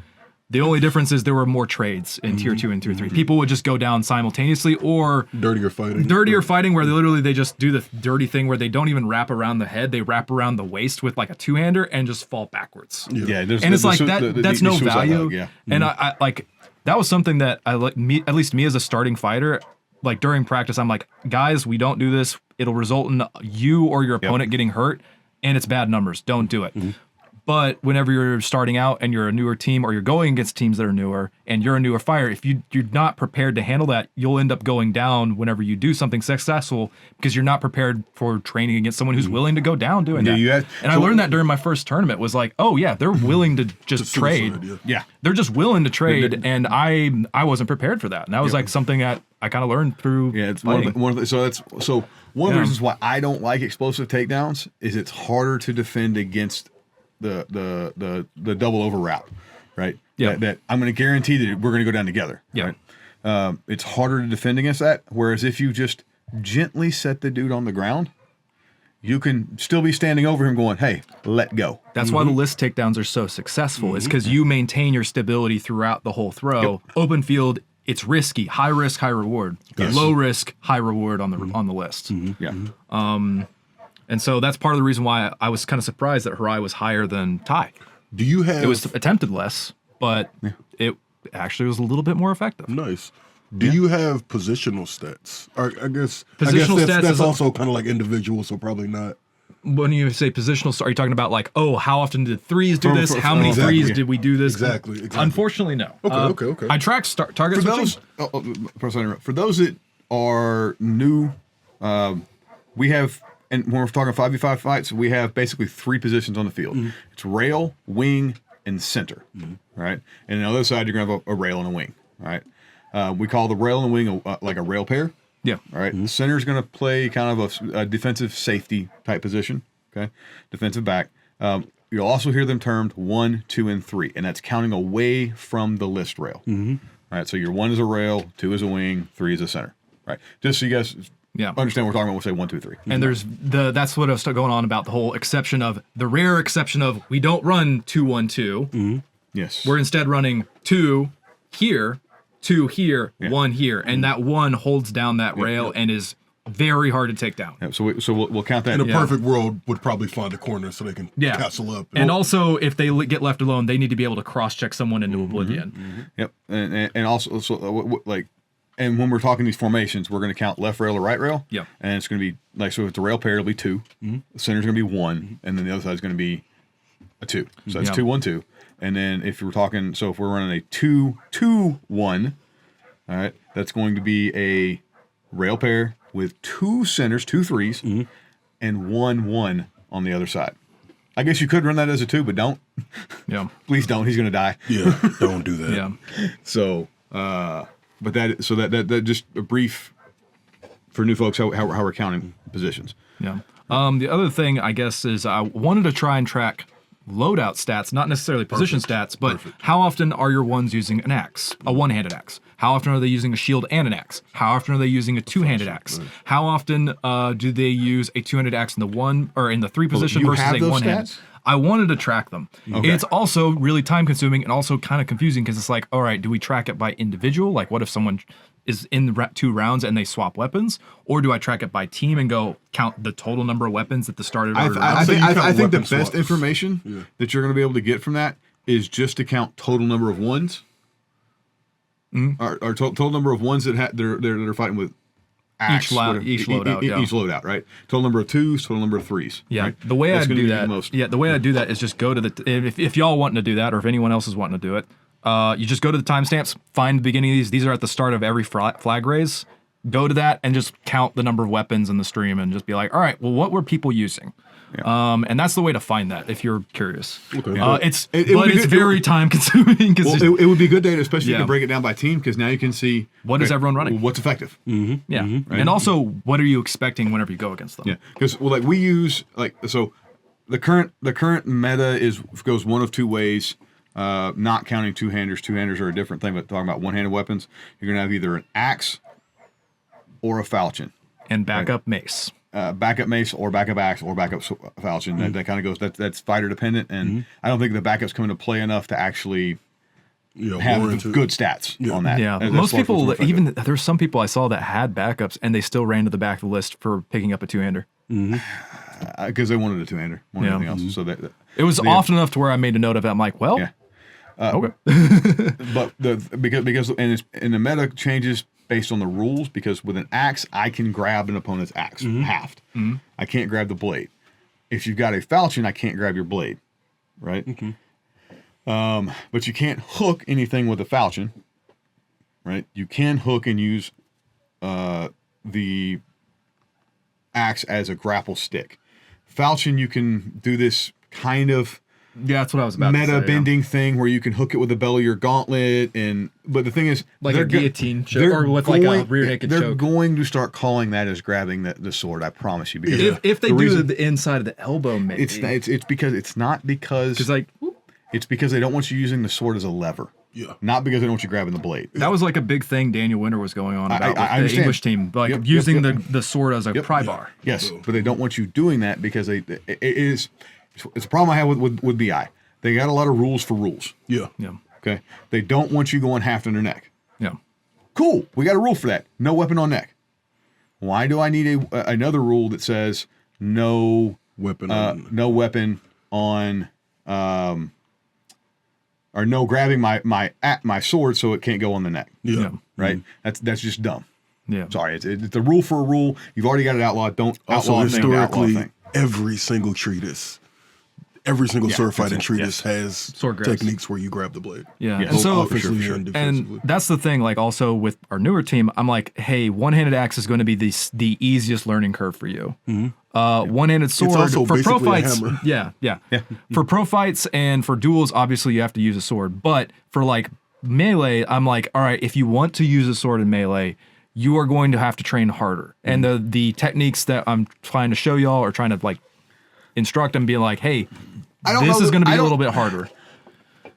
The only difference is there were more trades in tier 2 and tier 3. People would just go down simultaneously, or dirtier fighting where they just do the dirty thing where they don't even wrap around the head, they wrap around the waist with like a two-hander and just fall backwards. Yeah, and it's like that's no value. Hug, yeah. And I like that was something that I like at least me as a starting fighter, like during practice, I'm like, guys, we don't do this. It'll result in you or your opponent getting hurt, and it's bad numbers. Don't do it. But whenever you're starting out and you're a newer team, or you're going against teams that are newer and you're a newer fighter, if you're not prepared to handle that, you'll end up going down whenever you do something successful because you're not prepared for training against someone who's willing to go down doing that. I learned that during my first tournament was like, oh yeah, they're willing to just trade. Yeah. They're just willing to trade, and I wasn't prepared for that. And that was like something that I kind of learned through. Yeah, it's one of the reasons why I don't like explosive takedowns is it's harder to defend against the double over wrap, right? Yeah. That I'm going to guarantee that we're going to go down together. Yeah. Right? It's harder to defend against that. Whereas if you just gently set the dude on the ground, you can still be standing over him going, hey, let go. That's why the list takedowns are so successful. Is because you maintain your stability throughout the whole throw. Yep. Open field, it's risky, high risk, high reward. Yes. Low risk, high reward on the list. Yeah. And so that's part of the reason why I was kind of surprised that Harai was higher than Tai. Do you have? It was attempted less, but it actually was a little bit more effective. Nice. Do you have positional stats? Or I guess stats that's also kind of like individual, so probably not. When you say positional, are you talking about like, oh, how often did threes do this? How many threes did we do this? Exactly. Unfortunately, no. Okay. I track target switching. For those that are new, we have. And when we're talking 5v5 fights, we have basically 3 positions on the field. It's rail, wing, and center, right? And on the other side, you're going to have a rail and a wing, right? We call the rail and wing like a rail pair. Yeah. All right. The center is going to play kind of a defensive safety type position, okay? Defensive back. You'll also hear them termed 1, 2, and 3, and that's counting away from the list rail. All right. So your 1 is a rail, 2 is a wing, 3 is a center, right? Just so you guys understand what we're talking about, we'll say 1, 2, 3. And there's that's what I was going on about the whole exception of the rare exception of we don't run 2, 1, 2. Yes. We're instead running 2 here, 2 here, 1 here, and that 1 holds down that rail and is very hard to take down. Yeah, so we'll count that. In a perfect world, would probably find a corner so they can castle up. And also, if they get left alone, they need to be able to cross-check someone into oblivion. Yep. And also, and when we're talking these formations, we're going to count left rail or right rail. Yeah. And it's going to be, like, so if it's a rail pair, it'll be 2. The center's going to be 1, and then the other side is going to be a 2. So that's 2, 1, 2. And then if we're talking, so if we're running a 2, 2, 1, all right, that's going to be a rail pair with 2 centers, 2 threes, and 1, 1 on the other side. I guess you could run that as a 2, but don't. Yeah. Please don't. He's going to die. Yeah, don't do that. Yeah. So, but that just a brief for new folks how we're counting positions. Yeah. The other thing I guess is I wanted to try and track loadout stats, not necessarily position stats, but how often are your ones using an axe, a one-handed axe? How often are they using a shield and an axe? How often are they using a two-handed axe? How often do they use a two-handed axe in the 1 or in the 3 position versus a one-handed? I wanted to track them. Okay. It's also really time-consuming and also kind of confusing because it's like, all right, do we track it by individual? Like, what if someone is in the 2 rounds and they swap weapons? Or do I track it by team and go count the total number of weapons at the start of every round? I think the best information that you're going to be able to get from that is just to count total number of ones. Or total number of ones that they're fighting with axe, each loadout, right? Total number of 2s, total number of 3s. Yeah, right? the way I do that. The way I do that is just go to the if y'all wanting to do that, or if anyone else is wanting to do it, you just go to the timestamps, find the beginning of these. These are at the start of every flag raise. Go to that and just count the number of weapons in the stream, and just be like, all right, well, what were people using? And that's the way to find that if you're curious. Okay. It's would be it's good- very time consuming because Well, it would be good data, especially if you Yeah. can break it down by team, because now you can see What is everyone running? what's effective. and also what are you expecting whenever you go against them? Yeah, because like we use so the current meta goes one of two ways. Not counting two-handers. Two-handers are a different thing, but talking about one-handed weapons, you're gonna have either an axe or a falchion. And backup mace. Backup mace or backup axe or backup falchion. That kind of goes. That's fighter dependent, and I don't think the backups come into play enough to actually have warranted. good stats on that. Yeah, As most far as what's more people, effective. even there's some people I saw that had backups and they still ran to the back of the list for picking up a two-hander. Because they wanted a two-hander more than Yeah. anything else. So It was often enough to where I made a note of it. I'm like, well, yeah. okay. But because and the meta changes based on the rules, because with an axe I can grab an opponent's axe halved. I can't grab the blade. If you've got a falchion, I can't grab your blade, right? But you can't hook anything with a falchion, right? You can hook and use the axe as a grapple stick. Falchion, you can do this kind of Yeah, that's what I was about to say. meta yeah. bending thing where you can hook it with the belly of your gauntlet, but the thing is, Like a they're go- guillotine choke, they're or with like a rear naked they're choke. going to start calling that as grabbing the sword. I promise you. Because If they the do reason- the inside of the elbow, maybe it's because it's not because like it's because they don't want you using the sword as a lever. Yeah. Not because they don't want you grabbing the blade. that was like a big thing Daniel Winter was going on about I with the understand. English team, like Yep, using yep. the sword as a pry bar. Yes, but they don't want you doing that because it's a problem I have with BI. They got a lot of rules for rules. Yeah. Yeah, Okay, they don't want you going half on their neck. yeah. Cool, we got a rule for that. No weapon on neck. Why do I need another rule that says no Weapon. no weapon on or no grabbing my sword so it can't go on the neck? yeah. Right. That's just dumb. Yeah. Sorry, it's a rule for a rule. You've already got it outlawed. Don't Also, outlaw a thing, outlaw a historically, thing. every single treatise, every single sword fighting treatise has Sword grabs. techniques where you grab the blade. Yeah. Yeah. And so offensively for sure. and defensively. and that's the thing, like also with our newer team, I'm like, hey, one-handed axe is going to be the easiest learning curve for you. One-handed sword also for pro basically a fights. hammer. Yeah. For pro fights and for duels, obviously you have to use a sword. But for like melee, I'm like, all right, if you want to use a sword in melee, you are going to have to train harder. And the techniques that I'm trying to show y'all or trying to like instruct them, being like, hey, this is going to be a little bit harder.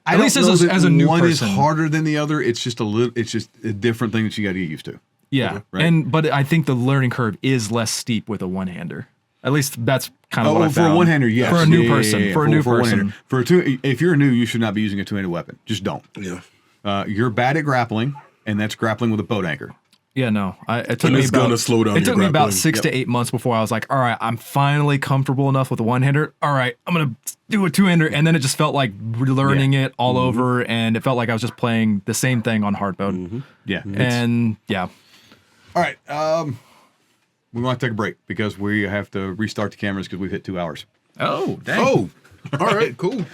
At least as a new one person. is harder than the other. It's just a different thing that you got to get used to. Yeah, Right. but I think the learning curve is less steep with a one-hander. At least that's kind of what I for found. a one-hander, yes. For a new Yeah, person, yeah. for a new person. one-hander. For a two, if you're new, you should not be using a two-handed weapon. Just don't. Yeah. You're bad at grappling, and that's grappling with a boat anchor. Yeah, no. It took And me it's about gonna slow down It your took me about grappling. 6 to 8 months before I was like, all right, I'm finally comfortable enough with a one-hander. All right, I'm gonna do a two-hander, and then it just felt like relearning it all over, and it felt like I was just playing the same thing on hard mode. Yeah. And yeah, All right. We want to take a break because we have to restart the cameras because we've hit 2 hours. oh dang. Oh, all right, cool.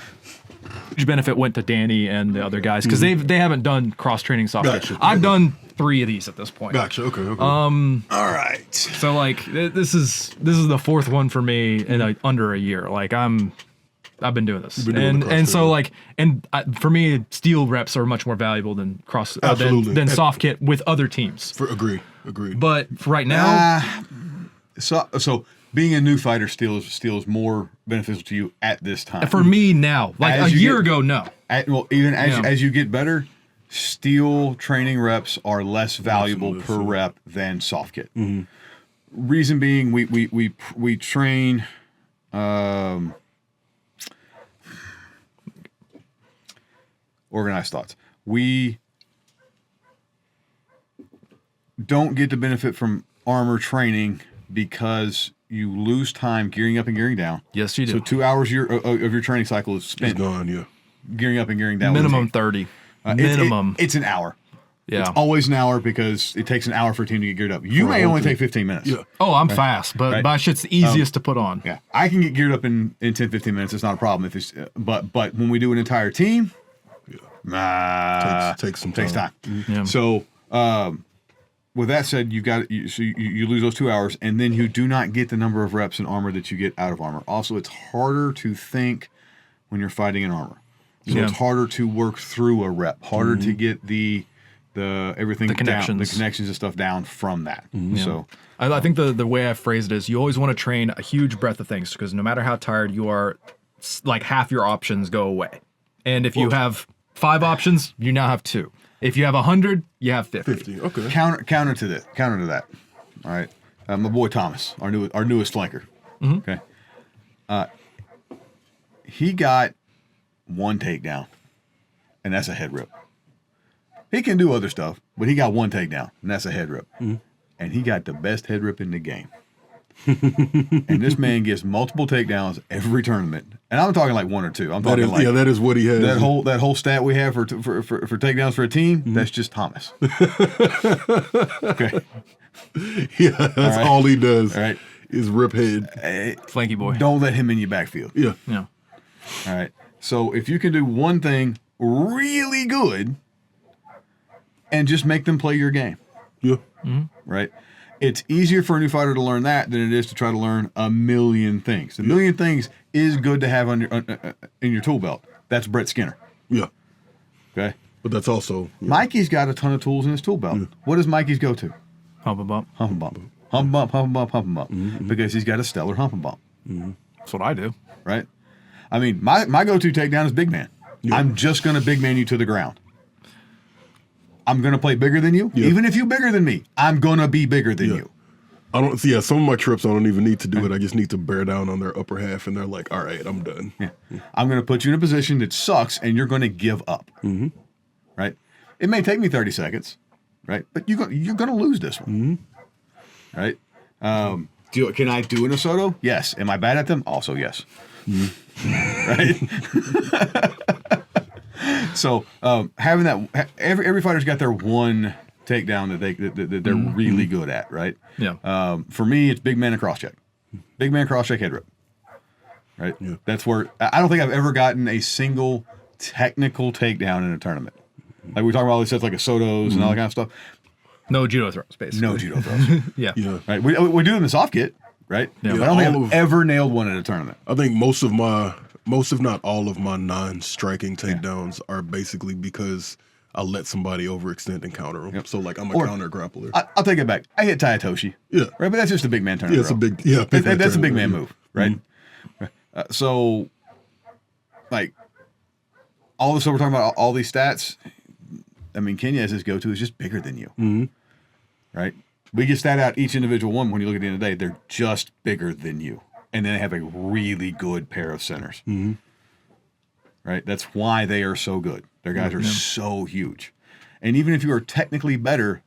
Huge benefit went to Danny and the other guys because they haven't done cross training software. Gotcha. I've done 3 of these at this point. Gotcha. Okay. All right. So like this is the 4th one for me in under a year. Like I've been doing this, been doing the and so cross-training. for me, steel reps are much more valuable than Absolutely. than soft kit with other teams. Agreed. But for right now, So being a new fighter still is more beneficial to you at this time. for me now, like As a you year get- ago, no. Even Yeah. as you get better, steel training reps are less valuable per rep than soft kit. Reason being, we train. Organized thoughts. We don't get the benefit from armor training because you lose time gearing up and gearing down. Yes, you do. So 2 hours of your training cycle is It's spent gone. Yeah. gearing up and gearing down. Minimum 30. Minimum. It's an hour. Yeah. It's always an hour because it takes an hour for a team to get geared up. You may only take 15 minutes. Yeah. Oh, I'm fast, but Right. my shit's the easiest to put on. Yeah. I can get geared up in 10, 15 minutes. It's not a problem. If it's but when we do an entire team, Takes some takes time. time. Yeah. So with that said, you lose those 2 hours, and then you do not get the number of reps in armor that you get out of armor. Also, it's harder to think when you're fighting in armor. So it's harder to work through a rep, harder to get the everything The connections. down, the connections and stuff down from that. So I think the way I phrased it is you always want to train a huge breadth of things because no matter how tired you are, like half your options go away. And if you have 5 options, you now have 2. If you have 100, you have 50. 50. Okay. counter to that. All right, my boy Thomas, our newest flanker. Okay, he got 1 takedown, and that's a head rip. He can do other stuff, but he got 1 takedown, and that's a head rip. And he got the best head rip in the game. And this man gets multiple takedowns every tournament. And I'm talking like 1 or 2. I'm talking that is what he has. That whole stat we have for takedowns for a team, that's just Thomas. Okay. Yeah, that's all he does. All right. Is rip head. Flanky boy. Don't let him in your backfield. Yeah. Yeah. All right. So if you can do one thing really good and just make them play your game, Yeah. right? It's easier for a new fighter to learn that than it is to try to learn a million things. A million things is good to have in your tool belt. That's Brett Skinner. Yeah. Okay. But that's also Mikey's got a ton of tools in his tool belt. What does Mikey's go to? Hump and bump. Hump and bump. Hump and bump, hump and bump, hump and bump. Because he's got a stellar hump and bump. That's what I do. Right? I mean, my go-to takedown is big man. Yeah. I'm just going to big man you to the ground. I'm going to play bigger than you. Yeah. Even if you're bigger than me, I'm going to be bigger than you. I don't see. Yeah, some of my trips I don't even need to do it. I just need to bear down on their upper half, and they're like, "All right, I'm done." Yeah. I'm going to put you in a position that sucks, and you're going to give up. Right? It may take me 30 seconds, right? But you're going to lose this one. Right? Can I do an Osoto? Yes. Am I bad at them? Also, yes. Right? So having that, every fighter's got their one takedown that they're really good at, right? Yeah. For me, it's big man and cross check. Big man cross check head rip. Right? Yeah. That's where I don't think I've ever gotten a single technical takedown in a tournament. Like we talk about all these sets like Sotos and all that kind of stuff. No judo throws, basically. No judo throws. Yeah. Yeah. Right? We do it in the soft kit, right? Yeah. But I don't think I've ever nailed one at a tournament. I think most if not all of my non-striking takedowns are basically because I let somebody overextend and counter them. Yep. So like I'm a counter grappler. I'll take it back. I hit Tayatoshi. Yeah. Right, but that's just a big man tournament. Yeah, it's a big. That's a big man move, right? So, like, all this, so we're talking about all these stats. I mean, Kenya as his go-to is just bigger than you, right? We get stat out each individual one. When you look at the end of the day, they're just bigger than you, and then they have a really good pair of centers, right? That's why they are so good. Their guys are so huge, and even if you are technically better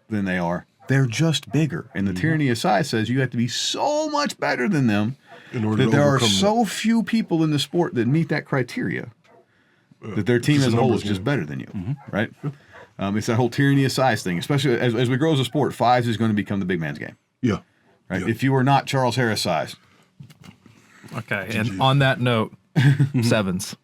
than they are, they're just bigger. And the tyranny of size says you have to be so much better than them in order that to there are overcome so few people in the sport that meet that criteria that their team as a whole is just better than you, right? It's that whole tyranny of size thing, especially as we grow as a sport. Fives is going to become the big man's game. Yeah. Right? Yeah. If you are not Charles Harris size. Okay. And on that note, sevens.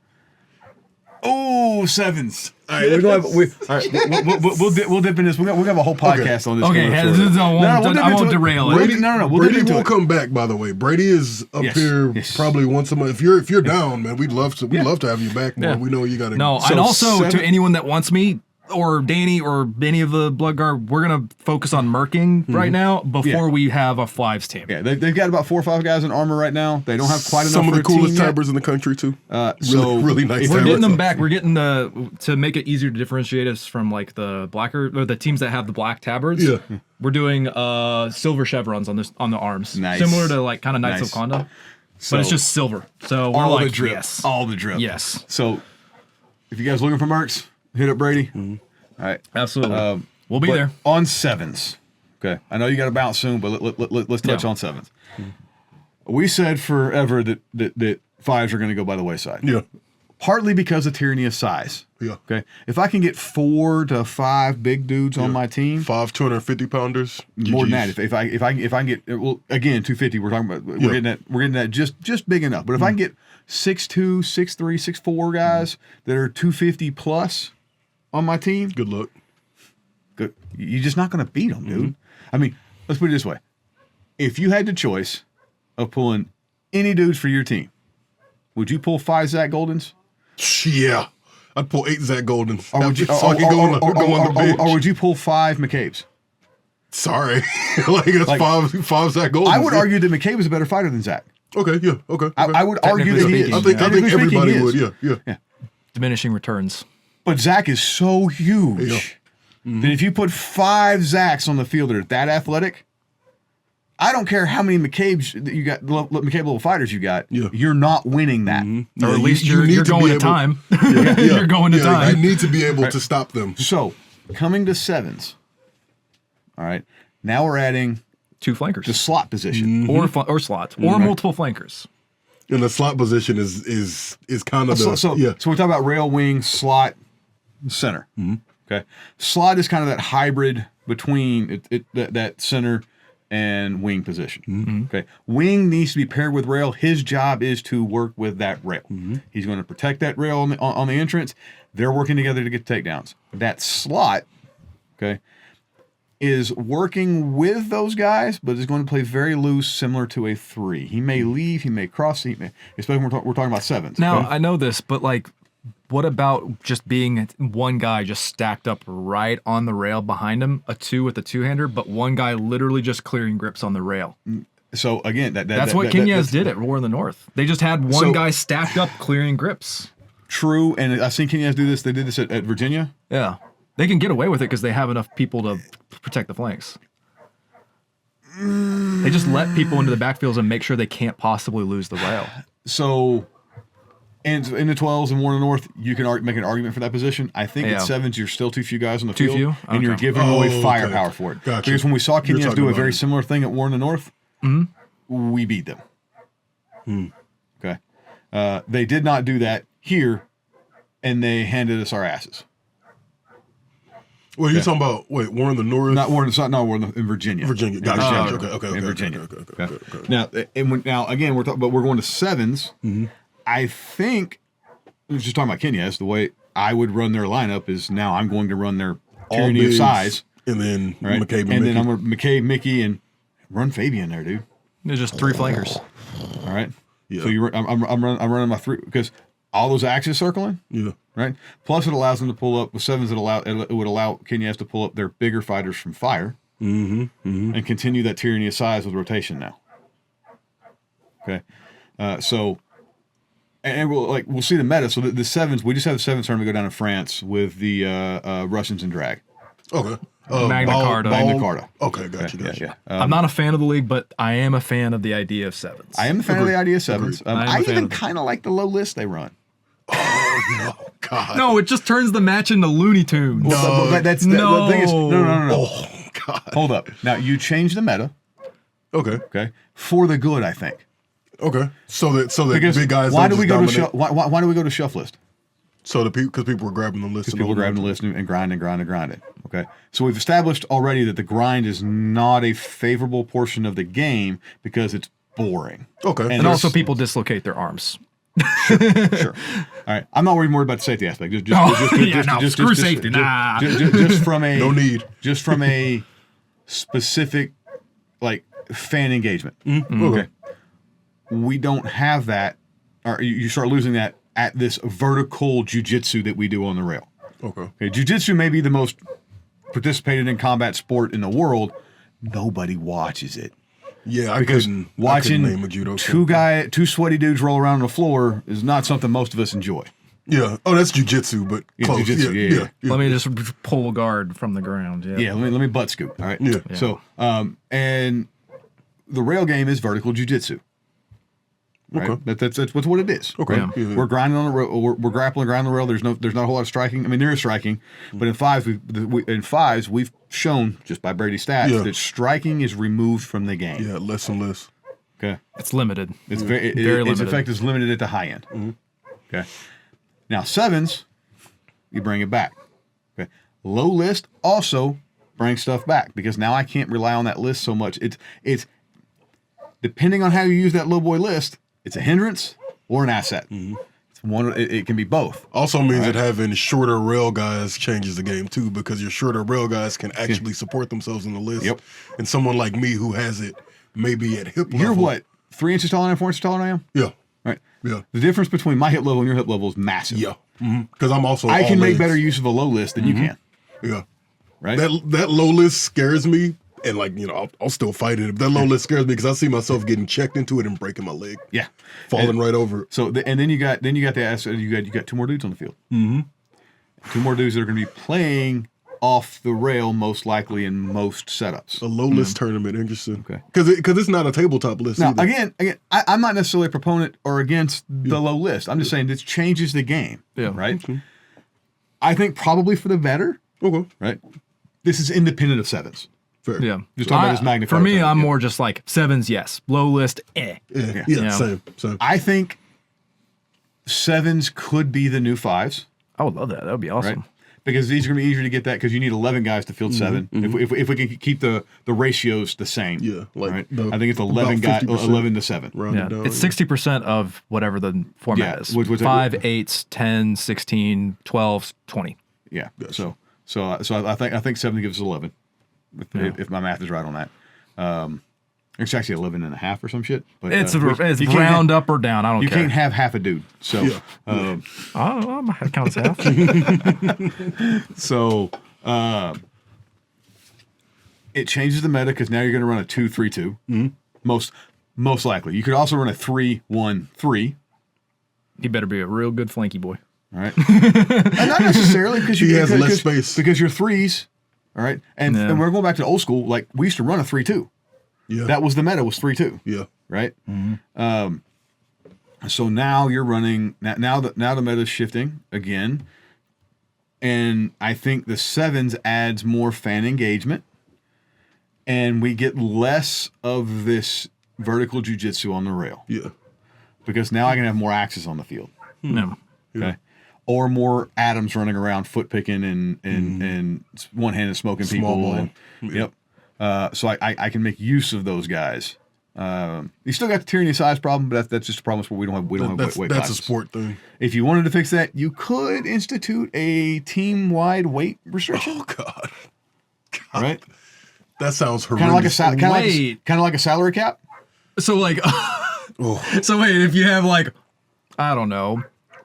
Oh, sevens. All right, we'll dip in this. We'll have a whole podcast on this. Okay, I won't derail it. Brady, no. Brady will come back. By the way, Brady is up here probably once a month. If you're down, man, we'd love to have you back more. We know you got to. No, and also to anyone that wants me, or Danny, or any of the Bloodgard, we're gonna focus on merking right now before we have a fives team. Yeah, they've got about 4 or 5 guys in armor right now. They don't have quite enough. Some of the coolest tabers tabers in the country too. Really nice. We're getting them back. We're getting to make it easier to differentiate us from like the blacker or the teams that have the black tabards. Yeah. We're doing silver chevrons on the arms, similar to like kind of Knights of Konda, but it's just silver. So we're all like, the drip, yes, all the drip. yes. So if you guys looking for mercs, hit up Brady. All right, Absolutely. We'll be there. On sevens. Okay, I know you got to bounce soon, but let's touch on sevens. We said forever that fives are going to go by the wayside. Yeah. Partly because of tyranny of size. Yeah. Okay. If I can get 4 to 5 big dudes on my team, 5 250-pounders, more than that. If I can get, well, again, 250. We're talking about we're getting that just big enough. But if I can get 6'2", 6'3", 6'4" guys that are 250 plus on my team, good luck. You're just not going to beat them, dude. I mean, let's put it this way. If you had the choice of pulling any dudes for your team, would you pull 5 Zach Goldens? Yeah. I'd pull 8 Zach Goldens. Or would you, So I can go on the bench. or would you pull 5 McCabe's? Sorry. that's Like, 5 Zach Goldens. I would argue that McCabe is a better fighter than Zach. Okay, yeah, okay. I would argue that he is. I think everybody would, yeah. Diminishing returns. But Zach is so huge that if you put 5 Zachs on the field that are that athletic, I don't care how many McCabe's you got, McCabe level fighters you got. Yeah. You're not winning that. Or at least you're going to time. You're going to time. You need to be able to stop them. So, coming to 7s. All right. Now we're adding 2 flankers. the slot position. Or slots. Or multiple flankers. And the slot position is kind of So we're talking about rail, wing, slot, center. Okay. Slot is kind of that hybrid between that center and wing position. Okay. Wing needs to be paired with rail. His job is to work with that rail. He's going to protect that rail on the entrance. They're working together to get takedowns. That slot, okay, is working with those guys, but is going to play very loose, similar to a 3. He may leave, he may cross, especially when we're talking about 7s. Now, okay? I know this, but like, what about just being one guy just stacked up right on the rail behind him, a 2 with a 2-hander, but one guy literally just clearing grips on the rail? So again, that's what Kenyas did at War in the North. They just had one guy stacked up clearing grips. True, and I've seen Kenyas do this. They did this at Virginia. Yeah. They can get away with it because they have enough people to protect the flanks. They just let people into the backfields and make sure they can't possibly lose the rail. So, in the 12s and War in the North, you can make an argument for that position. I think at 7s, you're still too few guys on the field. Few? And you're giving away firepower for it. Gotcha. Because when we saw Kenyas do a very similar thing at War in the North, we beat them. Okay. They did not do that here, and they handed us our asses. Well, you're talking about War in the North? Not War in Virginia. Virginia. Gotcha. Okay. In Virginia. Okay. Now again, we're going to 7s. I think, just talking about Kenyas, the way I would run their lineup is now I'm going to run their tyranny of size, and then right? McCabe and then Mickey. I'm going to McCabe, Mickey, and run Fabian there, dude. There's just 3 flankers. All right. Yeah. So I'm running my 3 because all those axes circling. Yeah. Right. Plus, it allows them to pull up with 7s. It would allow Kenyas to pull up their bigger fighters from fire, and continue that tyranny of size with rotation now. Okay. So, and we'll see the meta. So the 7s, we just have the 7s starting to go down in France with the Russians in drag. Okay. Magna Carta. Magna Carta. Okay, gotcha. Yeah. I'm not a fan of the league, but I am a fan of the idea of 7s. I am a fan of the idea of 7s. I a fan even of kind of like the low list they run. Oh, no, God. No, it just turns the match into Looney Tunes. Well, the thing is, no. Oh, God. Hold up. Now, you change the meta, Okay. for the good, I think. Okay. So that Because big guys why don't do we just go to dominate. why do we go to shelf list? So because people were grabbing the list. Because people are grabbing the list and grinding. Okay. So we've established already that the grind is not a favorable portion of the game because it's boring. Okay. And also people dislocate their arms. Sure. All right. I'm not worried more about the safety aspect. Screw safety. Nah. Just from a No need. Just from a specific fan engagement. Okay. We don't have that, or you start losing that at this vertical jiu-jitsu that we do on the rail. Okay. Jiu-jitsu may be the most participated in combat sport in the world. Nobody watches it. Yeah, Because I watching couldn't name a judo two sweaty dudes roll around on the floor is not something most of us enjoy. Yeah. Oh, that's jujitsu, but close. Jiu-jitsu, yeah. Let me just pull guard from the ground. Yeah, let me butt scoop. All right. Yeah. So, and the rail game is vertical jiu-jitsu. Right? Okay. That's what it is. Okay. Right? Yeah. We're grinding on the rail. We're grappling around the rail. There's not a whole lot of striking. I mean, there is striking, but in fives we've shown just by Brady stats that striking is removed from the game. Yeah, less and less. Okay. It's limited. It's very Very its limited. effect is limited at the high end. Okay. Now 7s, you bring it back. Okay. Low list also brings stuff back because now I can't rely on that list so much. It's depending on how you use that low boy list, it's a hindrance or an asset. It's It can be both. Also means that having shorter rail guys changes the game too, because your shorter rail guys can actually support themselves in the list. Yep. And someone like me who has it maybe at hip level. You're what, 3 inches taller than I am, 4 inches taller than I am? Yeah. Right. Yeah. The difference between my hip level and your hip level is massive. Yeah. Because I'm also I can all make legs. better use of a low list than you can. Yeah. Right. That low list scares me, and like I'll still fight it. If that low list scares me, because I see myself getting checked into it and breaking my leg. Yeah. Falling right over it. So and then you got the ass. You got 2 more dudes on the field. Mm-hmm. 2 more dudes that are going to be playing off the rail most likely in most setups. A low list tournament, interesting. Okay. Because it's not a tabletop list Now either. again, I'm not necessarily a proponent or against the low list. I'm just saying this changes the game. Yeah. Right. Okay. I think probably for the better. Okay. Right. This is independent of 7s. Fair. Yeah. Just talking about this magnifier. For me, thing, I'm yeah. more just like 7s, yes. Low list, Yeah. Yeah. Same. I think 7s could be the new 5s. I would love that. That would be awesome. Right? Because these are going to be easier to get that because you need 11 guys to field 7. If we can keep the ratios the same. Yeah, like right? the- I think it's 11 about 50% 11 to 7. Rounded Yeah. down, It's 60% of whatever the format Yeah, is. which- 5, 8s, 10, 16, 12, 20. Yeah. So I think 7 gives us 11. If my math is right on that. It's actually 11 and a half or some shit. But It's you can't round up or down. I don't You care. can't have half a dude. So Yeah. That counts half. So it changes the meta because now you're going to run a 2-3-2. Most likely. You could also run a 3-1-3. You better be a real good flanky boy. All right. And not necessarily because He has less space. Because you're 3s. All right. And, Yeah. and we're going back to old school. Like we used to run a 3-2. Yeah. That was the meta, was 3-2. Yeah. Right. So now you're running now the meta is shifting again. And I think the 7s adds more fan engagement. And we get less of this vertical jiu-jitsu on the rail. Yeah. Because now I can have more axes on the field. No. Okay. Or more atoms running around, foot picking and one-handed smoking Small people. ball. And, Yeah. Yep. So I can make use of those guys. You still got the tyranny of size problem, but that's just a problem where we don't have weight That's a classes. sport thing. If you wanted to fix that, you could institute a team-wide weight restriction. Oh God. Right? That sounds Kind of like horrendous. a salary cap. So like, Oh. so wait, if you have like, I don't know,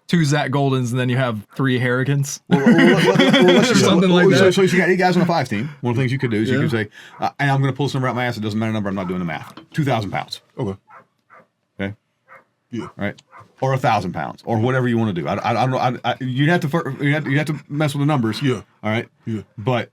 2 Zach Goldens and then you have 3 Harrigans. Let's just- Something like that. So you got 8 guys on a 5 team. One of the things you could do is you could say, and I'm going to pull this number out my ass. It doesn't matter number. I'm not doing the math. 2,000 pounds. Okay. Okay. Yeah. Right. Or 1,000 pounds, or whatever you want to do. I don't know. You'd have to mess with the numbers. Yeah. All right. Yeah. But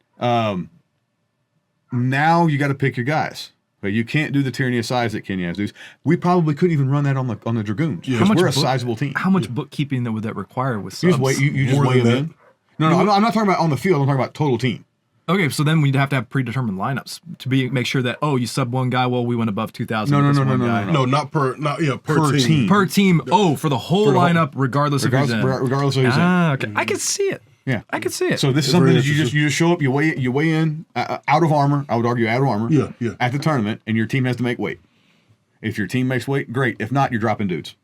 now you got to pick your guys. But you can't do the tyranny of size that Kenya has. We probably couldn't even run that on the Dragoons. Yeah. Because we're a book- sizable team. How much bookkeeping would that require with You subs? just weigh, you just More weigh than them in. No, I'm not talking about on the field. I'm talking about total team. Okay, so then we'd have to have predetermined lineups to make sure that you sub one guy. Well, we went above 2,000. No, with no, this no, one no, guy. no. No, not per Per team. Per team. Oh, for the whole For the whole- lineup, regardless of who's in. Regardless of who's in. Okay, I can see it. Yeah. I can see it. So this is It's something very that you just show up, you weigh in out of armor. I would argue out of armor. Yeah, yeah. At the tournament, and your team has to make weight. If your team makes weight, great. If not, you're dropping dudes.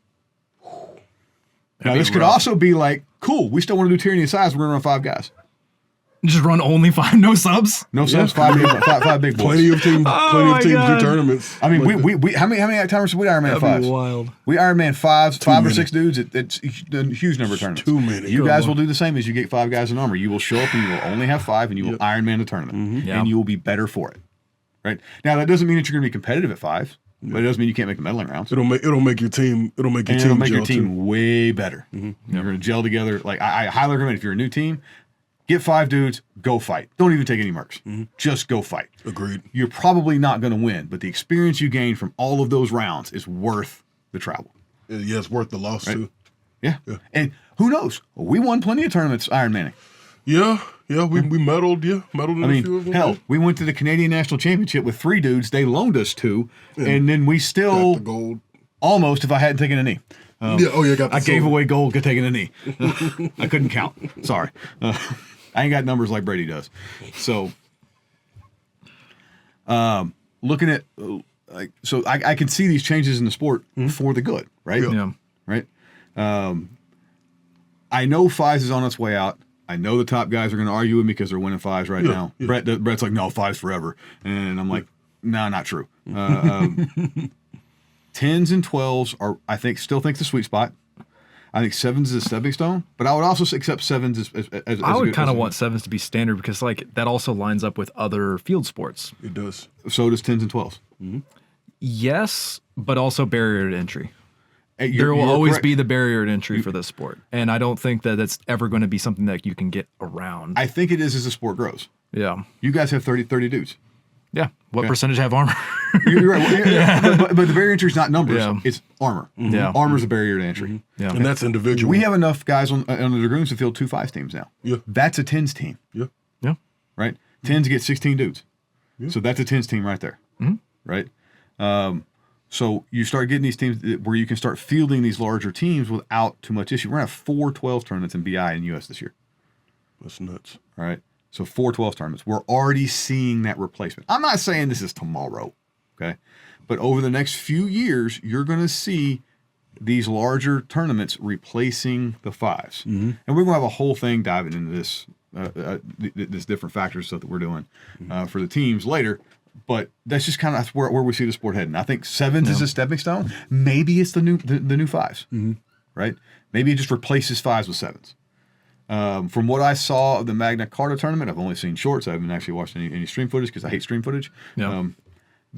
Now this could also be like, cool. We still want to do tyranny of size. We're gonna run 5 guys. just run only 5, no subs. No subs. 5 big boys. Plenty of teams. Plenty my of teams God. do tournaments. I mean, like we how many times we Iron Man 5s? wild. We Iron Man 5s, 5 or many. 6 dudes. It's a huge number of tournaments. too many. You guys will do the same as you get 5 guys in armor. You will show up and you will only have 5, and you will Iron Man the tournament, Yeah. and you will be better for it. Right now, that doesn't mean that you're going to be competitive at 5, but it does mean you can't make the medaling rounds. It'll make your team. It'll make your And team. it'll make your gel, team too. way better. You're going to gel together. Like I highly recommend if you're a new team, get 5 dudes, go fight. Don't even take any mercs. Just go fight. Agreed. You're probably not going to win, but the experience you gain from all of those rounds is worth the travel. Yeah, it's worth the loss too. Yeah. And who knows? We won plenty of tournaments Iron Manning. Yeah, we medaled. Yeah, medaled in I a few of mean, them. hell, we went to the Canadian National Championship with 3 dudes. They loaned us 2, and then we got still the gold. almost, if I hadn't taken a knee. Got the I gave silver. away gold for taking a knee. I couldn't count. Sorry. I ain't got numbers like Brady does. So, looking at, I can see these changes in the sport for the good, right? Yeah. Yeah. Right. I know fives is on its way out. I know the top guys are going to argue with me because they're winning fives right now. Yeah. Brett's like, no, fives forever. And I'm like, no, not true. 10s and 12s are, I think, still think the sweet spot. I think sevens is a stepping stone, but I would also accept sevens as I would kind of want sevens to be standard because like that also lines up with other field sports. It does. So does 10s and 12s. Mm-hmm. Yes, but also barrier to entry. There will always be the barrier to entry for this sport, and I don't think that that's ever going to be something that you can get around. I think it is as the sport grows. Yeah. You guys have 30 dudes. Yeah. What percentage have armor? You're right. But the barrier to entry is not numbers. Yeah. It's armor. Mm-hmm. Yeah. Armor's a barrier to entry. Mm-hmm. Yeah. And that's individual. We have enough guys on the Dragoons to field 2 5s teams now. Yeah. That's a 10s team. Yeah. Yeah. Right? 10s get 16 dudes. Yeah. So that's a 10s team right there. Mm-hmm. Right? So you start getting these teams where you can start fielding these larger teams without too much issue. We're going to have 4 12 tournaments in BI in US this year. That's nuts. All right? So 4 12 tournaments. We're already seeing that replacement. I'm not saying this is tomorrow, okay? But over the next few years, you're going to see these larger tournaments replacing the 5s. Mm-hmm. And we're going to have a whole thing diving into this, this different factors stuff that we're doing for the teams later. But that's just kind of where we see the sport heading. I think 7s is a stepping stone. Maybe it's the new 5s, right? Maybe it just replaces 5s with 7s. From what I saw of the Magna Carta tournament, I've only seen shorts. I haven't actually watched any stream footage because I hate stream footage. Yeah.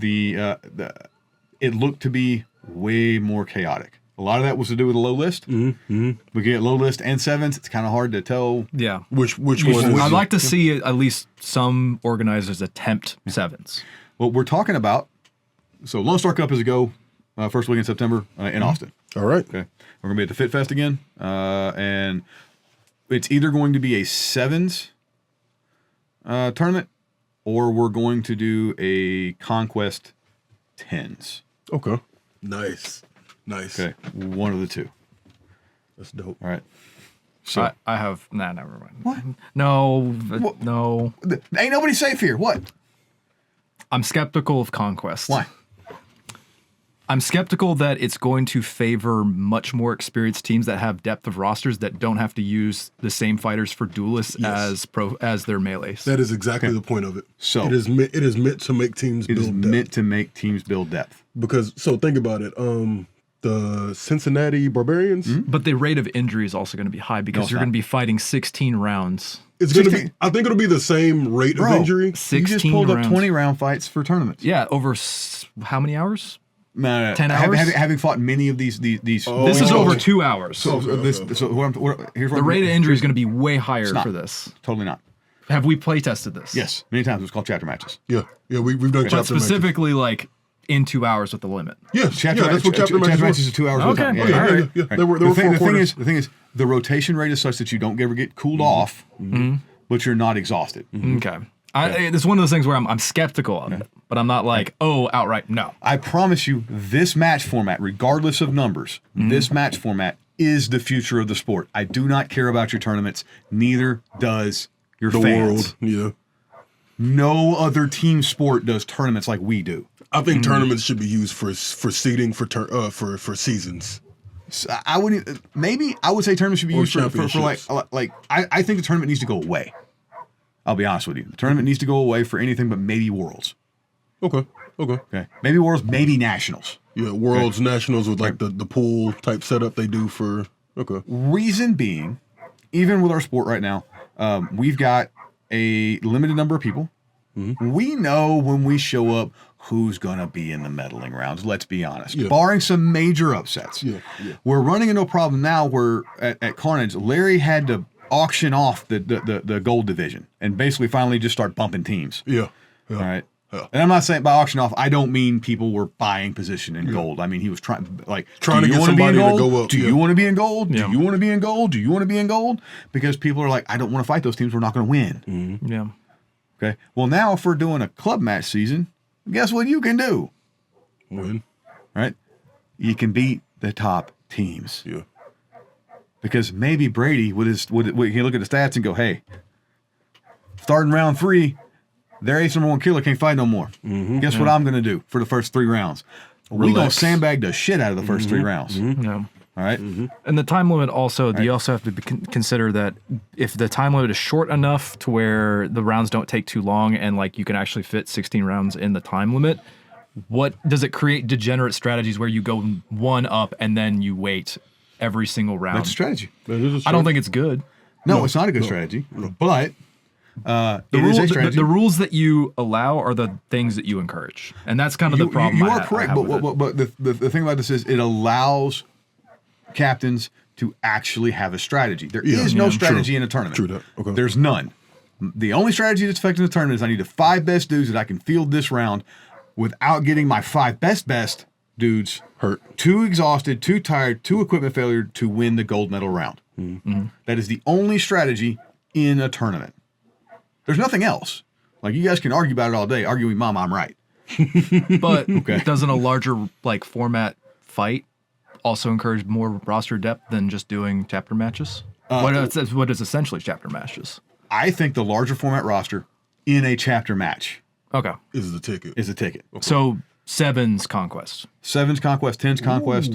It looked to be way more chaotic. A lot of that was to do with the low list. Mm-hmm. We get low list and 7s. It's kind of hard to tell. Yeah. Which one is I'd like to see at least some organizers attempt 7s. Well, we're talking about, so Lone Star Cup is a go first week in September in Austin. All right. Okay. We're going to be at the Fit Fest again. And it's either going to be a 7s tournament or we're going to do a Conquest 10s. Okay. Nice. Okay. One of the two. That's dope. All right. So I have never mind. What? No, What? no. Ain't nobody safe here. What? I'm skeptical of Conquest. Why? I'm skeptical that it's going to favor much more experienced teams that have depth of rosters that don't have to use the same fighters for duelists as their melees. That is exactly the point of it. So it is meant to make teams build depth. It is meant to make teams build depth. Because think about it. The Cincinnati Barbarians. Mm-hmm. But the rate of injury is also going to be high because you're going to be fighting 16 rounds. It's going to be. I think it'll be the same rate of injury. 16 you just pulled rounds. up 20-round fights for tournaments. Yeah, over how many hours? No. 10 hours? Having fought many of these. Oh, this is over 2 hours. Here's the rate of injury is going to be way higher for this. Totally not. Have we play tested this? Yes, many times. It was called chapter matches. Yeah, we've done chapter matches. But specifically, like in 2 hours with the limit. Yes, that's what chapter matches are 2 hours. Okay, all right. Yeah. There were the thing is, the rotation rate is such that you don't ever get cooled off, but you're not exhausted. Okay. It's one of those things where I'm skeptical of it, but I'm not like, outright no. I promise you, this match format, regardless of numbers, this match format is the future of the sport. I do not care about your tournaments. Neither does your fans. World. Yeah. No other team sport does tournaments like we do. I think tournaments should be used for seeding for seasons. So I wouldn't. Maybe I would say tournaments should be used for like. I think the tournament needs to go away. I'll be honest with you. The tournament needs to go away for anything but maybe Worlds. Okay. Maybe Worlds, maybe Nationals. Yeah, Worlds, Nationals with like the pool type setup they do for. Okay. Reason being, even with our sport right now, we've got a limited number of people. Mm-hmm. We know when we show up who's going to be in the medaling rounds, let's be honest. Yeah. Barring some major upsets. Yeah. We're running into a problem now where at Carnage, Larry had to auction off the gold division and basically finally just start bumping teams. Yeah. All right. Yeah. And I'm not saying by auction off, I don't mean people were buying position in gold. I mean, he was trying to get somebody to go up. Do you want to be in gold? Do you want to be in gold? Do you want to be in gold? Because people are like, I don't want to fight those teams. We're not going to win. Mm-hmm. Yeah. Okay. Well, now if we're doing a club match season, guess what you can do? Win. Right? You can beat the top teams. Yeah. Because maybe Brady he can look at the stats and go, hey, starting round 3, their ace number 1 killer can't fight no more. Mm-hmm. Guess what I'm going to do for the first 3 rounds? We're going to sandbag the shit out of the first 3 rounds. Mm-hmm. Yeah. All right. And the time limit also, you also have to consider that if the time limit is short enough to where the rounds don't take too long and like you can actually fit 16 rounds in the time limit, what does it create degenerate strategies where you go one up and then you wait every single round? That's a strategy. I don't think it's good. No, it's not a good strategy. But The rules that you allow are the things that you encourage. And that's kind of the problem. You are correct. But the thing about this is it allows captains to actually have a strategy. There is no strategy in a tournament. True that. Okay. There's none. The only strategy that's effective in the tournament is I need the 5 best dudes that I can field this round without getting my 5 best dudes hurt, too exhausted, too tired, too equipment failure to win the gold medal round. That is the only strategy in a tournament. There's nothing else. Like, you guys can argue about it all day. Argue with Mom, I'm right. But doesn't a larger like format fight also encourage more roster depth than just doing chapter matches? What is essentially chapter matches? I think the larger format roster in a chapter match is the ticket. Okay. So 7's Conquest. 7's Conquest, 10's Conquest,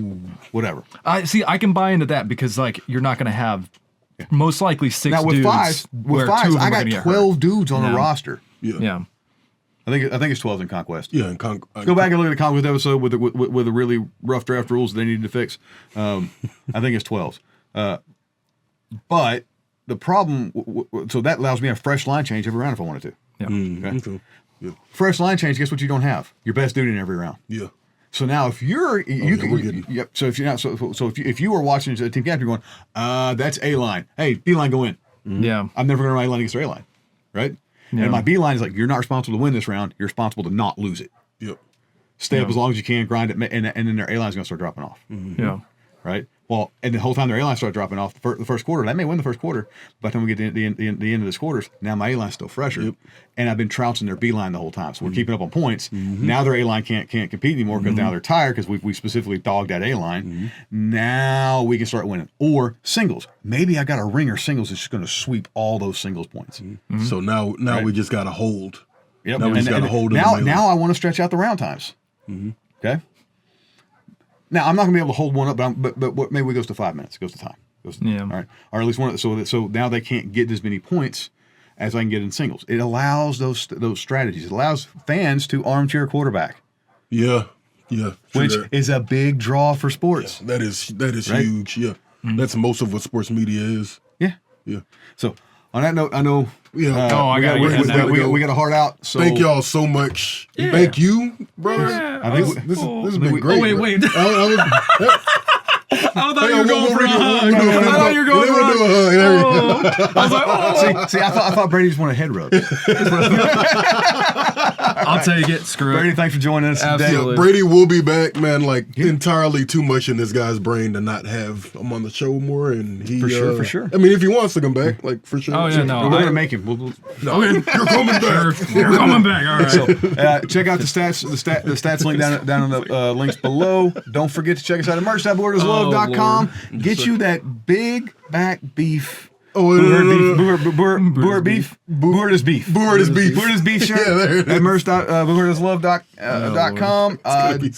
whatever. I can buy into that because like you're not going to have most likely 6 now, with dudes. fives, I got 12 dudes on the roster. Yeah. I think it's 12 in Conquest. Yeah, and go back and look at the Conquest episode with the really rough draft rules they needed to fix. I think it's 12. But the problem, so that allows me a fresh line change every round if I wanted to. Yeah. Okay. Yeah. Fresh line change. Guess what? You don't have your best dude in every round. Yeah. So now, if you're yep. So if you're not, if you were watching a team captain, you're going, that's A line. Hey, B line, go in. Yeah. I'm never going to run A line against their A line, right? Yeah. And my B line is like, you're not responsible to win this round. You're responsible to not lose it. Yep. Stay up as long as you can, grind it, and then their A line's going to start dropping off. Yeah. Right. Well, and the whole time their A line started dropping off the first quarter. They may win the first quarter. By the time we get to the end of this quarters, now my A line's still fresher, and I've been trouncing their B line the whole time. So we're keeping up on points. Now their A line can't compete anymore because now they're tired because we specifically dogged that A line. Now we can start winning. Or singles. Maybe I got a ringer singles that's just going to sweep all those singles points. So now we just got to hold. Yep. Now we just got to hold. Now I want to stretch out the round times. Okay. Now I'm not gonna be able to hold one up, but maybe it goes to 5 minutes. It goes to time. All right, or at least one. So now they can't get as many points as I can get in singles. It allows those strategies. It allows fans to armchair quarterback. Yeah. Which is a big draw for sports. Yeah, that is right? huge. Yeah, that's most of what sports media is. Yeah. So on that note, I know. Yeah. We got a heart out. So thank y'all so much. Yeah. Thank you, brothers. Yeah. I think this has been great. Oh, wait. I thought you were going for a hug. I thought you were going for a hug. I was like, oh. See, I thought Brady just wanted a head rub. I'll take it. Screw it. Brady, thanks for joining us. Absolutely. Yeah, Brady will be back, man. Like entirely too much in this guy's brain to not have him on the show more. And he for sure. I mean, if he wants to come back, like for sure. Oh yeah, no, we're gonna make him. Okay, you're coming back. You're coming back. All right. So check out the stats link down in the links below. Don't forget to check us out at merch.boarderslove.com. Get you that big back beef. Board beef. Board is beef shirt at merch.boarderslove.com.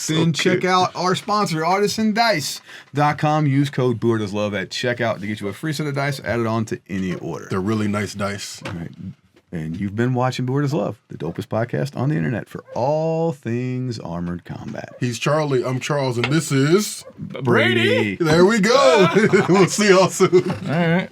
Then check out our sponsor, artisandice.com. Use code boarderslove at checkout to get you a free set of dice added on to any order. They're really nice dice. All right. And you've been watching Boarders Love, the dopest podcast on the internet for all things armored combat. He's Charlie, I'm Charles, and this is Brady. There we go. We'll see y'all soon. All right.